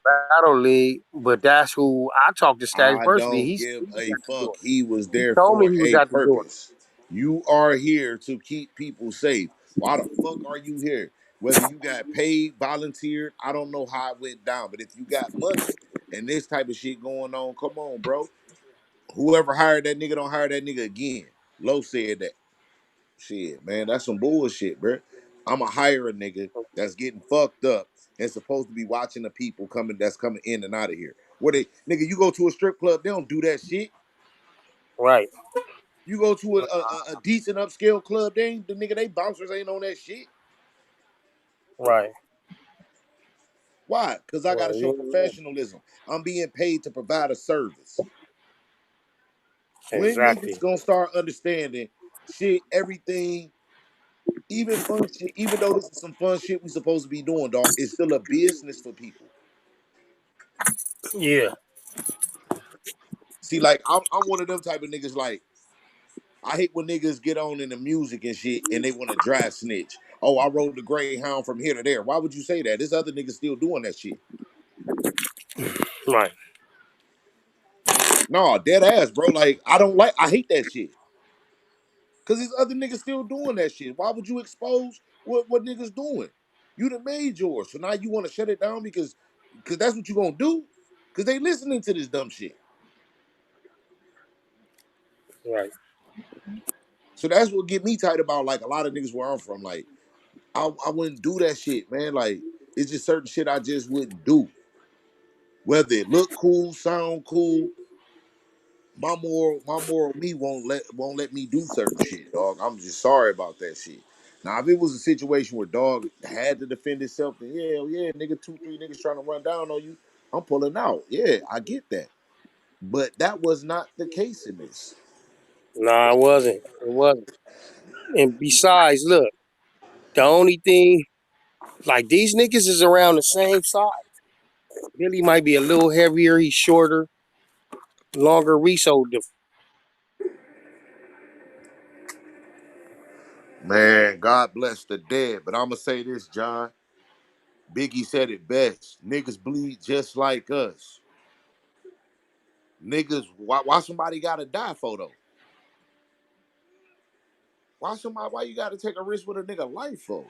battle league, but that's who I talked to Stacks I personally. don't give He was a at the door. fuck. He was He there told me for he was a at the door. purpose. You are here to keep people safe. Why the fuck are you here? Whether you got paid, volunteered, I don't know how it went down. But if you got money and this type of shit going on, come on, bro. Whoever hired that nigga don't hire that nigga again. Low said that. Shit, man, that's some bullshit, bro. I'ma hire a nigga that's getting fucked up and supposed to be watching the people that's coming in and out of here. Where they nigga, you go to a strip club, they don't do that shit. Right. You go to a decent upscale club, they ain't the nigga, they bouncers ain't on that shit. Right. Why? Because I gotta Right. show professionalism. I'm being paid to provide a service. When niggas Exactly. gonna start understanding shit, everything, even fun shit, even though this is some fun shit we supposed to be doing, dog, it's still a business for people. Yeah. See, like I'm one of them type of niggas. Like I hate when niggas get on in the music and shit and they want to dry snitch. Oh, I rode the Greyhound from here to there. Why would you say that? This other nigga still doing that shit. Right. No, dead ass, bro. Like I hate that shit. Cause these other niggas still doing that shit. Why would you expose what niggas doing? You done made yours. So now you want to shut it down because that's what you gonna do? Cause they listening to this dumb shit. Right. So that's what get me tight about like a lot of niggas where I'm from. Like I wouldn't do that shit, man. Like it's just certain shit I just wouldn't do. Whether it look cool, sound cool, my moral me won't let me do certain shit, dog. I'm just sorry about that shit. Now, if it was a situation where dog had to defend itself, then yeah, nigga, 2, 3 niggas trying to run down on you, I'm pulling out. Yeah, I get that. But that was not the case in this. Nah, it wasn't. It wasn't. And besides, look, the only thing, like these niggas is around the same size. Billy might be a little heavier. He's shorter, longer reach. So Man, God bless the dead. But I'ma say this, John. Biggie said it best. Niggas bleed just like us. Niggas, why somebody gotta die for though? Why you gotta take a risk with a nigga life for?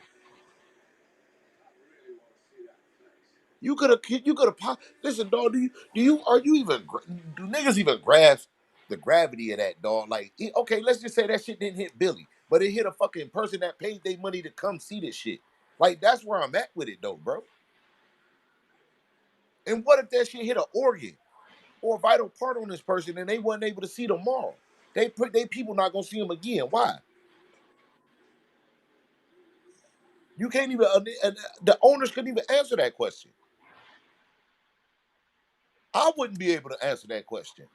You could have. Listen, dog. Are you even? Do niggas even grasp the gravity of that, dog? Like, okay, let's just say that shit didn't hit Billy, but it hit a fucking person that paid their money to come see this shit. Like, that's where I'm at with it, though, bro. And what if that shit hit an organ or a vital part on this person and they wasn't able to see tomorrow? They people not gonna see him again. Why? You can't even. The owners couldn't even answer that question. I wouldn't be able to answer that question.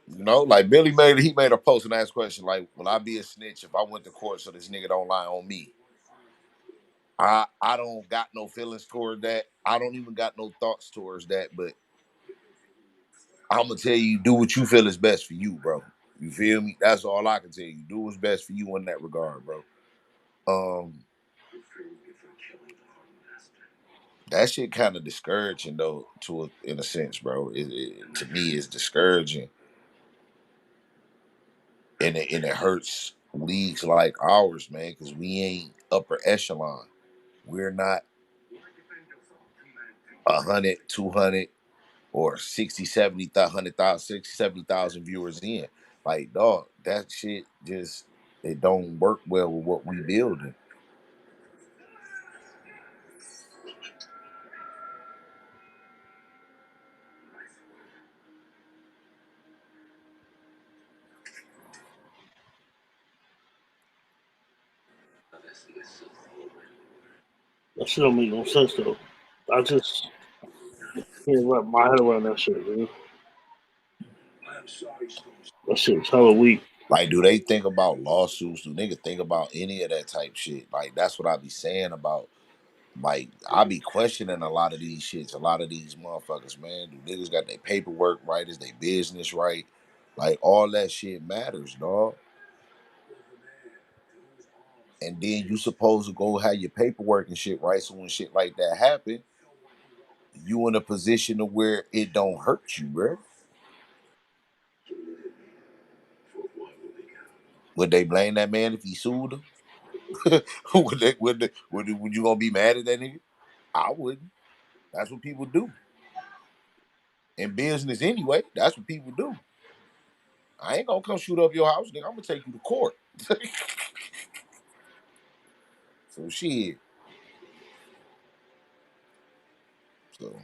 Like Billy made a post and asked question like, "Will I be a snitch if I went to court so this nigga don't lie on me?" I don't got no feelings toward that. I don't even got no thoughts towards that. But I'm gonna tell you, do what you feel is best for you, bro. You feel me? That's all I can tell you. Do what's best for you in that regard, bro. Um, that shit kind of discouraging though, in a sense, bro. To me, it's discouraging, and it hurts leagues like ours, man, because we ain't upper echelon. We're not 100, 200, or 60, 70, 100,000, 60, 70,000 viewers in. Like, dog, that shit just, it don't work well with what we building. That shit don't make no sense though. I just can't wrap my head around that shit, man. That shit's hella weak. Like, do they think about lawsuits? Do niggas think about any of that type shit? Like, that's what I be saying about, like, I be questioning a lot of these shits, a lot of these motherfuckers, man. Do niggas got their paperwork right? Is their business right? Like, all that shit matters, dog. And then you supposed to go have your paperwork and shit right. So when shit like that happen, you in a position to where it don't hurt you, bro. Would they blame that man if he sued them? Would you gonna be mad at that nigga? I wouldn't. That's what people do. in business anyway. That's what people do. I ain't gonna come shoot up your house, nigga. I'm gonna take you to court. So shit. So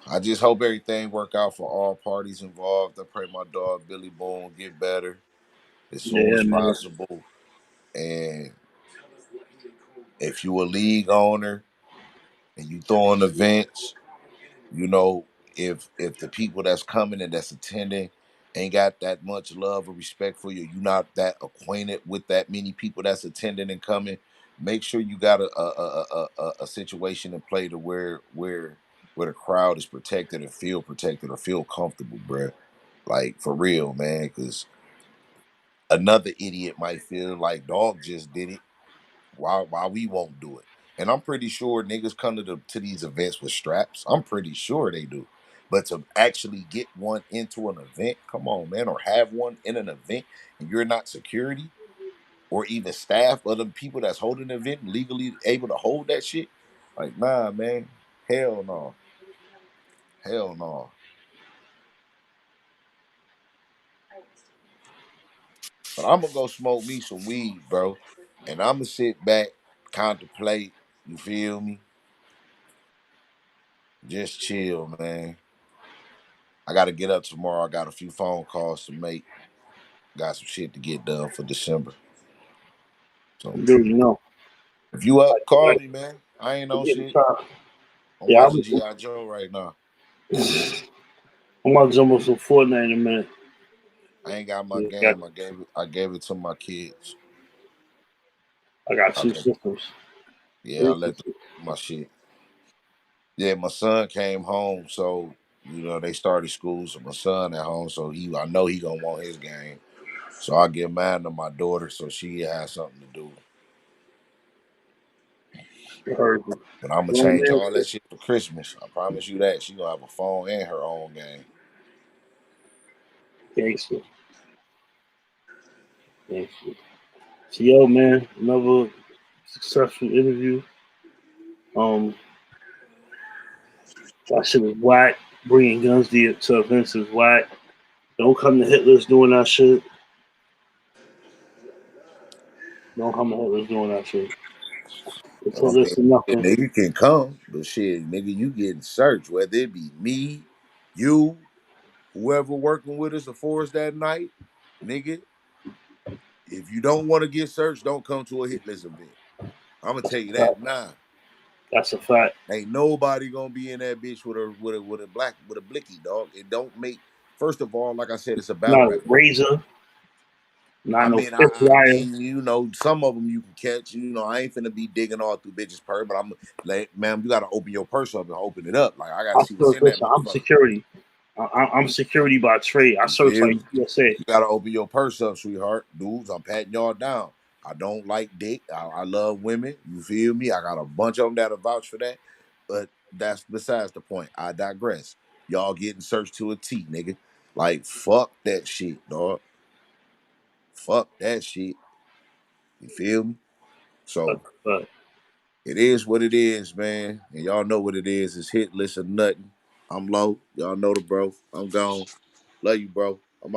I just hope everything work out for all parties involved. I pray my dog Billy Boone get better as soon Yeah, as man. possible. And if you a league owner and you throwing events, you know, if the people that's coming and that's attending ain't got that much love or respect for you, you're not that acquainted with that many people that's attending and coming, make sure you got a situation in play to where the crowd is protected and feel protected or feel comfortable, bruh. Like for real, man, because another idiot might feel like dog just did it. Why we won't do it? And I'm pretty sure niggas come to these events with straps. I'm pretty sure they do. But to actually get one into an event, come on, man, or have one in an event and you're not security or even staff of the people that's holding the event legally able to hold that shit, like nah, man, hell no, hell no. But I'm gonna go smoke me some weed, bro, and I'm gonna sit back, contemplate. You feel me? Just chill, man. I got to get up tomorrow. I got a few phone calls to make. Got some shit to get done for December. So Dude, you know, if you up, call like, me, man. I ain't I'm on getting shit. tired. I'm Yeah, watching G.I. Joe right now. I'm about to jump on some Fortnite in a minute. I ain't got my Yeah, game. I gave it to my kids. I got I two let them, systems. yeah, I Three let them systems. do my shit. Yeah, my son came home, so they started school. So my son at home, so I know he gonna want his game. So I give mine to my daughter, so she has something to do. I heard you. But I'm gonna Well, change man, all that shit for Christmas. I promise you that. She gonna have a phone and her own game. gangster. Gangster. So, yo, man, another successful interview. Um, that shit was whack. Bringing guns to events is whack. Don't come to Hitler's doing that shit. Don't come to Hitler's doing that shit. It's I Hitler's mean, for the nothing. nigga can come, but shit, nigga, you getting searched. Whether it be me, you, whoever working with us or for us that night, nigga. If you don't want to get searched, don't come to a hit list event. I'm gonna tell you that Fact. now. That's a fact. Ain't nobody gonna be in that bitch with a blicky dog. It don't make. First of all, like I said, it's a battle Not a rap event. razor. Not I no mean, fifth wire. some of them you can catch. I ain't finna be digging all through bitches' purse, but I'm like, man, you gotta open your purse up and open it up. Like I gotta I see what's still in that listen. I'm motherfucker. security. I'm security by trade. I You search feel like me? USA. You gotta open your purse up, sweetheart. Dudes, I'm patting y'all down. I don't like dick. I love women. You feel me? I got a bunch of them that'll vouch for that. But that's besides the point. I digress. Y'all getting searched to a T, nigga. Like, fuck that shit, dog. Fuck that shit. You feel me? So But it is what it is, man. And y'all know what it is. It's hit list or nothing. I'm low. Y'all know the bro. I'm gone. Love you, bro.